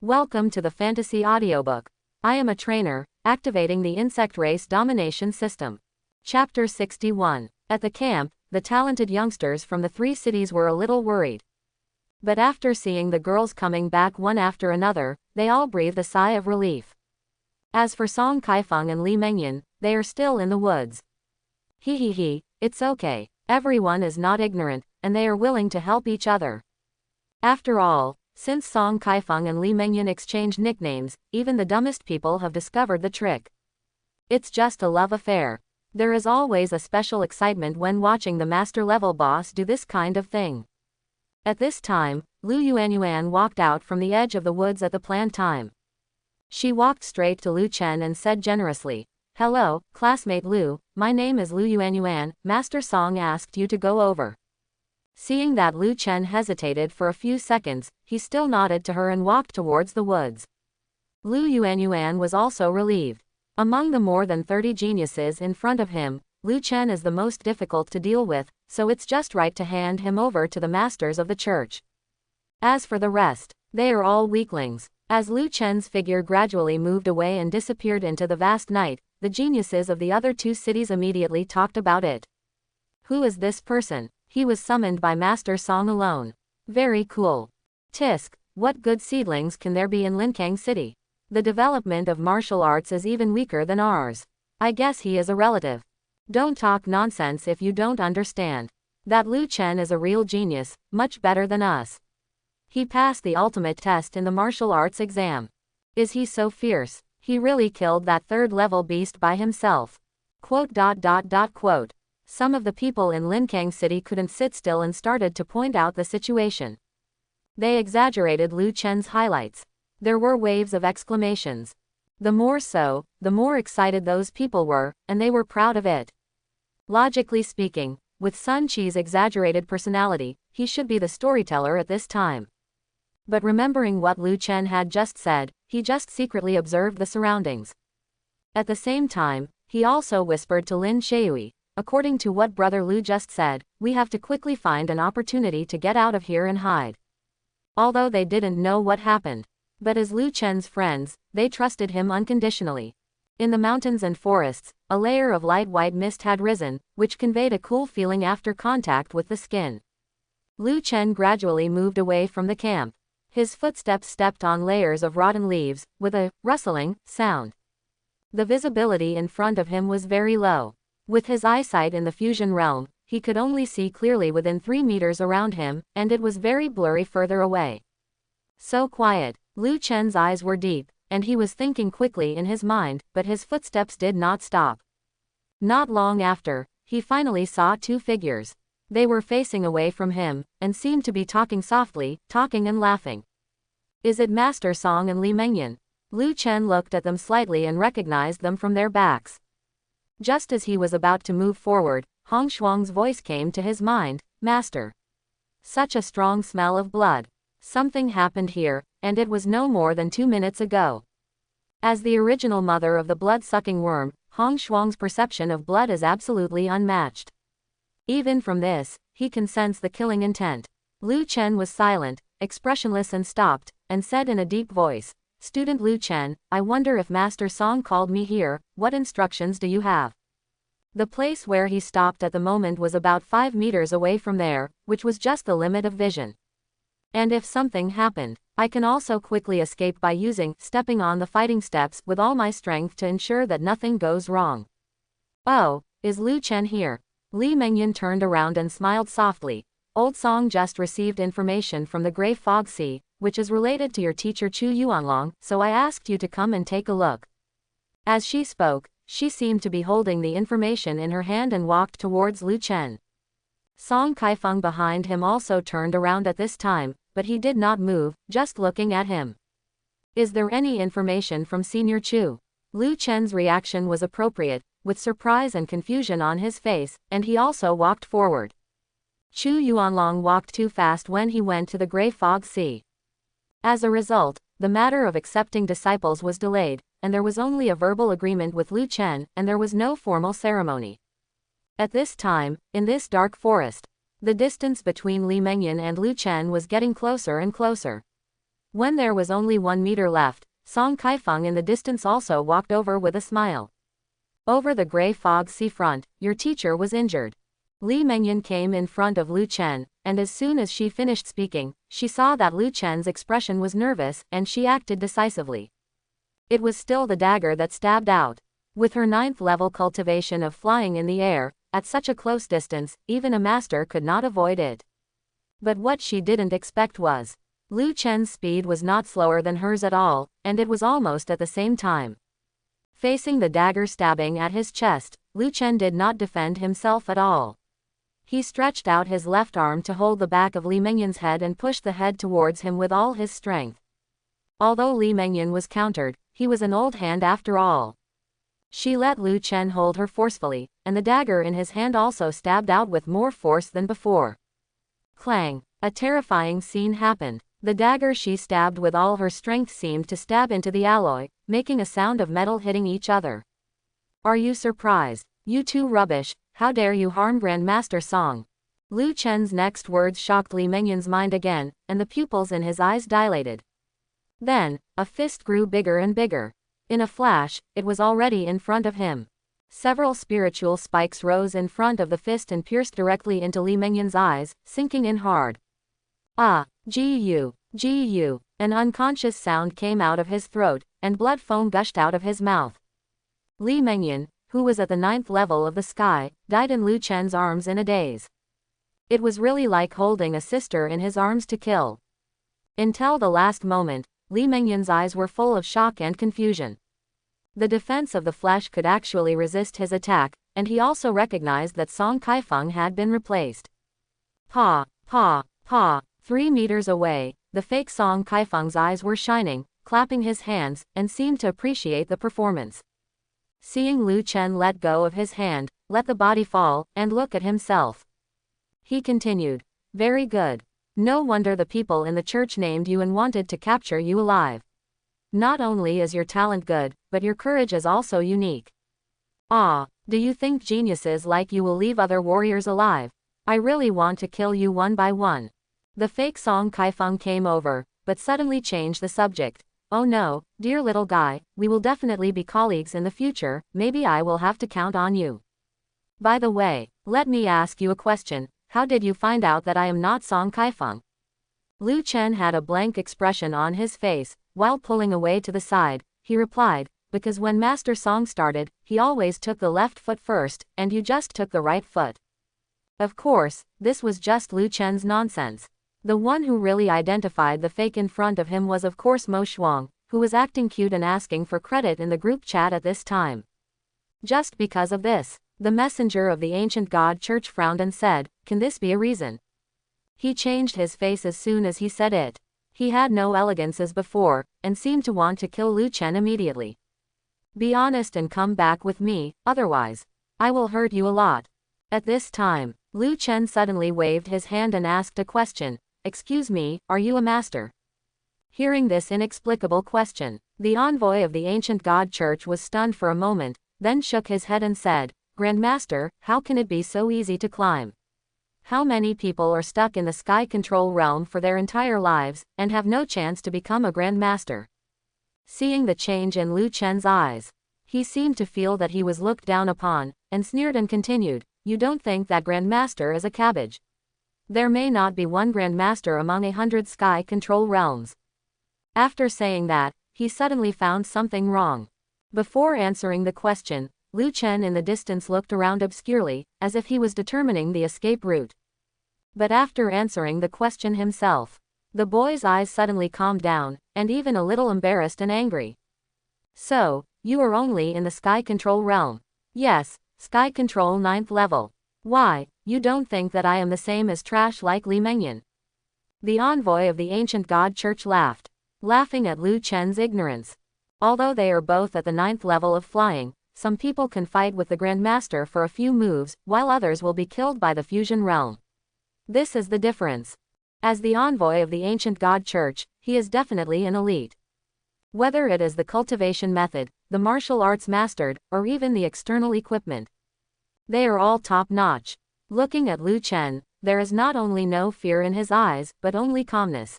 Welcome to the Fantasy Audiobook. I am a trainer, activating the Insect Race Domination System. Chapter 61. At the camp, the talented youngsters from the 3 cities were a little worried. But after seeing the girls coming back one after another, they all breathed a sigh of relief. As for Song Kaifeng and Li Mengyan, they are still in the woods. He, it's okay. Everyone is not ignorant, and they are willing to help each other. After all, since Song Kaifeng and Li Mengyan exchanged nicknames, even the dumbest people have discovered the trick. It's just a love affair. There is always a special excitement when watching the master-level boss do this kind of thing. At this time, Lu Yuanyuan walked out from the edge of the woods at the planned time. She walked straight to Lu Chen and said generously, "Hello, classmate Lu, my name is Lu Yuanyuan, Master Song asked you to go over." Seeing that Lu Chen hesitated for a few seconds, he still nodded to her and walked towards the woods. Lu Yuanyuan was also relieved. Among the more than 30 geniuses in front of him, Lu Chen is the most difficult to deal with, so it's just right to hand him over to the masters of the church. As for the rest, they are all weaklings. As Lu Chen's figure gradually moved away and disappeared into the vast night, the geniuses of the other 2 cities immediately talked about it. Who is this person? He was summoned by Master Song alone. Very cool. Tisk, what good seedlings can there be in Linkang City? The development of martial arts is even weaker than ours. I guess he is a relative. Don't talk nonsense if you don't understand. That Lu Chen is a real genius, much better than us. He passed the ultimate test in the martial arts exam. Is he so fierce? He really killed that 3rd-level beast by himself. Quote. Some of the people in Linkang City couldn't sit still and started to point out the situation. They exaggerated Lu Chen's highlights. There were waves of exclamations. The more so, the more excited those people were, and they were proud of it. Logically speaking, with Sun Qi's exaggerated personality, he should be the storyteller at this time. But remembering what Lu Chen had just said, he just secretly observed the surroundings. At the same time, he also whispered to Lin Shui, "According to what Brother Lu just said, we have to quickly find an opportunity to get out of here and hide." Although they didn't know what happened. But as Lu Chen's friends, they trusted him unconditionally. In the mountains and forests, a layer of light white mist had risen, which conveyed a cool feeling after contact with the skin. Lu Chen gradually moved away from the camp. His footsteps stepped on layers of rotten leaves, with a rustling sound. The visibility in front of him was very low. With his eyesight in the fusion realm, he could only see clearly within 3 meters around him, and it was very blurry further away. So quiet. Lu Chen's eyes were deep, and he was thinking quickly in his mind, but his footsteps did not stop. Not long after, he finally saw 2 figures. They were facing away from him, and seemed to be talking softly, talking and laughing. Is it Master Song and Li Mengyan? Lu Chen looked at them slightly and recognized them from their backs. Just as he was about to move forward, Hong Shuang's voice came to his mind, "Master." Such a strong smell of blood. Something happened here, and it was no more than 2 minutes ago. As the original mother of the blood-sucking worm, Hong Shuang's perception of blood is absolutely unmatched. Even from this, he can sense the killing intent. Lu Chen was silent, expressionless and stopped, and said in a deep voice, "Student Lu Chen, I wonder if Master Song called me here, what instructions do you have?" The place where he stopped at the moment was about 5 meters away from there, which was just the limit of vision. And if something happened, I can also quickly escape by stepping on the fighting steps with all my strength to ensure that nothing goes wrong. Oh, is Lu Chen here? Li Mengyan turned around and smiled softly. Old Song just received information from the Grey Fog Sea, which is related to your teacher Chu Yuanlong, so I asked you to come and take a look. As she spoke, she seemed to be holding the information in her hand and walked towards Lu Chen. Song Kaifeng behind him also turned around at this time, but he did not move, just looking at him. Is there any information from Senior Chu? Lu Chen's reaction was appropriate, with surprise and confusion on his face, and he also walked forward. Chu Yuanlong walked too fast when he went to the Grey Fog Sea. As a result, the matter of accepting disciples was delayed, and there was only a verbal agreement with Lu Chen, and there was no formal ceremony. At this time, in this dark forest, the distance between Li Mengyan and Lu Chen was getting closer and closer. When there was only 1 meter left, Song Kaifeng in the distance also walked over with a smile. Over the gray fog seafront, your teacher was injured. Li Mengyan came in front of Lu Chen, and as soon as she finished speaking, she saw that Lu Chen's expression was nervous, and she acted decisively. It was still the dagger that stabbed out. With her 9th-level cultivation of flying in the air, at such a close distance, even a master could not avoid it. But what she didn't expect was, Lu Chen's speed was not slower than hers at all, and it was almost at the same time. Facing the dagger stabbing at his chest, Lu Chen did not defend himself at all. He stretched out his left arm to hold the back of Li Mengyan's head and pushed the head towards him with all his strength. Although Li Mengyan was countered, he was an old hand after all. She let Lu Chen hold her forcefully, and the dagger in his hand also stabbed out with more force than before. Clang! A terrifying scene happened. The dagger she stabbed with all her strength seemed to stab into the alloy, making a sound of metal hitting each other. Are you surprised? You two rubbish, how dare you harm Grandmaster Song? Lu Chen's next words shocked Li Mengyan's mind again, and the pupils in his eyes dilated. Then, a fist grew bigger and bigger. In a flash, it was already in front of him. Several spiritual spikes rose in front of the fist and pierced directly into Li Mengyan's eyes, sinking in hard. Ah, Gu. An unconscious sound came out of his throat, and blood foam gushed out of his mouth. Li Mengyan, who was at the 9th level of the sky, died in Lu Chen's arms in a daze. It was really like holding a sister in his arms to kill. Until the last moment, Li Mengyan's eyes were full of shock and confusion. The defense of the flesh could actually resist his attack, and he also recognized that Song Kaifeng had been replaced. Pa! 3 meters away, the fake Song Kaifeng's eyes were shining, clapping his hands, and seemed to appreciate the performance. Seeing Lu Chen let go of his hand, let the body fall, and look at himself, he continued, very good. No wonder the people in the church named you and wanted to capture you alive. Not only is your talent good, but your courage is also unique. Ah, do you think geniuses like you will leave other warriors alive? I really want to kill you one by one. The fake Song Kaifeng came over, but suddenly changed the subject. Oh no, dear little guy, we will definitely be colleagues in the future, maybe I will have to count on you. By the way, let me ask you a question, how did you find out that I am not Song Kaifeng? Lu Chen had a blank expression on his face, while pulling away to the side, he replied, because when Master Song started, he always took the left foot first, and you just took the right foot. Of course, this was just Lu Chen's nonsense. The one who really identified the fake in front of him was of course Mo Shuang, who was acting cute and asking for credit in the group chat at this time. Just because of this, the messenger of the ancient god church frowned and said, can this be a reason? He changed his face as soon as he said it. He had no elegance as before, and seemed to want to kill Lu Chen immediately. Be honest and come back with me, otherwise, I will hurt you a lot. At this time, Lu Chen suddenly waved his hand and asked a question. Excuse me, are you a master? Hearing this inexplicable question, the envoy of the ancient god church was stunned for a moment, then shook his head and said, Grandmaster, how can it be so easy to climb? How many people are stuck in the sky control realm for their entire lives, and have no chance to become a Grandmaster? Seeing the change in Lu Chen's eyes, he seemed to feel that he was looked down upon, and sneered and continued, you don't think that Grandmaster is a cabbage? There may not be one Grandmaster among 100 sky control realms. After saying that, he suddenly found something wrong. Before answering the question, Lu Chen in the distance looked around obscurely, as if he was determining the escape route. But after answering the question himself, the boy's eyes suddenly calmed down, and even a little embarrassed and angry. So, you are only in the sky control realm? Yes, sky control 9th level. Why, you don't think that I am the same as trash like Li Mengyan? The envoy of the ancient god church laughed, laughing at Lu Chen's ignorance. Although they are both at the 9th level of flying, some people can fight with the Grandmaster for a few moves, while others will be killed by the fusion realm. This is the difference. As the envoy of the ancient god church, he is definitely an elite. Whether it is the cultivation method, the martial arts mastered, or even the external equipment, they are all top-notch. Looking at Lu Chen, there is not only no fear in his eyes, but only calmness.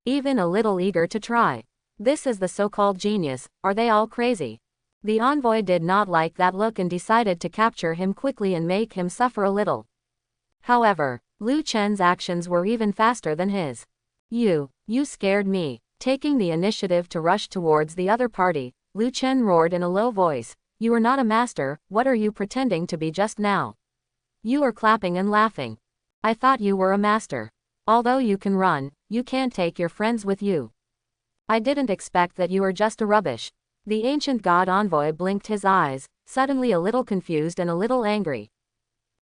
even a little eager to try. This is the so-called genius, are they all crazy? The envoy did not like that look and decided to capture him quickly and make him suffer a little. However, Lu Chen's actions were even faster than his. You scared me. Taking the initiative to rush towards the other party, Lu Chen roared in a low voice, "You are not a master, what are you pretending to be just now? You are clapping and laughing. I thought you were a master. Although you can run, you can't take your friends with you. I didn't expect that you are just a rubbish." The ancient god envoy blinked his eyes, suddenly a little confused and a little angry.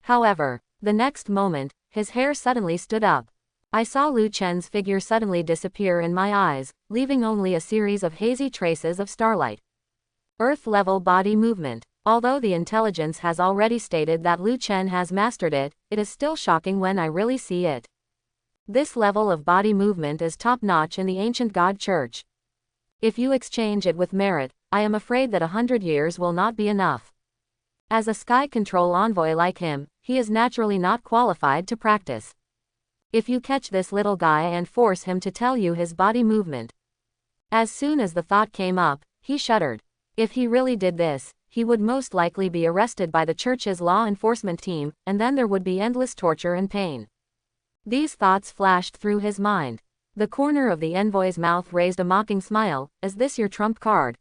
However, the next moment, his hair suddenly stood up. I saw Lu Chen's figure suddenly disappear in my eyes, leaving only a series of hazy traces of starlight. Earth-level body movement. Although the intelligence has already stated that Lu Chen has mastered it, it is still shocking when I really see it. This level of body movement is top-notch in the ancient god church. If you exchange it with merit, I am afraid that 100 years will not be enough. As a sky control envoy like him, he is naturally not qualified to practice. If you catch this little guy and force him to tell you his body movement. As soon as the thought came up, he shuddered. If he really did this, he would most likely be arrested by the church's law enforcement team, and then there would be endless torture and pain. These thoughts flashed through his mind. The corner of the envoy's mouth raised a mocking smile. Is this your trump card?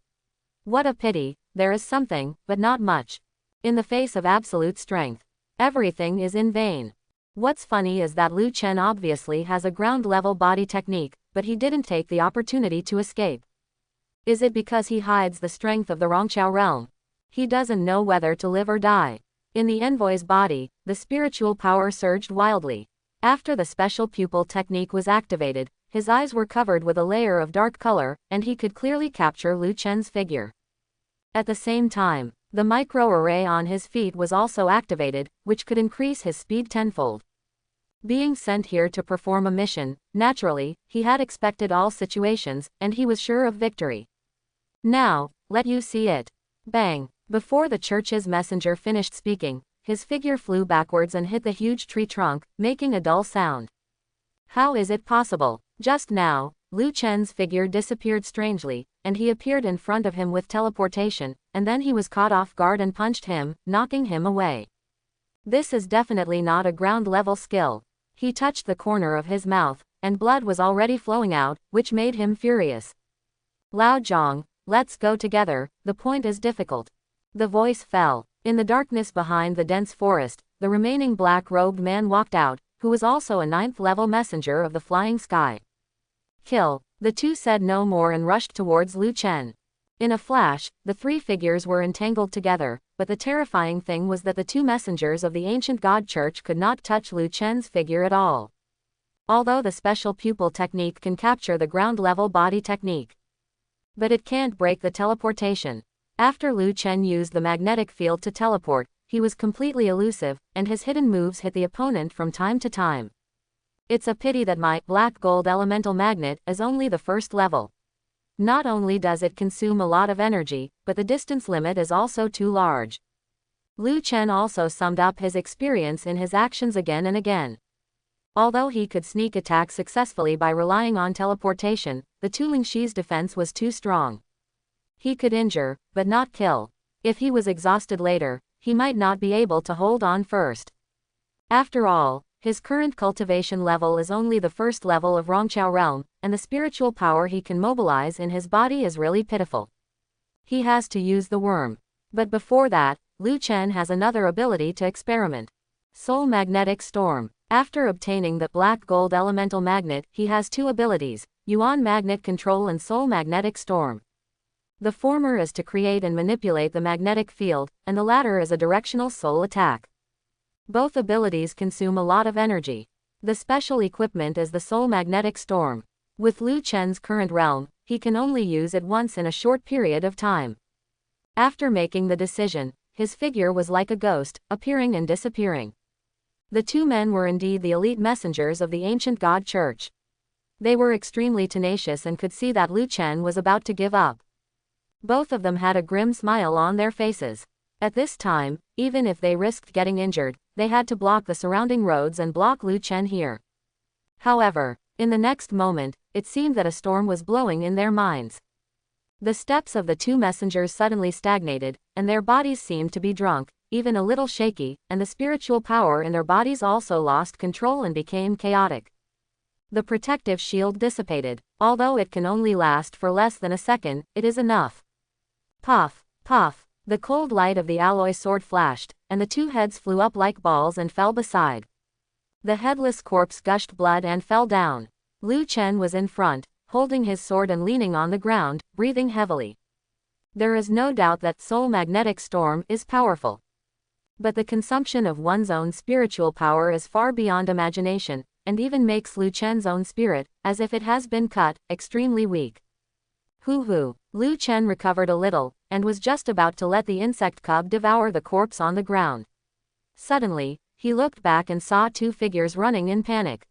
What a pity, there is something, but not much. In the face of absolute strength, everything is in vain. What's funny is that Lu Chen obviously has a ground-level body technique, but he didn't take the opportunity to escape. Is it because he hides the strength of the Rongqiao realm? He doesn't know whether to live or die. In the envoy's body, the spiritual power surged wildly. After the special pupil technique was activated, his eyes were covered with a layer of dark color, and he could clearly capture Lu Chen's figure. At the same time, the micro-array on his feet was also activated, which could increase his speed tenfold. Being sent here to perform a mission, naturally, he had expected all situations, and he was sure of victory. Now, let you see it. Bang! Before the church's messenger finished speaking, his figure flew backwards and hit the huge tree trunk, making a dull sound. How is it possible? Just now, Lu Chen's figure disappeared strangely, and he appeared in front of him with teleportation, and then he was caught off guard and punched him, knocking him away. This is definitely not a ground-level skill. He touched the corner of his mouth, and blood was already flowing out, which made him furious. Lao Zhang, let's go together, the point is difficult. The voice fell. In the darkness behind the dense forest, the remaining black-robed man walked out, who was also a 9th-level messenger of the flying sky. Kill. The two said no more and rushed towards Lu Chen. In a flash, the three figures were entangled together, but the terrifying thing was that the two messengers of the ancient god church could not touch Lu Chen's figure at all. Although the special pupil technique can capture the ground-level body technique, but it can't break the teleportation. After Lu Chen used the magnetic field to teleport, he was completely elusive, and his hidden moves hit the opponent from time to time. It's a pity that my black gold elemental magnet is only the first level. Not only does it consume a lot of energy, but the distance limit is also too large. Lu Chen also summed up his experience in his actions again and again. Although he could sneak attack successfully by relying on teleportation, the Tulingxi's defense was too strong. He could injure, but not kill. If he was exhausted later, he might not be able to hold on first. After all, his current cultivation level is only the first level of Rongqiao realm, and the spiritual power he can mobilize in his body is really pitiful. He has to use the worm. But before that, Lu Chen has another ability to experiment. Soul Magnetic Storm. After obtaining the black gold elemental magnet, he has two abilities, Yuan Magnet Control and Soul Magnetic Storm. The former is to create and manipulate the magnetic field, and the latter is a directional soul attack. Both abilities consume a lot of energy. The special equipment is the Soul Magnetic Storm. With Lu Chen's current realm, he can only use it once in a short period of time. After making the decision, his figure was like a ghost, appearing and disappearing. The two men were indeed the elite messengers of the ancient god church. They were extremely tenacious and could see that Lu Chen was about to give up. Both of them had a grim smile on their faces. At this time, even if they risked getting injured, they had to block the surrounding roads and block Lu Chen here. However, in the next moment, it seemed that a storm was blowing in their minds. The steps of the two messengers suddenly stagnated, and their bodies seemed to be drunk, even a little shaky, and the spiritual power in their bodies also lost control and became chaotic. The protective shield dissipated. Although it can only last for less than a second, it is enough. Puff, puff, the cold light of the alloy sword flashed, and the two heads flew up like balls and fell beside. The headless corpse gushed blood and fell down. Liu Chen was in front, holding his sword and leaning on the ground, breathing heavily. There is no doubt that soul magnetic storm is powerful. But the consumption of one's own spiritual power is far beyond imagination, and even makes Liu Chen's own spirit, as if it has been cut, extremely weak. Hoo-hoo. Liu Chen recovered a little, and was just about to let the insect cub devour the corpse on the ground. Suddenly, he looked back and saw two figures running in panic.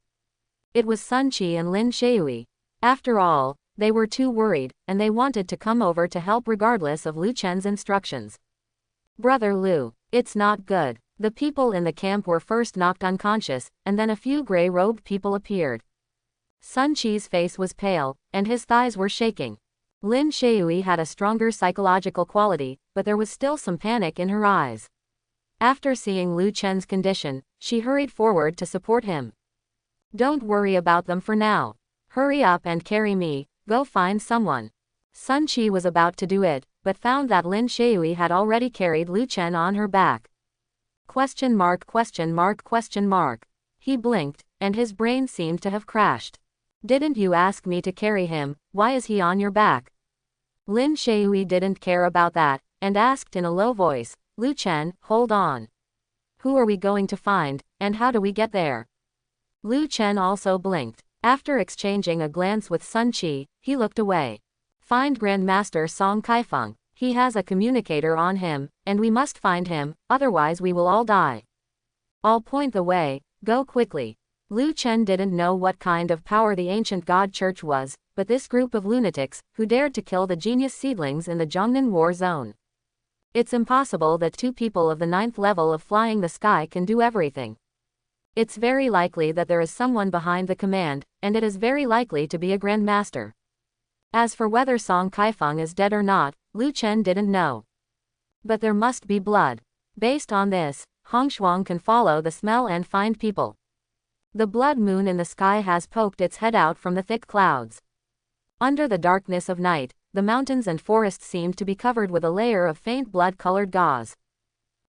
It was Sun Qi and Lin Shui. After all, they were too worried, and they wanted to come over to help regardless of Liu Chen's instructions. Brother Liu, it's not good. The people in the camp were first knocked unconscious, and then a few gray-robed people appeared. Sun Qi's face was pale, and his thighs were shaking. Lin Shui had a stronger psychological quality, but there was still some panic in her eyes. After seeing Liu Chen's condition, she hurried forward to support him. Don't worry about them for now. Hurry up and carry me, go find someone. Sun Qi was about to do it, but found that Lin Shui had already carried Liu Chen on her back. Question mark, question mark, question mark. He blinked, and his brain seemed to have crashed. Didn't you ask me to carry him? Why is he on your back? Lin Shui didn't care about that, and asked in a low voice, Liu Chen, hold on. Who are we going to find, and how do we get there? Liu Chen also blinked. After exchanging a glance with Sun Qi, he looked away. Find Grandmaster Song Kaifeng. He has a communicator on him, and we must find him, otherwise we will all die. I'll point the way, go quickly. Liu Chen didn't know what kind of power the ancient God Church was, but this group of lunatics, who dared to kill the genius seedlings in the Zhongnan war zone. It's impossible that two people of the 9th level of flying the sky can do everything. It's very likely that there is someone behind the command, and it is very likely to be a Grandmaster. As for whether Song Kaifeng is dead or not, Liu Chen didn't know. But there must be blood. Based on this, Hongshuang can follow the smell and find people. The blood moon in the sky has poked its head out from the thick clouds. Under the darkness of night, the mountains and forests seemed to be covered with a layer of faint blood-colored gauze.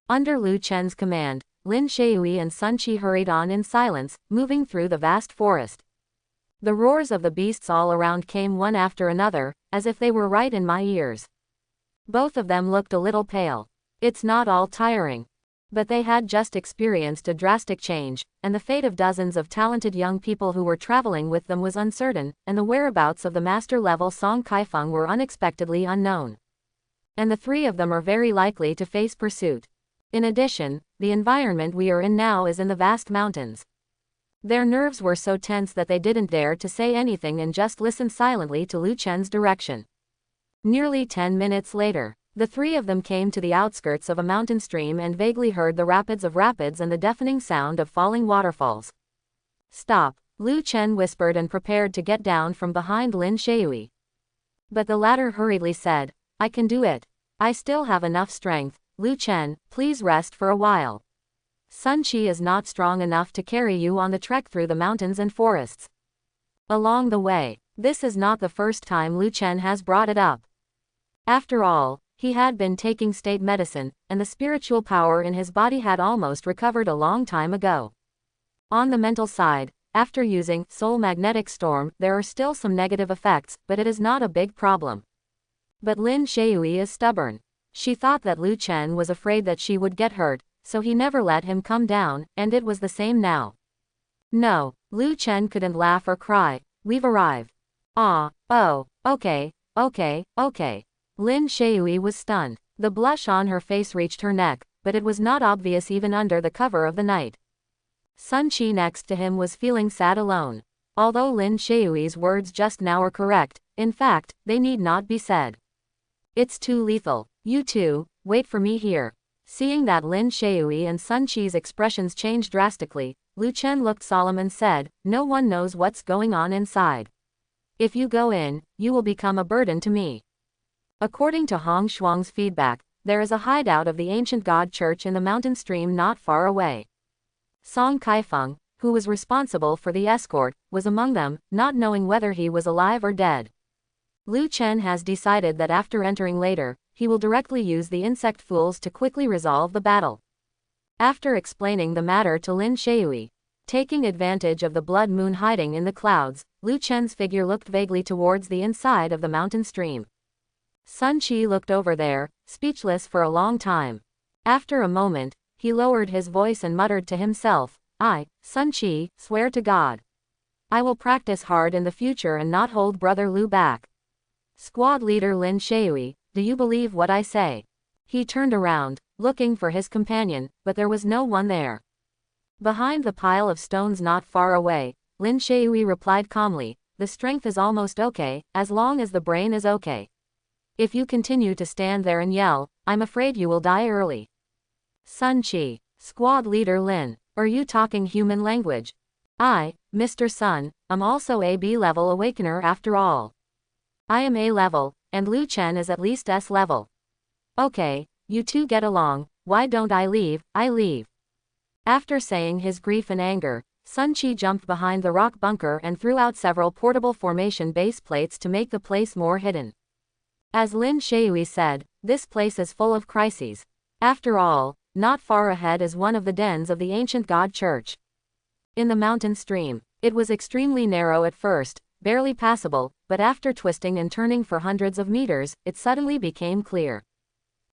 Under Liu Chen's command, Lin Shui and Sun Qi hurried on in silence, moving through the vast forest. The roars of the beasts all around came one after another, as if they were right in my ears. Both of them looked a little pale. It's not all tiring. But they had just experienced a drastic change, and the fate of dozens of talented young people who were traveling with them was uncertain, and the whereabouts of the master-level Song Kaifeng were unexpectedly unknown. And the three of them are very likely to face pursuit. In addition, the environment we are in now is in the vast mountains. Their nerves were so tense that they didn't dare to say anything and just listened silently to Liu Chen's direction. Nearly 10 minutes later, the three of them came to the outskirts of a mountain stream and vaguely heard the rapids of rapids and the deafening sound of falling waterfalls. Stop, Liu Chen whispered and prepared to get down from behind Lin Shui. But the latter hurriedly said, I can do it. I still have enough strength. Liu Chen, please rest for a while. Sun Qi is not strong enough to carry you on the trek through the mountains and forests. Along the way, this is not the first time Liu Chen has brought it up. After all, he had been taking state medicine, and the spiritual power in his body had almost recovered a long time ago. On the mental side, after using Soul Magnetic Storm, there are still some negative effects, but it is not a big problem. But Lin Shui is stubborn. She thought that Liu Chen was afraid that she would get hurt, so he never let him come down, and it was the same now. No, Liu Chen couldn't laugh or cry. We've arrived. Ah, oh, okay. Lin Shui was stunned. The blush on her face reached her neck, but it was not obvious even under the cover of the night. Sun Qi next to him was feeling sad alone. Although Lin Shui's words just now are correct, in fact, they need not be said. It's too lethal. You two, wait for me here. Seeing that Lin Shui and Sun Qi's expressions changed drastically, Liu Chen looked solemn and said, no one knows what's going on inside. If you go in, you will become a burden to me. According to Hong Shuang's feedback, there is a hideout of the ancient god church in the mountain stream not far away. Song Kaifeng, who was responsible for the escort, was among them, not knowing whether he was alive or dead. Lu Chen has decided that after entering later, he will directly use the insect fools to quickly resolve the battle. After explaining the matter to Lin Shui, taking advantage of the blood moon hiding in the clouds, Lu Chen's figure looked vaguely towards the inside of the mountain stream. Sun Qi looked over there, speechless for a long time. After a moment, he lowered his voice and muttered to himself, "I, Sun Qi, swear to God. I will practice hard in the future and not hold Brother Lu back." Squad leader Lin Shui, do you believe what I say? He turned around, looking for his companion, but there was no one there. Behind the pile of stones not far away, Lin Shui replied calmly, "The strength is almost okay, as long as the brain is okay. If you continue to stand there and yell, I'm afraid you will die early." Sun Qi, squad leader Lin, are you talking human language? I, Mr. Sun, am also a B-level awakener after all. I am A-level, and Lu Chen is at least S-level. Okay, you two get along, why don't I leave? I leave. After saying his grief and anger, Sun Qi jumped behind the rock bunker and threw out several portable formation base plates to make the place more hidden. As Lin Shui said, this place is full of crises. After all, not far ahead is one of the dens of the ancient god church. In the mountain stream, it was extremely narrow at first, barely passable, but after twisting and turning for hundreds of meters, it suddenly became clear.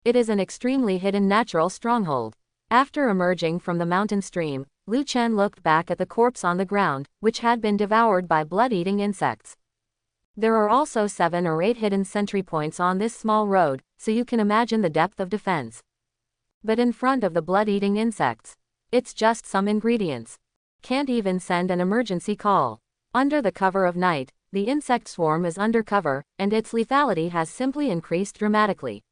It is an extremely hidden natural stronghold. After emerging from the mountain stream, Lu Chen looked back at the corpse on the ground, which had been devoured by blood-eating insects. There are also 7 or 8 hidden sentry points on this small road, so you can imagine the depth of defense. But in front of the blood-eating insects, it's just some ingredients. Can't even send an emergency call. Under the cover of night, the insect swarm is undercover, and its lethality has simply increased dramatically.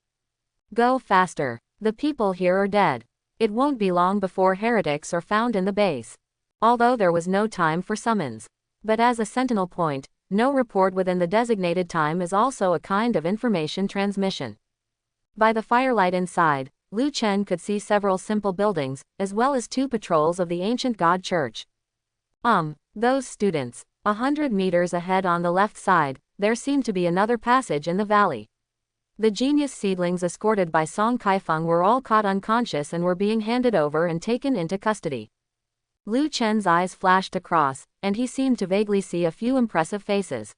Go faster. The people here are dead. It won't be long before heretics are found in the base. Although there was no time for summons. But as a sentinel point, no report within the designated time is also a kind of information transmission. By the firelight inside, Lu Chen could see several simple buildings, as well as 2 patrols of the ancient god church. Those students. 100 meters ahead on the left side, there seemed to be another passage in the valley. The genius seedlings escorted by Song Kaifeng were all caught unconscious and were being handed over and taken into custody. Lu Chen's eyes flashed across, and he seemed to vaguely see a few impressive faces.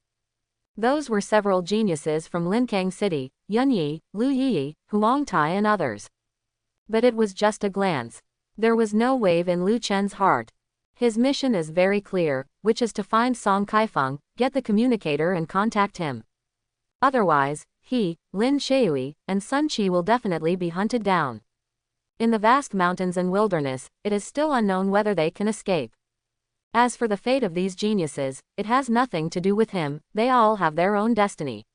Those were several geniuses from Linkang City, Yunyi, Lu Yi, Huang Tai and others. But it was just a glance. There was no wave in Lu Chen's heart. His mission is very clear, which is to find Song Kaifeng, get the communicator and contact him. Otherwise, he, Lin Shui, and Sun Qi will definitely be hunted down. In the vast mountains and wilderness, it is still unknown whether they can escape. As for the fate of these geniuses, it has nothing to do with him, they all have their own destiny.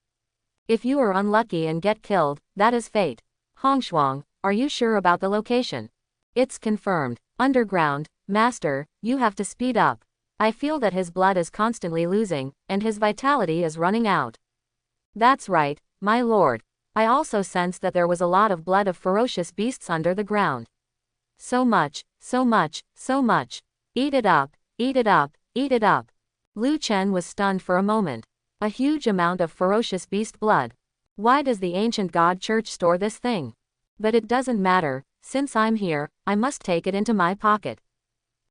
If you are unlucky and get killed, that is fate. Hongshuang, are you sure about the location? It's confirmed. Underground, Master, you have to speed up. I feel that his blood is constantly losing, and his vitality is running out. That's right, my lord. I also sensed that there was a lot of blood of ferocious beasts under the ground. So much, so much, so much. Eat it up, eat it up, eat it up. Lu Chen was stunned for a moment. A huge amount of ferocious beast blood. Why does the ancient god church store this thing? But it doesn't matter, since I'm here, I must take it into my pocket.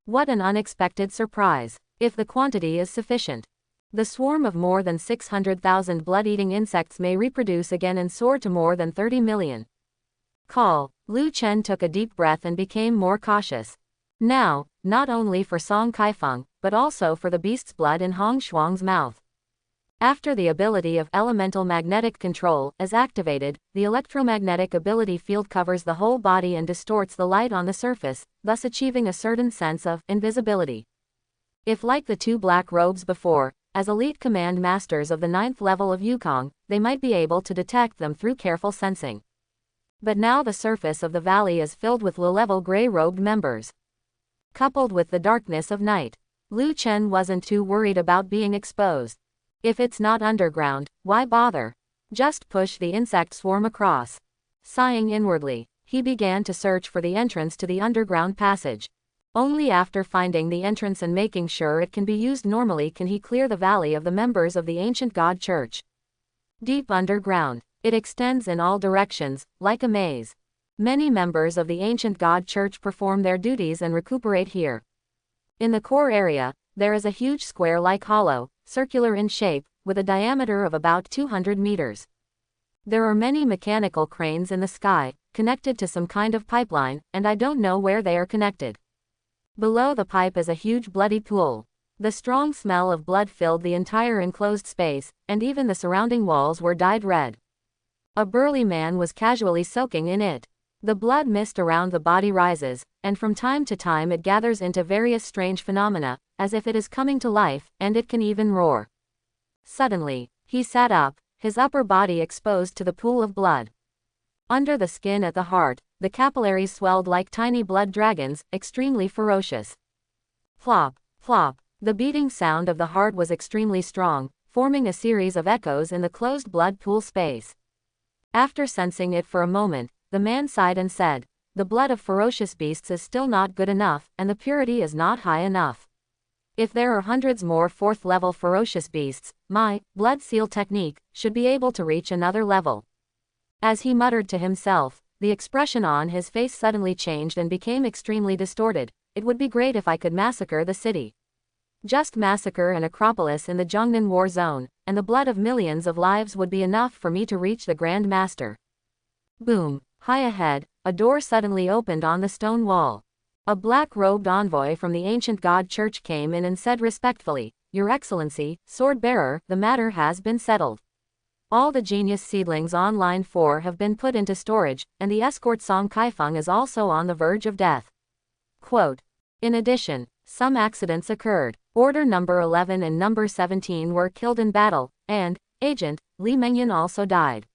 What an unexpected surprise, if the quantity is sufficient. The swarm of more than 600,000 blood-eating insects may reproduce again and soar to more than 30 million. Call. Lu Chen took a deep breath and became more cautious. Now, not only for Song Kaifeng, but also for the beast's blood in Hong Shuang's mouth. After the ability of elemental magnetic control is activated, the electromagnetic ability field covers the whole body and distorts the light on the surface, thus achieving a certain sense of invisibility. If like the 2 black robes before, as elite command masters of the 9th level of Yukong, they might be able to detect them through careful sensing. But now the surface of the valley is filled with low-level gray-robed members. Coupled with the darkness of night, Lu Chen wasn't too worried about being exposed. If it's not underground, why bother? Just push the insect swarm across. Sighing inwardly, he began to search for the entrance to the underground passage. Only after finding the entrance and making sure it can be used normally can he clear the valley of the members of the ancient god church. Deep underground, it extends in all directions, like a maze. Many members of the ancient god church perform their duties and recuperate here. In the core area, there is a huge square-like hollow, circular in shape, with a diameter of about 200 meters. There are many mechanical cranes in the sky, connected to some kind of pipeline, and I don't know where they are connected. Below the pipe is a huge bloody pool. The strong smell of blood filled the entire enclosed space, and even the surrounding walls were dyed red. A burly man was casually soaking in it. The blood mist around the body rises, and from time to time it gathers into various strange phenomena, as if it is coming to life, and it can even roar. Suddenly, he sat up, his upper body exposed to the pool of blood. Under the skin at the heart, the capillaries swelled like tiny blood dragons, extremely ferocious. Plop, plop. The beating sound of the heart was extremely strong, forming a series of echoes in the closed blood pool space. After sensing it for a moment, the man sighed and said, "The blood of ferocious beasts is still not good enough, and the purity is not high enough. If there are hundreds more fourth-level ferocious beasts, my blood seal technique should be able to reach another level." As he muttered to himself, the expression on his face suddenly changed and became extremely distorted. "It would be great if I could massacre the city. Just massacre an Acropolis in the Jungnan war zone, and the blood of millions of lives would be enough for me to reach the Grand Master." Boom! High ahead, a door suddenly opened on the stone wall. A black-robed envoy from the ancient god church came in and said respectfully, "Your Excellency, Sword-bearer, the matter has been settled. All the genius seedlings on line 4 have been put into storage, and the escort Song Kaifeng is also on the verge of death." Quote. In addition, some accidents occurred. Order number 11 and number 17 were killed in battle, and Agent Li Mengyan also died.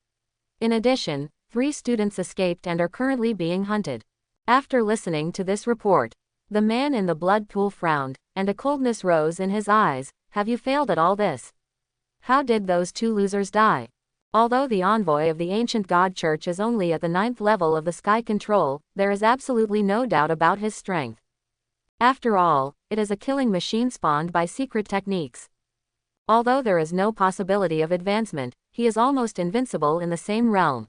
In addition, 3 students escaped and are currently being hunted. After listening to this report, the man in the blood pool frowned, and a coldness rose in his eyes. "Have you failed at all this? How did those 2 losers die?" Although the envoy of the ancient god church is only at the 9th level of the sky control, there is absolutely no doubt about his strength. After all, it is a killing machine spawned by secret techniques. Although there is no possibility of advancement, he is almost invincible in the same realm.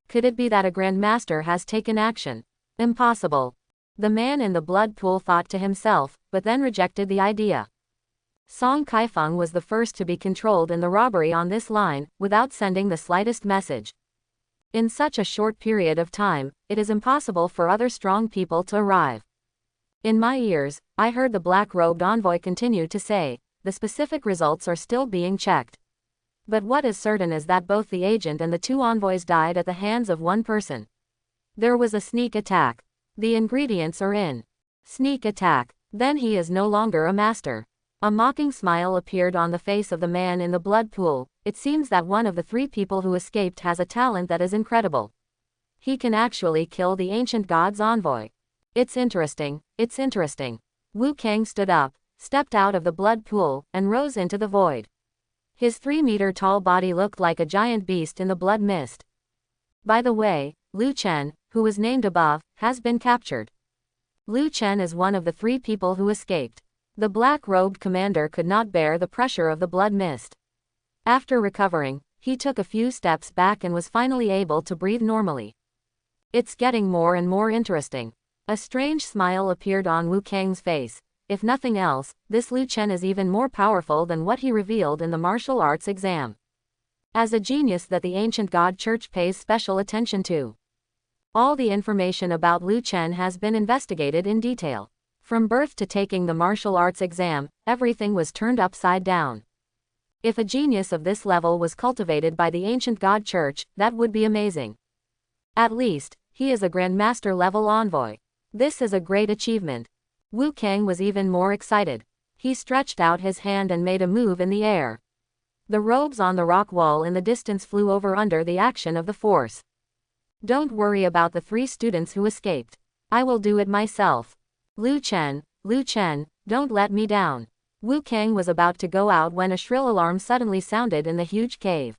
Could it be that a Grand Master has taken action? Impossible. The man in the blood pool thought to himself, but then rejected the idea. Song Kaifeng was the first to be controlled in the robbery on this line, without sending the slightest message. In such a short period of time, it is impossible for other strong people to arrive. In my ears, I heard the black-robed envoy continue to say, "The specific results are still being checked. But what is certain is that both the agent and the 2 envoys died at the hands of one person. There was a sneak attack. The ingredients are in. Sneak attack. Then he is no longer a master." A mocking smile appeared on the face of the man in the blood pool. "It seems that one of the 3 people who escaped has a talent that is incredible. He can actually kill the ancient god's envoy. It's interesting, it's interesting." Wu Kang stood up, stepped out of the blood pool, and rose into the void. His 3-meter-tall body looked like a giant beast in the blood mist. By the way, Liu Chen, who was named above, has been captured. Liu Chen is one of the 3 people who escaped. The black-robed commander could not bear the pressure of the blood mist. After recovering, he took a few steps back and was finally able to breathe normally. "It's getting more and more interesting." A strange smile appeared on Wu Kang's face. If nothing else, this Liu Chen is even more powerful than what he revealed in the martial arts exam. As a genius that the ancient god church pays special attention to. All the information about Liu Chen has been investigated in detail. From birth to taking the martial arts exam, everything was turned upside down. If a genius of this level was cultivated by the ancient god church, that would be amazing. At least, he is a grandmaster level envoy. This is a great achievement. Wu Kang was even more excited. He stretched out his hand and made a move in the air. The robes on the rock wall in the distance flew over under the action of the force. "Don't worry about the 3 students who escaped. I will do it myself. Liu Chen, don't let me down." Wu Kang was about to go out when a shrill alarm suddenly sounded in the huge cave.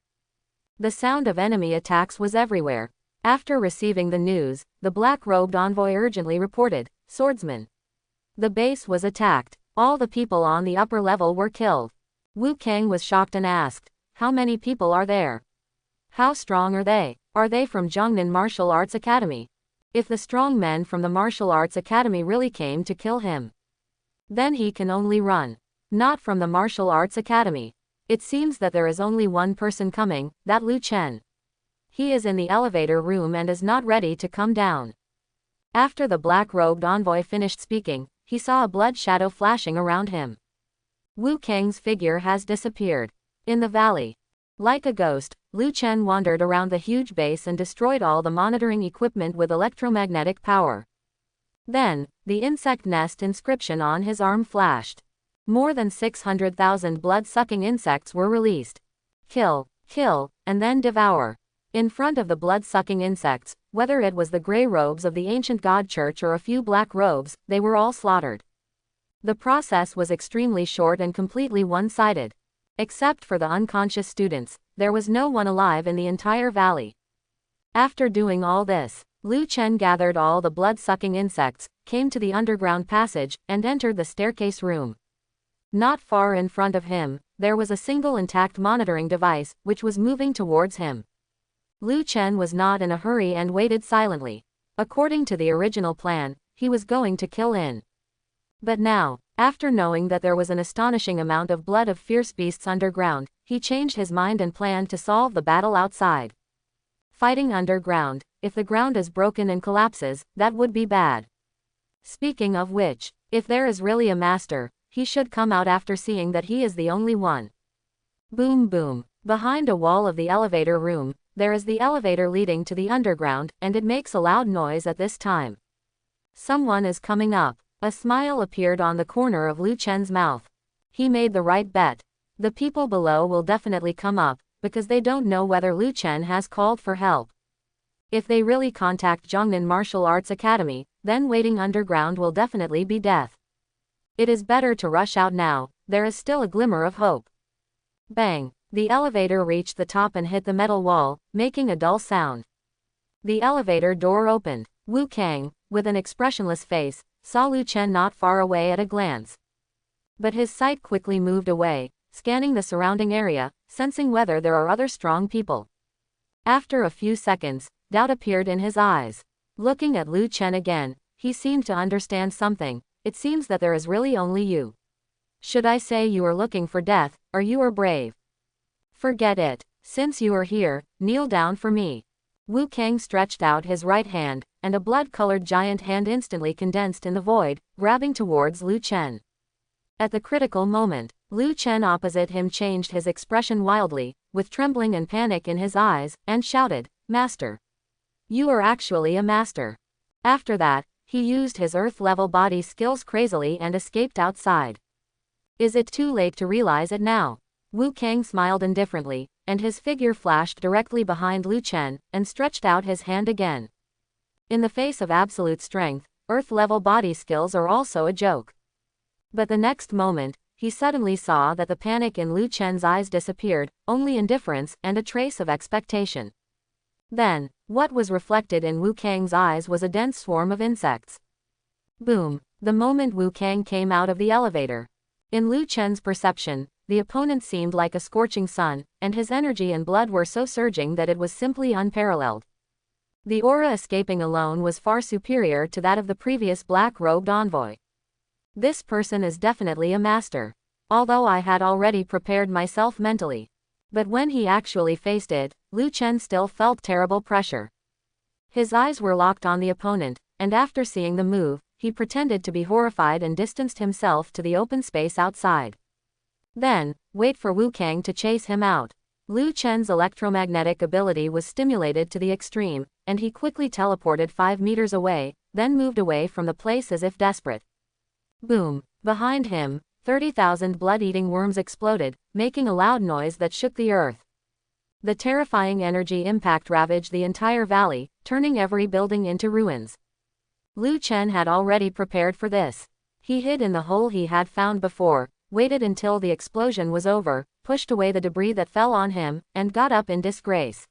The sound of enemy attacks was everywhere. After receiving the news, the black-robed envoy urgently reported, "Swordsman, the base was attacked. All the people on the upper level were killed." Wu Kang was shocked and asked, "How many people are there? How strong are they? Are they from Zhongnan Martial Arts Academy? If the strong men from the Martial Arts Academy really came to kill him, then he can only run. Not from the Martial Arts Academy. It seems that there is only one person coming, that Lu Chen. He is in the elevator room and is not ready to come down." After the black-robed envoy finished speaking, he saw a blood shadow flashing around him. Wu Kang's figure has disappeared. In the valley, like a ghost, Lu Chen wandered around the huge base and destroyed all the monitoring equipment with electromagnetic power. Then, the insect nest inscription on his arm flashed. More than 600,000 blood-sucking insects were released. Kill, kill, and then devour. In front of the blood-sucking insects, whether it was the gray robes of the ancient god church or a few black robes, they were all slaughtered. The process was extremely short and completely one-sided. Except for the unconscious students, there was no one alive in the entire valley. After doing all this, Lu Chen gathered all the blood-sucking insects, came to the underground passage, and entered the staircase room. Not far in front of him, there was a single intact monitoring device, which was moving towards him. Lu Chen was not in a hurry and waited silently. According to the original plan, he was going to kill In. But now, after knowing that there was an astonishing amount of blood of fierce beasts underground, he changed his mind and planned to solve the battle outside. Fighting underground, if the ground is broken and collapses, that would be bad. Speaking of which, if there is really a master, he should come out after seeing that he is the only one. Boom boom. Behind a wall of the elevator room, there is the elevator leading to the underground, and it makes a loud noise at this time. Someone is coming up. A smile appeared on the corner of Lu Chen's mouth. He made the right bet. The people below will definitely come up, because they don't know whether Lu Chen has called for help. If they really contact Zhongnan Martial Arts Academy, then waiting underground will definitely be death. It is better to rush out now, there is still a glimmer of hope. Bang! The elevator reached the top and hit the metal wall, making a dull sound. The elevator door opened. Wu Kang, with an expressionless face, saw Lu Chen not far away at a glance. But his sight quickly moved away, scanning the surrounding area, sensing whether there are other strong people. After a few seconds, doubt appeared in his eyes. Looking at Lu Chen again, he seemed to understand something. It seems that there is really only you. Should I say you are looking for death, or you are brave? Forget it. Since you are here, kneel down for me. Wu Kang stretched out his right hand, and a blood-colored giant hand instantly condensed in the void, grabbing towards Lu Chen. At the critical moment, Lu Chen opposite him changed his expression wildly, with trembling and panic in his eyes, and shouted, "Master! You are actually a master." After that, he used his earth-level body skills crazily and escaped outside. Is it too late to realize it now? Wu Kang smiled indifferently, and his figure flashed directly behind Lu Chen, and stretched out his hand again. In the face of absolute strength, earth-level body skills are also a joke. But the next moment, he suddenly saw that the panic in Lu Chen's eyes disappeared, only indifference and a trace of expectation. Then, what was reflected in Wu Kang's eyes was a dense swarm of insects. Boom! The moment Wu Kang came out of the elevator. In Lu Chen's perception, the opponent seemed like a scorching sun, and his energy and blood were so surging that it was simply unparalleled. The aura escaping alone was far superior to that of the previous black-robed envoy. This person is definitely a master. Although I had already prepared myself mentally. But when he actually faced it, Lu Chen still felt terrible pressure. His eyes were locked on the opponent, and after seeing the move, he pretended to be horrified and distanced himself to the open space outside. Then, wait for Wu Kang to chase him out. Lu Chen's electromagnetic ability was stimulated to the extreme, and he quickly teleported 5 meters away, then moved away from the place as if desperate. Boom! Behind him, 30,000 blood-eating worms exploded, making a loud noise that shook the earth. The terrifying energy impact ravaged the entire valley, turning every building into ruins. Lu Chen had already prepared for this. He hid in the hole he had found before, waited until the explosion was over, pushed away the debris that fell on him, and got up in disgrace.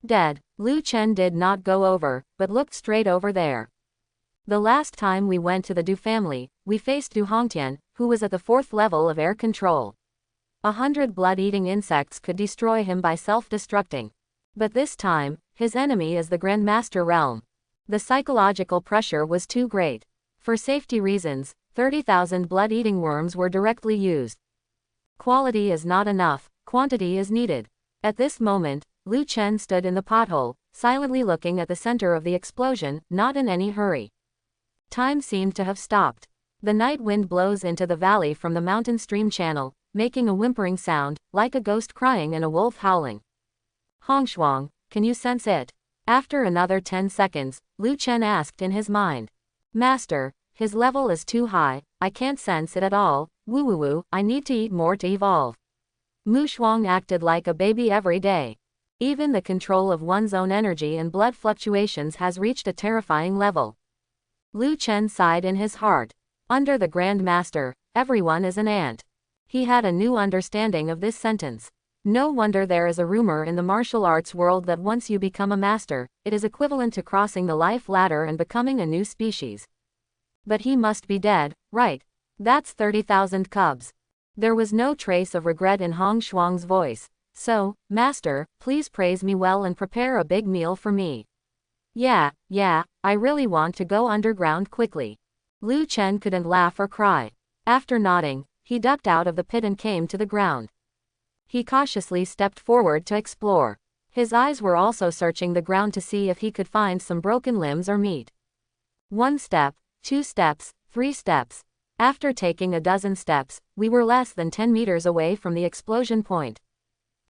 Dead. Lu Chen did not go over, but looked straight over there. The last time we went to the Du family, we faced Du Hongtian, who was at the 4th level of air control. 100 blood-eating insects could destroy him by self-destructing. But this time, his enemy is the Grandmaster realm. The psychological pressure was too great. For safety reasons, 30,000 blood-eating worms were directly used. Quality is not enough, quantity is needed. At this moment, Lu Chen stood in the pothole, silently looking at the center of the explosion, not in any hurry. Time seemed to have stopped. The night wind blows into the valley from the mountain stream channel, making a whimpering sound, like a ghost crying and a wolf howling. Hongshuang, can you sense it? After another 10 seconds, Lu Chen asked in his mind. Master, his level is too high, I can't sense it at all, woo, I need to eat more to evolve. Mu Shuang acted like a baby every day. Even the control of one's own energy and blood fluctuations has reached a terrifying level. Lu Chen sighed in his heart. Under the Grand Master, everyone is an ant. He had a new understanding of this sentence. No wonder there is a rumor in the martial arts world that once you become a master, it is equivalent to crossing the life ladder and becoming a new species. But he must be dead, right? That's 30,000 cubs. There was no trace of regret in Hong Shuang's voice. So, Master, please praise me well and prepare a big meal for me. Yeah, I really want to go underground quickly. Lu Chen couldn't laugh or cry. After nodding, he ducked out of the pit and came to the ground. He cautiously stepped forward to explore. His eyes were also searching the ground to see if he could find some broken limbs or meat. 1 step, 2 steps, 3 steps. After taking a dozen steps, we were less than 10 meters away from the explosion point.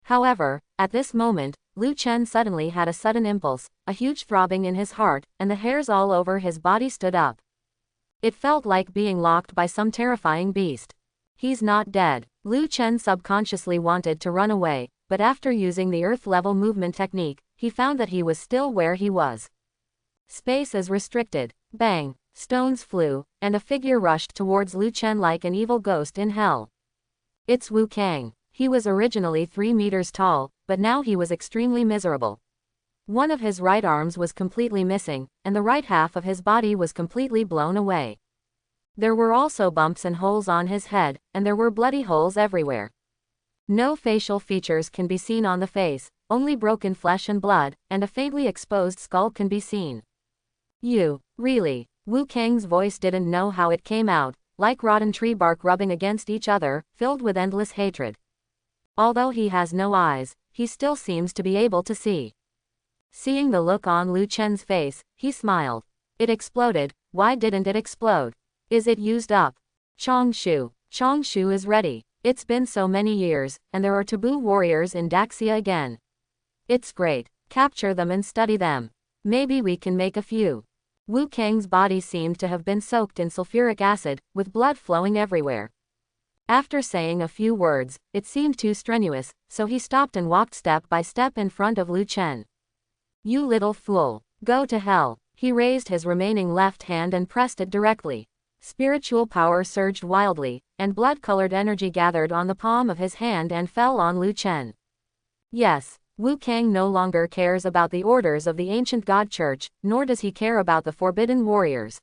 However, at this moment, Lu Chen suddenly had a sudden impulse, a huge throbbing in his heart, and the hairs all over his body stood up. It felt like being locked by some terrifying beast. He's not dead. Lu Chen subconsciously wanted to run away, but after using the earth-level movement technique, he found that he was still where he was. Space is restricted. Bang! Stones flew, and a figure rushed towards Lu Chen like an evil ghost in hell. It's Wu Kang. He was originally 3 meters tall, but now he was extremely miserable. One of his right arms was completely missing, and the right half of his body was completely blown away. There were also bumps and holes on his head, and there were bloody holes everywhere. No facial features can be seen on the face, only broken flesh and blood, and a faintly exposed skull can be seen. You, really? Wu Kang's voice didn't know how it came out, like rotten tree bark rubbing against each other, filled with endless hatred. Although he has no eyes, he still seems to be able to see. Seeing the look on Lu Chen's face, he smiled. It exploded. Why didn't it explode? Is it used up? Chongshu is ready. It's been so many years, and there are taboo warriors in Daxia again. It's great. Capture them and study them. Maybe we can make a few. Wu Kang's body seemed to have been soaked in sulfuric acid, with blood flowing everywhere. After saying a few words, it seemed too strenuous, so he stopped and walked step by step in front of Lu Chen. You little fool. Go to hell. He raised his remaining left hand and pressed it directly. Spiritual power surged wildly, and blood-colored energy gathered on the palm of his hand and fell on Lu Chen. Yes, Wu Kang no longer cares about the orders of the ancient God Church, nor does he care about the forbidden warriors.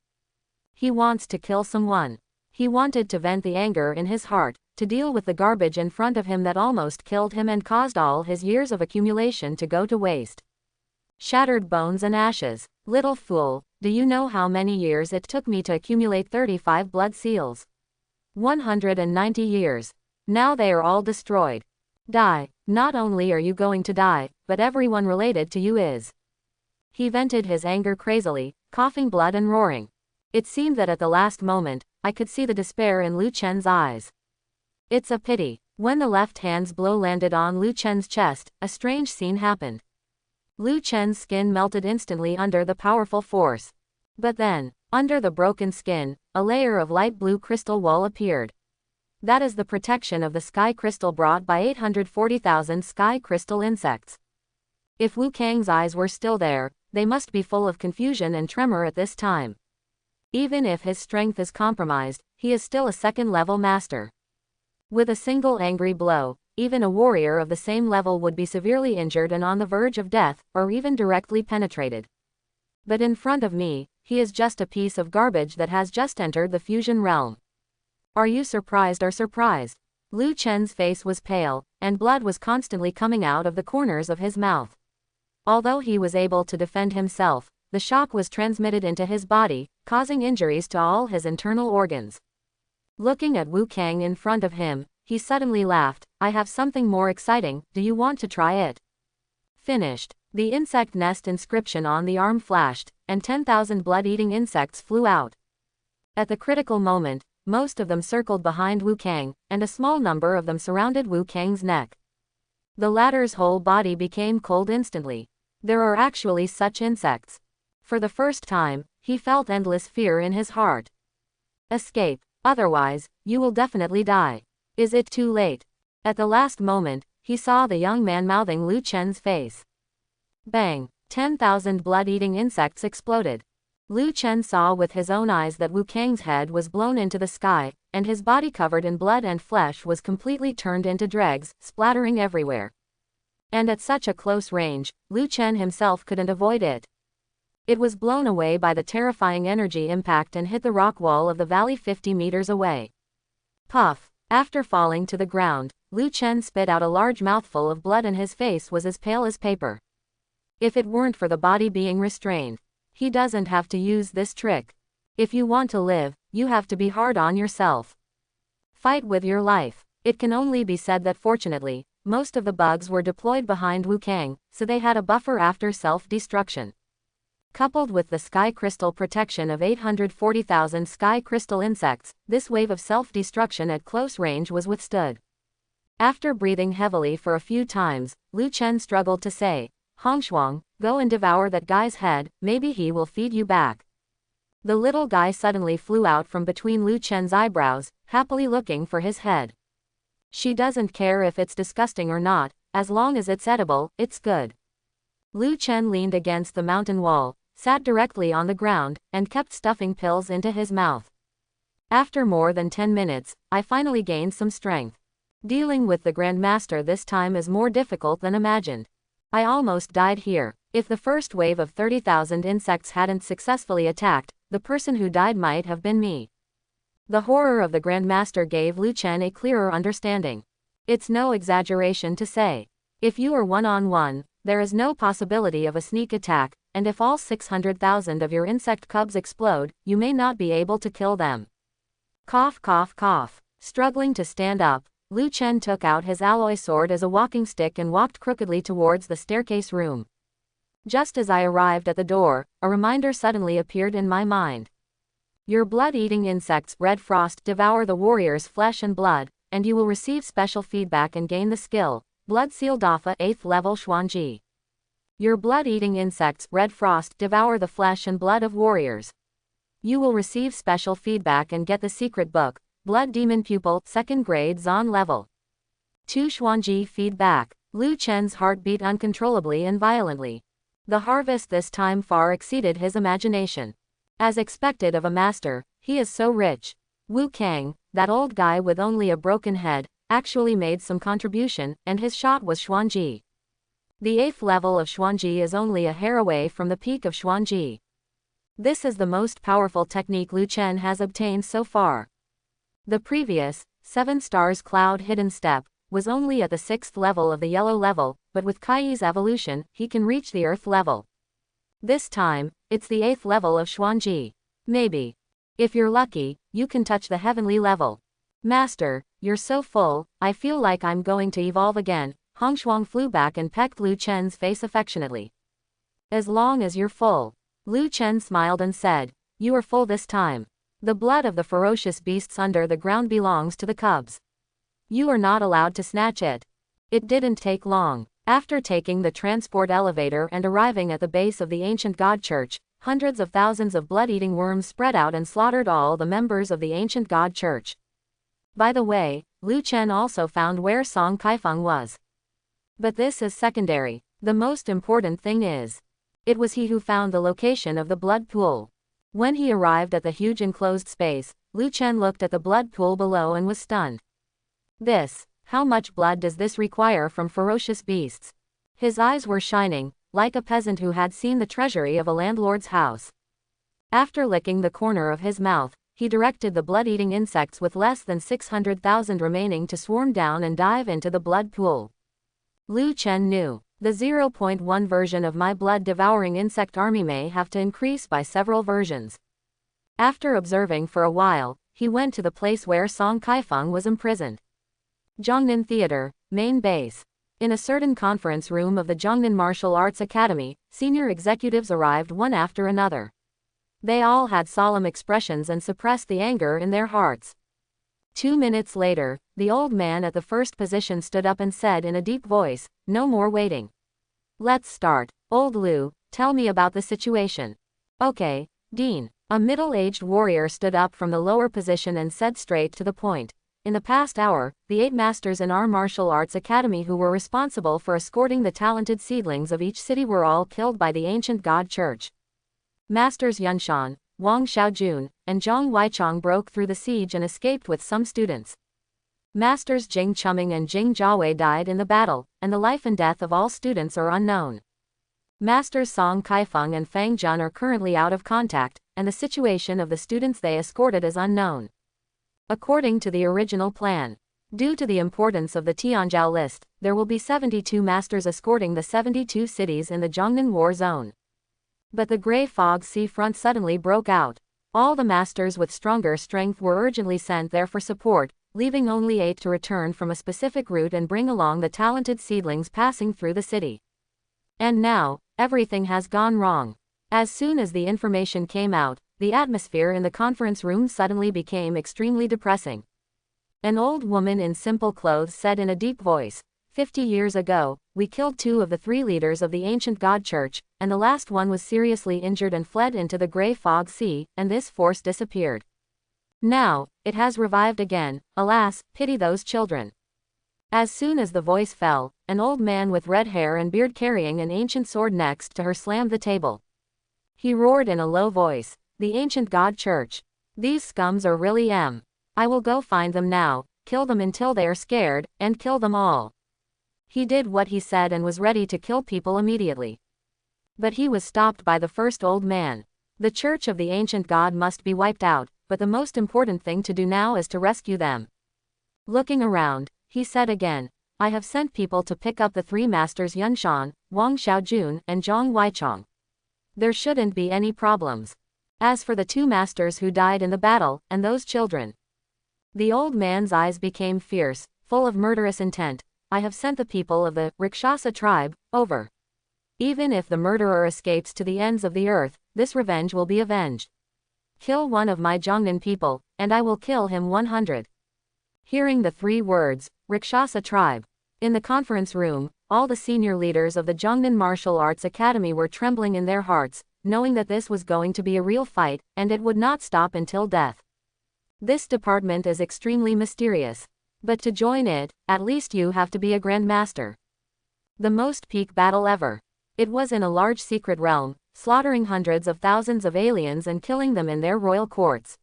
He wants to kill someone. He wanted to vent the anger in his heart, to deal with the garbage in front of him that almost killed him and caused all his years of accumulation to go to waste. Shattered bones and ashes. Little fool, do you know how many years it took me to accumulate 35 blood seals? 190 years. Now they are all destroyed. Die. Not only are you going to die, but everyone related to you is. He vented his anger crazily, coughing blood and roaring. It seemed that at the last moment, I could see the despair in Lu Chen's eyes. It's a pity. When the left hand's blow landed on Lu Chen's chest, a strange scene happened. Lu Chen's skin melted instantly under the powerful force. But then, under the broken skin, a layer of light blue crystal wall appeared. That is the protection of the sky crystal brought by 840,000 sky crystal insects. If Wu Kang's eyes were still there, they must be full of confusion and tremor at this time. Even if his strength is compromised, he is still a second-level master. With a single angry blow, even a warrior of the same level would be severely injured and on the verge of death, or even directly penetrated. But in front of me, he is just a piece of garbage that has just entered the fusion realm. Are you surprised or surprised? Lu Chen's face was pale, and blood was constantly coming out of the corners of his mouth. Although he was able to defend himself, the shock was transmitted into his body, causing injuries to all his internal organs. Looking at Wu Kang in front of him, he suddenly laughed. I have something more exciting, do you want to try it? Finished. The insect nest inscription on the arm flashed, and 10,000 blood-eating insects flew out. At the critical moment, most of them circled behind Wu Kang, and a small number of them surrounded Wu Kang's neck. The latter's whole body became cold instantly. There are actually such insects. For the first time, he felt endless fear in his heart. Escape, otherwise, you will definitely die. Is it too late? At the last moment, he saw the young man mouthing Lu Chen's face. Bang! 10,000 blood-eating insects exploded. Lu Chen saw with his own eyes that Wu Kang's head was blown into the sky, and his body covered in blood and flesh was completely turned into dregs, splattering everywhere. And at such a close range, Lu Chen himself couldn't avoid it. It was blown away by the terrifying energy impact and hit the rock wall of the valley 50 meters away. Puff! After falling to the ground, Lu Chen spit out a large mouthful of blood and his face was as pale as paper. If it weren't for the body being restrained, he doesn't have to use this trick. If you want to live, you have to be hard on yourself. Fight with your life. It can only be said that fortunately, most of the bugs were deployed behind Wu Kang, so they had a buffer after self-destruction. Coupled with the sky crystal protection of 840,000 sky crystal insects, this wave of self-destruction at close range was withstood. After breathing heavily for a few times, Lu Chen struggled to say, Hongshuang, go and devour that guy's head, maybe he will feed you back. The little guy suddenly flew out from between Lu Chen's eyebrows, happily looking for his head. She doesn't care if it's disgusting or not, as long as it's edible, it's good. Lu Chen leaned against the mountain wall, sat directly on the ground, and kept stuffing pills into his mouth. After more than 10 minutes, I finally gained some strength. Dealing with the Grand Master this time is more difficult than imagined. I almost died here. If the first wave of 30,000 insects hadn't successfully attacked, the person who died might have been me. The horror of the Grand Master gave Lu Chen a clearer understanding. It's no exaggeration to say. If you are one-on-one, there is no possibility of a sneak attack, and if all 600,000 of your insect cubs explode, you may not be able to kill them. Cough cough cough. Struggling to stand up, Lu Chen took out his alloy sword as a walking stick and walked crookedly towards the staircase room. Just as I arrived at the door, a reminder suddenly appeared in my mind. Your blood-eating insects, Red Frost, devour the warrior's flesh and blood, and you will receive special feedback and gain the skill, Blood Seal Dafa 8th level Xuanji. Your blood-eating insects, Red Frost, devour the flesh and blood of warriors. You will receive special feedback and get the secret book, Blood Demon Pupil, 2nd grade Zon level. 2 Xuanji feedback. Lu Chen's heart beat uncontrollably and violently. The harvest this time far exceeded his imagination. As expected of a master, he is so rich. Wu Kang, that old guy with only a broken head, actually made some contribution, and his shot was Xuanji. The 8th level of Xuanji is only a hair away from the peak of Xuanji. This is the most powerful technique Lu Chen has obtained so far. The previous, 7 stars Cloud Hidden Step, was only at the 6th level of the yellow level, but with Kai's evolution, he can reach the earth level. This time, it's the 8th level of Xuanji. Maybe. If you're lucky, you can touch the heavenly level. Master, you're so full, I feel like I'm going to evolve again. Hongshuang flew back and pecked Lu Chen's face affectionately. As long as you're full. Lu Chen smiled and said, you are full this time. The blood of the ferocious beasts under the ground belongs to the cubs. You are not allowed to snatch it. It didn't take long. After taking the transport elevator and arriving at the base of the ancient god church, hundreds of thousands of blood-eating worms spread out and slaughtered all the members of the ancient god church. By the way, Lu Chen also found where Song Kaifeng was. But this is secondary. The most important thing is, it was he who found the location of the blood pool. When he arrived at the huge enclosed space, Lu Chen looked at the blood pool below and was stunned. How much blood does this require from ferocious beasts? His eyes were shining, like a peasant who had seen the treasury of a landlord's house. After licking the corner of his mouth, he directed the blood-eating insects with less than 600,000 remaining to swarm down and dive into the blood pool. Lu Chen knew. The 0.1 version of my blood-devouring insect army may have to increase by several versions. After observing for a while, he went to the place where Song Kaifeng was imprisoned. Jiangnan Theater, main base. In a certain conference room of the Jiangnan Martial Arts Academy, senior executives arrived one after another. They all had solemn expressions and suppressed the anger in their hearts. 2 minutes later, the old man at the first position stood up and said in a deep voice, "No more waiting. Let's start. Old Lu, tell me about the situation." "Okay, Dean." A middle-aged warrior stood up from the lower position and said straight to the point. "In the past hour, the 8 masters in our martial arts academy who were responsible for escorting the talented seedlings of each city were all killed by the ancient god church. Masters Yunshan, Wang Xiaojun, and Zhang Weichong broke through the siege and escaped with some students. Masters Jing Chuming and Jing Jiawei died in the battle, and the life and death of all students are unknown. Masters Song Kaifeng and Fang Jun are currently out of contact, and the situation of the students they escorted is unknown. According to the original plan, due to the importance of the Tianzhou list, there will be 72 masters escorting the 72 cities in the Jiangnan war zone. But the gray fog sea front suddenly broke out. All the masters with stronger strength were urgently sent there for support, leaving only 8 to return from a specific route and bring along the talented seedlings passing through the city. And now, everything has gone wrong. As soon as the information came out, the atmosphere in the conference room suddenly became extremely depressing. An old woman in simple clothes said in a deep voice, 50 years ago, we killed 2 of the 3 leaders of the ancient god church, and the last one was seriously injured and fled into the gray fog sea, and this force disappeared. Now, it has revived again. Alas, pity those children." As soon as the voice fell, an old man with red hair and beard carrying an ancient sword next to her slammed the table. He roared in a low voice, "The ancient god church. These scums are really I will go find them now, kill them until they are scared, and kill them all." He did what he said and was ready to kill people immediately. But he was stopped by the first old man. The church of the ancient god must be wiped out, but the most important thing to do now is to rescue them. Looking around, he said again, "I have sent people to pick up the 3 masters Yunshan, Wang Xiaojun, and Zhang Weichong. There shouldn't be any problems. As for the 2 masters who died in the battle, and those children." The old man's eyes became fierce, full of murderous intent. "I have sent the people of the Rakshasa tribe over. Even if the murderer escapes to the ends of the earth, this revenge will be avenged. Kill one of my Jiangnan people, and I will kill him 100. Hearing the 3 words, Rakshasa tribe, in the conference room, all the senior leaders of the Jiangnan Martial Arts Academy were trembling in their hearts, knowing that this was going to be a real fight, and it would not stop until death. This department is extremely mysterious. But to join it, at least you have to be a grandmaster. The most peak battle ever. It was in a large secret realm, slaughtering hundreds of thousands of aliens and killing them in their royal courts.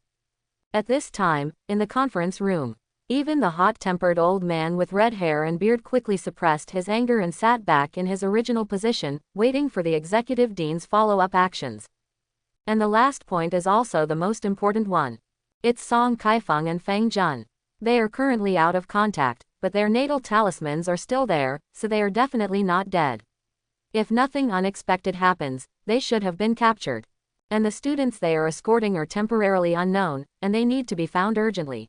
At this time, in the conference room, even the hot-tempered old man with red hair and beard quickly suppressed his anger and sat back in his original position, waiting for the executive dean's follow-up actions. And the last point is also the most important one. It's Song Kaifeng and Fang Jun. They are currently out of contact, but their natal talismans are still there, so they are definitely not dead. If nothing unexpected happens, they should have been captured. And the students they are escorting are temporarily unknown, and they need to be found urgently.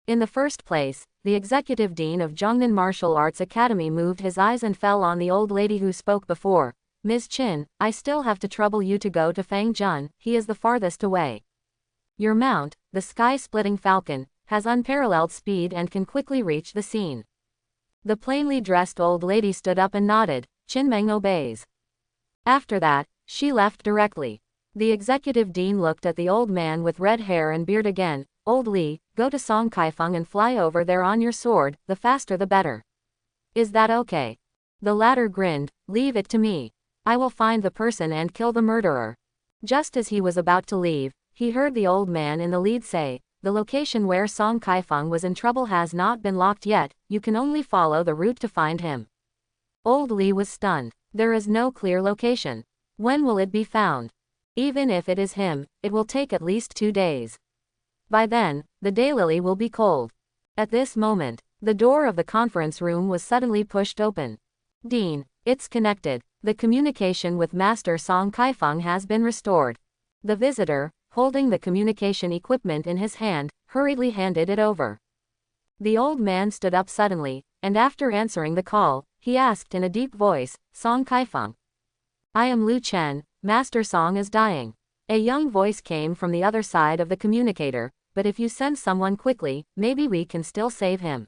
In the first place, the executive dean of Jiangnan Martial Arts Academy moved his eyes and fell on the old lady who spoke before. "Ms. Qin, I still have to trouble you to go to Fang Jun, he is the farthest away. Your mount, the sky-splitting falcon, has unparalleled speed and can quickly reach the scene." The plainly dressed old lady stood up and nodded. Qin Meng obeys. After that, she left directly. The executive dean looked at the old man with red hair and beard again. "Old Li, go to Song Kaifeng and fly over there on your sword, the faster the better. Is that okay?" The latter grinned. "Leave it to me. I will find the person and kill the murderer." Just as he was about to leave, he heard the old man in the lead say, the location where Song Kaifeng was in trouble has not been locked yet, you can only follow the route to find him. Old Li was stunned. There is no clear location. When will it be found? Even if it is him, it will take at least 2 days. By then, the daylily will be cold. At this moment, the door of the conference room was suddenly pushed open. Dean, it's connected. The communication with Master Song Kaifeng has been restored. The visitor, holding the communication equipment in his hand, hurriedly handed it over. The old man stood up suddenly, and after answering the call, he asked in a deep voice, Song Kaifeng. I am Lu Chen, Master Song is dying. A young voice came from the other side of the communicator, but if you send someone quickly, maybe we can still save him.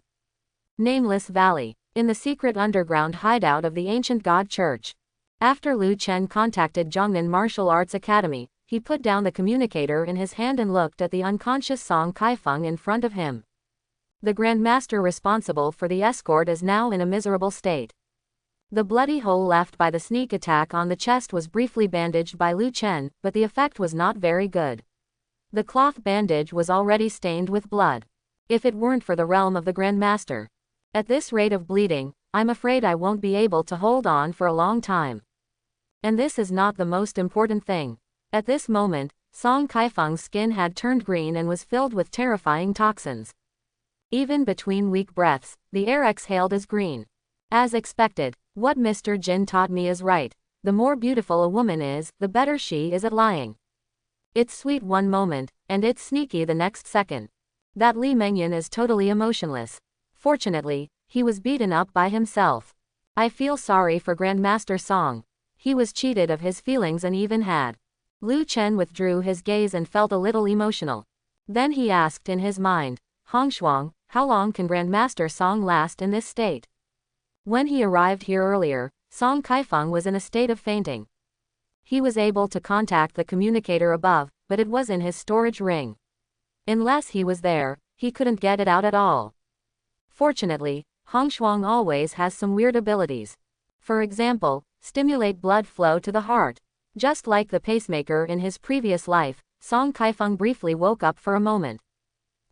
Nameless Valley. In the secret underground hideout of the ancient God Church. After Lu Chen contacted Zhongnan Martial Arts Academy, he put down the communicator in his hand and looked at the unconscious Song Kaifeng in front of him. The Grandmaster responsible for the escort is now in a miserable state. The bloody hole left by the sneak attack on the chest was briefly bandaged by Lu Chen, but the effect was not very good. The cloth bandage was already stained with blood. If it weren't for the realm of the Grandmaster. At this rate of bleeding, I'm afraid I won't be able to hold on for a long time. And this is not the most important thing. At this moment, Song Kaifeng's skin had turned green and was filled with terrifying toxins. Even between weak breaths, the air exhaled as green. As expected, what Mr. Jin taught me is right. The more beautiful a woman is, the better she is at lying. It's sweet one moment, and it's sneaky the next second. That Li Mengyan is totally emotionless. Fortunately, he was beaten up by himself. I feel sorry for Grandmaster Song. He was cheated of his feelings and even had. Lu Chen withdrew his gaze and felt a little emotional. Then he asked in his mind, Hongshuang, how long can Grandmaster Song last in this state? When he arrived here earlier, Song Kaifeng was in a state of fainting. He was able to contact the communicator above, but it was in his storage ring. Unless he was there, he couldn't get it out at all. Fortunately, Hongshuang always has some weird abilities. For example, stimulate blood flow to the heart. Just like the pacemaker in his previous life, Song Kaifeng briefly woke up for a moment.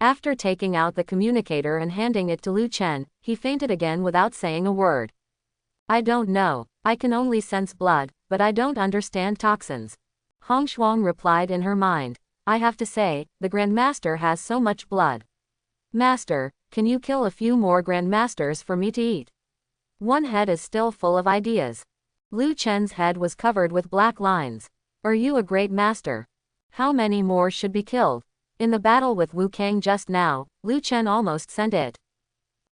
After taking out the communicator and handing it to Lu Chen, he fainted again without saying a word. I don't know, I can only sense blood, but I don't understand toxins. Hongshuang replied in her mind. I have to say, the Grandmaster has so much blood. Master, can you kill a few more Grandmasters for me to eat? One head is still full of ideas. Lu Chen's head was covered with black lines. Are you a great master? How many more should be killed? In the battle with Wu Kang just now, Lu Chen almost sent it.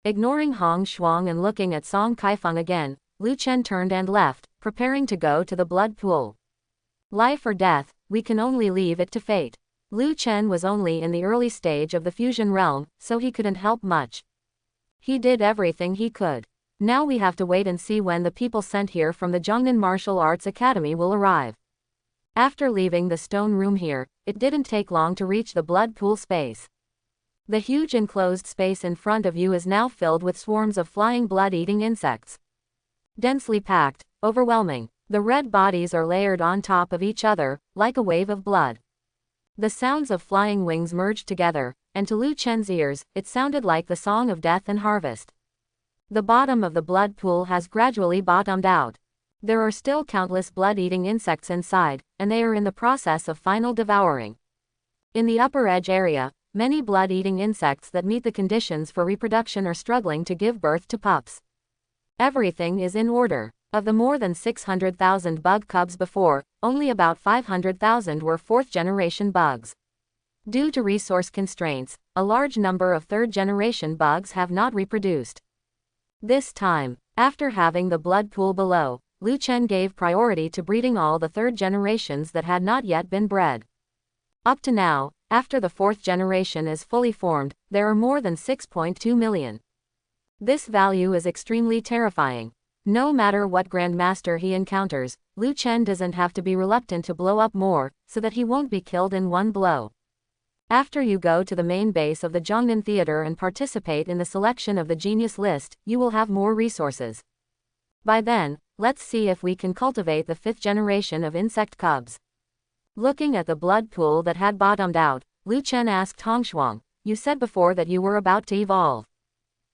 Ignoring Hongshuang and looking at Song Kaifeng again, Lu Chen turned and left, preparing to go to the blood pool. Life or death, we can only leave it to fate. Lu Chen was only in the early stage of the fusion realm, so he couldn't help much. He did everything he could. Now we have to wait and see when the people sent here from the Zhongnan Martial Arts Academy will arrive. After leaving the stone room here, it didn't take long to reach the blood pool space. The huge enclosed space in front of you is now filled with swarms of flying blood-eating insects. Densely packed, overwhelming, the red bodies are layered on top of each other, like a wave of blood. The sounds of flying wings merged together, and to Lu Chen's ears, it sounded like the song of death and harvest. The bottom of the blood pool has gradually bottomed out. There are still countless blood-eating insects inside, and they are in the process of final devouring. In the upper edge area, many blood-eating insects that meet the conditions for reproduction are struggling to give birth to pups. Everything is in order. Of the more than 600,000 bug cubs before, only about 500,000 were fourth-generation bugs. Due to resource constraints, a large number of third-generation bugs have not reproduced. This time, after having the blood pool below, Lu Chen gave priority to breeding all the third generations that had not yet been bred. Up to now, after the fourth generation is fully formed, there are more than 6.2 million. This value is extremely terrifying. No matter what Grandmaster he encounters, Lu Chen doesn't have to be reluctant to blow up more, so that he won't be killed in one blow. After you go to the main base of the Zhongnan Theater and participate in the selection of the genius list, you will have more resources. By then, let's see if we can cultivate the fifth generation of insect cubs. Looking at the blood pool that had bottomed out, Lu Chen asked Hongshuang. You said before that you were about to evolve.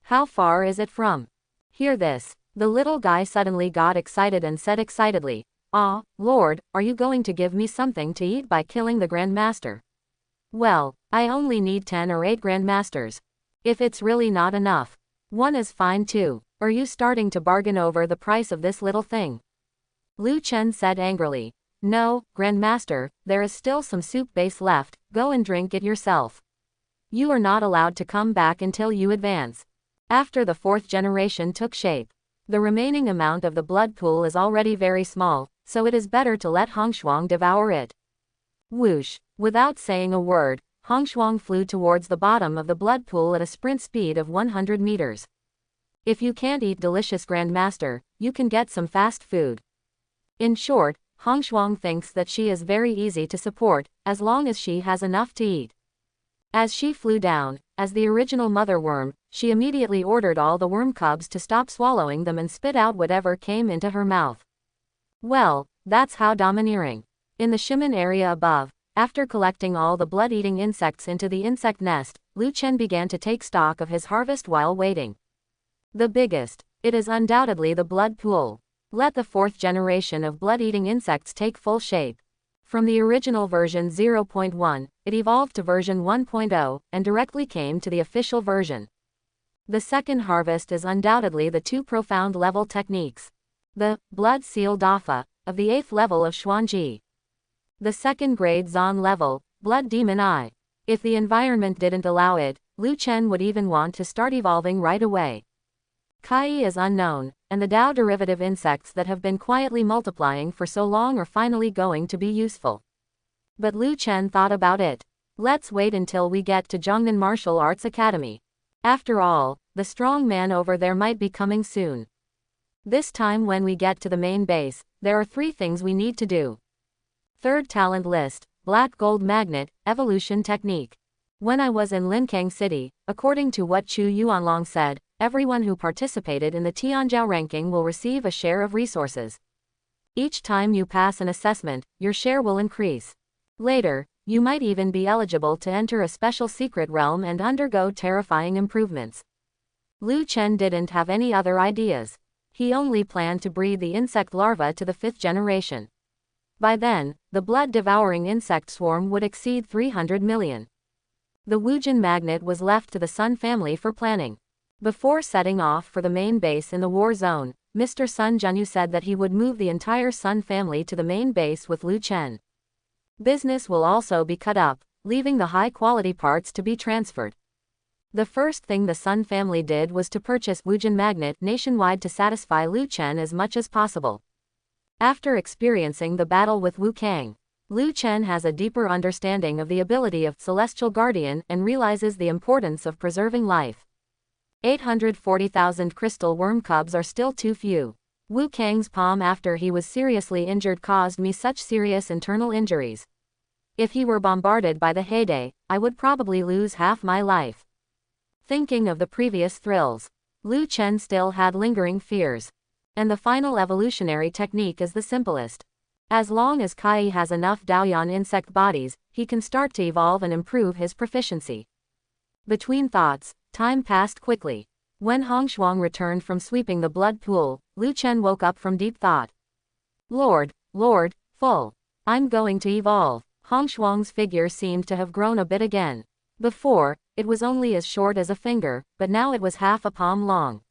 How far is it from? Hear this. The little guy suddenly got excited and said excitedly, "Ah, Lord, are you going to give me something to eat by killing the Grandmaster? Well, I only need 10 or 8 Grandmasters. If it's really not enough, one is fine too. Are you starting to bargain over the price of this little thing?" Lu Chen said angrily. "No, Grandmaster, there is still some soup base left, go and drink it yourself. You are not allowed to come back until you advance." After the 4th generation took shape, the remaining amount of the blood pool is already very small, so it is better to let Hongshuang devour it. Whoosh! Without saying a word, Hongshuang flew towards the bottom of the blood pool at a sprint speed of 100 meters. If you can't eat delicious Grandmaster, you can get some fast food. In short, Hongshuang thinks that she is very easy to support, as long as she has enough to eat. As she flew down, as the original mother worm, she immediately ordered all the worm cubs to stop swallowing them and spit out whatever came into her mouth. Well, that's how domineering. In the Shiman area above, after collecting all the blood-eating insects into the insect nest, Lu Chen began to take stock of his harvest while waiting. The biggest. It is undoubtedly the blood pool. Let the 4th generation of blood-eating insects take full shape. From the original version 0.1, it evolved to version 1.0, and directly came to the official version. The second harvest is undoubtedly the 2 profound level techniques. The blood seal Dafa, of the 8th level of Xuanji. The second grade Zan level, blood demon eye. If the environment didn't allow it, Lu Chen would even want to start evolving right away. Kai is unknown, and the Tao derivative insects that have been quietly multiplying for so long are finally going to be useful. But Lu Chen thought about it. Let's wait until we get to Zhongnan Martial Arts Academy. After all, the strong man over there might be coming soon. This time when we get to the main base, there are 3 things we need to do. Third talent list, Black Gold Magnet, Evolution Technique. When I was in Linkang City, according to what Chu Yuanlong said, everyone who participated in the Tianzhou ranking will receive a share of resources. Each time you pass an assessment, your share will increase. Later, you might even be eligible to enter a special secret realm and undergo terrifying improvements. Lu Chen didn't have any other ideas. He only planned to breed the insect larva to the 5th generation. By then, the blood-devouring insect swarm would exceed 300 million. The Wujin magnet was left to the Sun family for planning. Before setting off for the main base in the war zone, Mr. Sun Junyu said that he would move the entire Sun family to the main base with Lu Chen. Business will also be cut up, leaving the high-quality parts to be transferred. The first thing the Sun family did was to purchase Wujin magnet nationwide to satisfy Lu Chen as much as possible. After experiencing the battle with Wu Kang, Lu Chen has a deeper understanding of the ability of Celestial Guardian and realizes the importance of preserving life. 840,000 crystal worm cubs are still too few. Wu Kang's palm after he was seriously injured caused me such serious internal injuries. If he were bombarded by the heyday, I would probably lose half my life. Thinking of the previous thrills, Lu Chen still had lingering fears. And the final evolutionary technique is the simplest. As long as Kai has enough Daoyan insect bodies, he can start to evolve and improve his proficiency. Between thoughts, time passed quickly. When Hongshuang returned from sweeping the blood pool, Lu Chen woke up from deep thought. Lord, full. I'm going to evolve. Hongshuang's figure seemed to have grown a bit again. Before, it was only as short as a finger, but now it was half a palm long.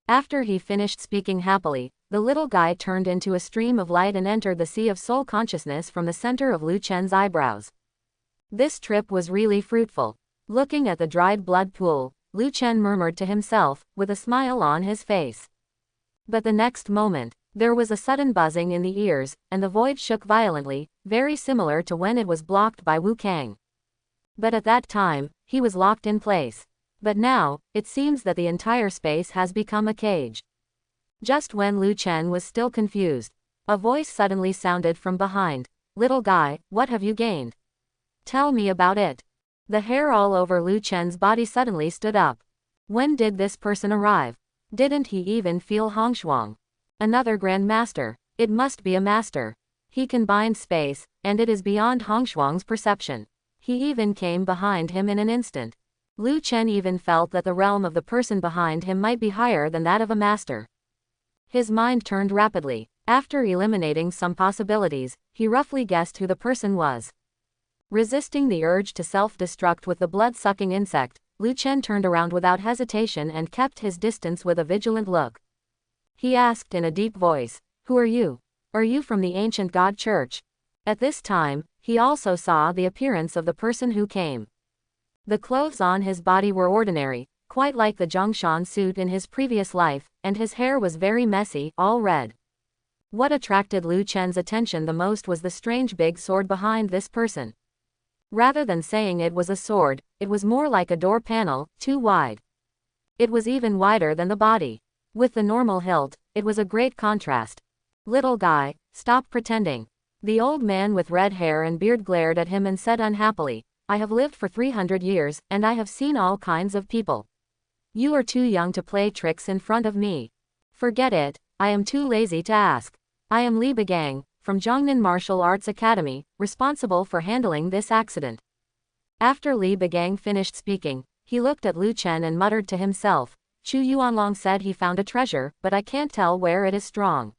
After he finished speaking happily, the little guy turned into a stream of light and entered the sea of soul consciousness from the center of Lu Chen's eyebrows. This trip was really fruitful. Looking at the dried blood pool, Lu Chen murmured to himself, with a smile on his face. But the next moment, there was a sudden buzzing in the ears, and the void shook violently, very similar to when it was blocked by Wu Kang. But at that time, he was locked in place. But now, it seems that the entire space has become a cage. Just when Lu Chen was still confused, a voice suddenly sounded from behind. Little guy, what have you gained? Tell me about it. The hair all over Lu Chen's body suddenly stood up. When did this person arrive? Didn't he even feel Hongshuang? Another Grand Master. It must be a master. He can bind space, and it is beyond Hongshuang's perception. He even came behind him in an instant. Lu Chen even felt that the realm of the person behind him might be higher than that of a master. His mind turned rapidly. After eliminating some possibilities, he roughly guessed who the person was. Resisting the urge to self-destruct with the blood-sucking insect, Lu Chen turned around without hesitation and kept his distance with a vigilant look. He asked in a deep voice, "Who are you? Are you from the ancient god church?" At this time, he also saw the appearance of the person who came. The clothes on his body were ordinary, quite like the Zhongshan suit in his previous life, and his hair was very messy, all red. What attracted Lu Chen's attention the most was the strange big sword behind this person. Rather than saying it was a sword, it was more like a door panel, too wide. It was even wider than the body. With the normal hilt, it was a great contrast. "Little guy, stop pretending." The old man with red hair and beard glared at him and said unhappily, "I have lived for 300 years, and I have seen all kinds of people. You are too young to play tricks in front of me. Forget it, I am too lazy to ask. I am Li Begang, from Zhongnan Martial Arts Academy, responsible for handling this accident." After Li Begang finished speaking, he looked at Lu Chen and muttered to himself, "Chu Yuanlong said he found a treasure, but I can't tell where it is strong.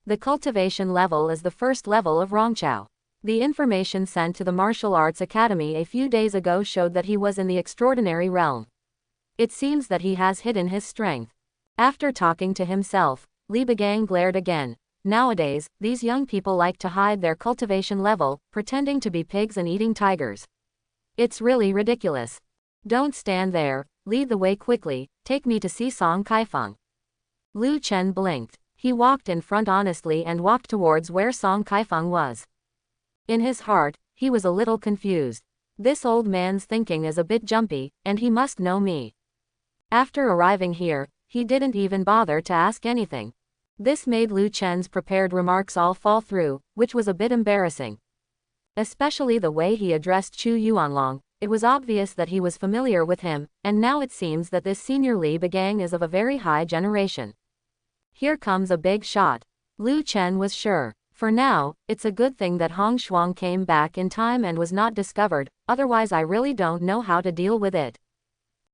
The cultivation level is the first level of Rongchao. The information sent to the Martial Arts Academy a few days ago showed that he was in the extraordinary realm. It seems that he has hidden his strength." After talking to himself, Li Begang glared again. Nowadays, these young people like to hide their cultivation level, pretending to be pigs and eating tigers. It's really ridiculous. Don't stand there, lead the way quickly, take me to see Song Kaifeng. Lu Chen blinked. He walked in front honestly and walked towards where Song Kaifeng was. In his heart, he was a little confused. This old man's thinking is a bit jumpy, and he must know me. After arriving here, he didn't even bother to ask anything. This made Lu Chen's prepared remarks all fall through, which was a bit embarrassing. Especially the way he addressed Chu Yuanlong. It was obvious that he was familiar with him, and now it seems that this senior Li Begang is of a very high generation. Here comes a big shot. Lu Chen was sure. For now, it's a good thing that Hong Shuang came back in time and was not discovered, otherwise I really don't know how to deal with it.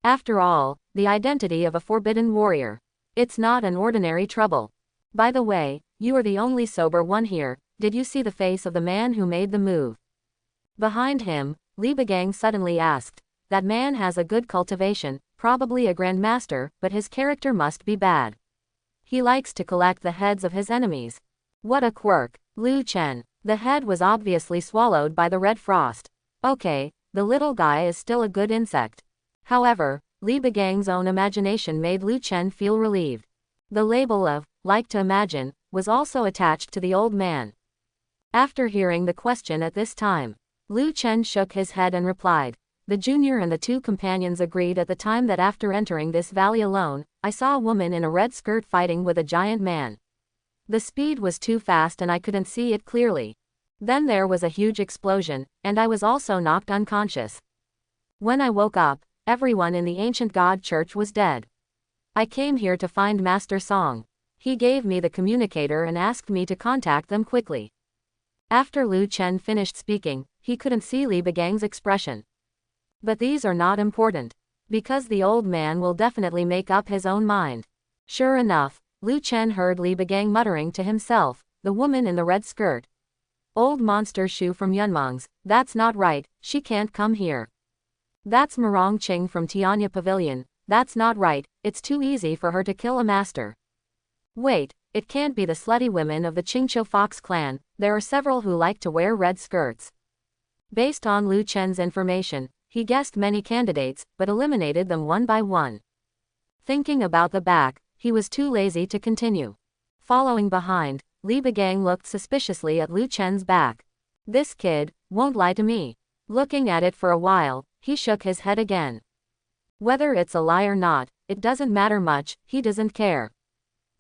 After all, the identity of a forbidden warrior. It's not an ordinary trouble. By the way, you are the only sober one here. Did you see the face of the man who made the move? Behind him, Li Begang suddenly asked. That man has a good cultivation, probably a grandmaster, but his character must be bad. He likes to collect the heads of his enemies. What a quirk. Lu Chen. The head was obviously swallowed by the red frost. Okay, the little guy is still a good insect. However, Li Begang's own imagination made Lu Chen feel relieved. The label of, like to imagine, was also attached to the old man. After hearing the question at this time, Lu Chen shook his head and replied. The junior and the two companions agreed at the time that after entering this valley alone, I saw a woman in a red skirt fighting with a giant man. The speed was too fast and I couldn't see it clearly. Then there was a huge explosion, and I was also knocked unconscious. When I woke up, everyone in the ancient god church was dead. I came here to find Master Song. He gave me the communicator and asked me to contact them quickly. After Lu Chen finished speaking, he couldn't see Li Begang's expression. But these are not important, because the old man will definitely make up his own mind. Sure enough, Lu Chen heard Li Begang muttering to himself, the woman in the red skirt. Old monster Shu from Yunmeng's, that's not right, she can't come here. That's Marong Qing from Tianya Pavilion, that's not right, it's too easy for her to kill a master. Wait, it can't be the slutty women of the Qingqiu Fox clan, there are several who like to wear red skirts. Based on Lu Chen's information, he guessed many candidates, but eliminated them one by one. Thinking about the back, he was too lazy to continue. Following behind, Li Begang looked suspiciously at Lu Chen's back. This kid won't lie to me. Looking at it for a while, he shook his head again. Whether it's a lie or not, it doesn't matter much, he doesn't care.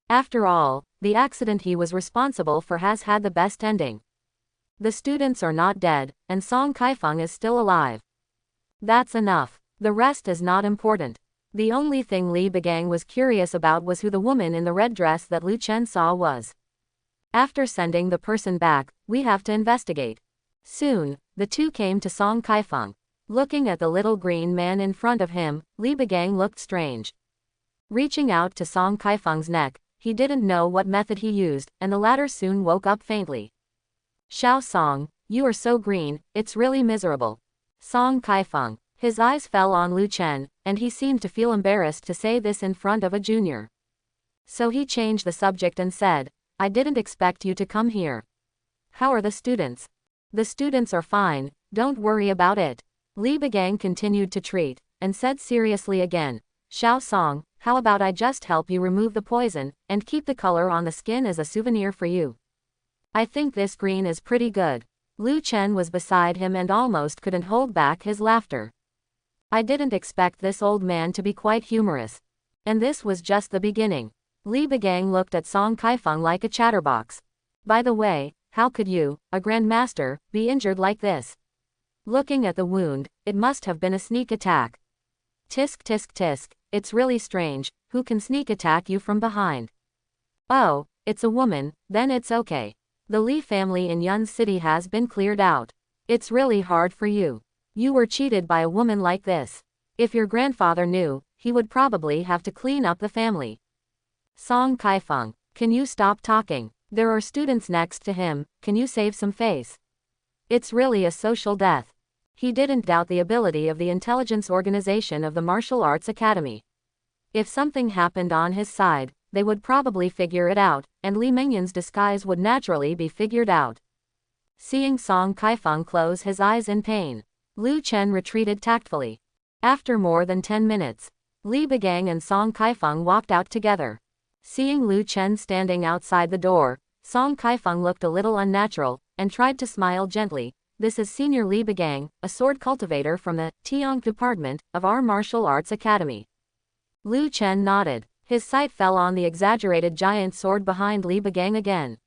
After all, the accident he was responsible for has had the best ending. The students are not dead, and Song Kaifeng is still alive. That's enough. The rest is not important. The only thing Li Begang was curious about was who the woman in the red dress that Lu Chen saw was. After sending the person back, we have to investigate. Soon, the two came to Song Kaifeng. Looking at the little green man in front of him, Li Begang looked strange. Reaching out to Song Kaifeng's neck, he didn't know what method he used, and the latter soon woke up faintly. Xiao Song, you are so green, it's really miserable. Song Kaifeng. His eyes fell on Lu Chen, and he seemed to feel embarrassed to say this in front of a junior. So he changed the subject and said, I didn't expect you to come here. How are the students? The students are fine, don't worry about it. Li Begang continued to treat, and said seriously again, Xiao Song, how about I just help you remove the poison, and keep the color on the skin as a souvenir for you? I think this green is pretty good. Lu Chen was beside him and almost couldn't hold back his laughter. I didn't expect this old man to be quite humorous. And this was just the beginning. Li Begang looked at Song Kaifeng like a chatterbox. By the way, how could you, a grandmaster, be injured like this? Looking at the wound, it must have been a sneak attack. Tisk tisk tisk, it's really strange, who can sneak attack you from behind? Oh, it's a woman, then it's okay. The Li family in Yun City has been cleared out. It's really hard for you. You were cheated by a woman like this. If your grandfather knew, he would probably have to clean up the family. Song Kaifeng, can you stop talking? There are students next to him, can you save some face? It's really a social death. He didn't doubt the ability of the intelligence organization of the Martial Arts Academy. If something happened on his side, they would probably figure it out, and Li Mengyun's disguise would naturally be figured out. Seeing Song Kaifeng close his eyes in pain, Lu Chen retreated tactfully. After more than 10 minutes, Li Begang and Song Kaifeng walked out together. Seeing Lu Chen standing outside the door, Song Kaifeng looked a little unnatural, and tried to smile gently. This is Senior Li Begang, a sword cultivator from the Tiong department of our martial arts academy. Lu Chen nodded. His sight fell on the exaggerated giant sword behind Li Begang again.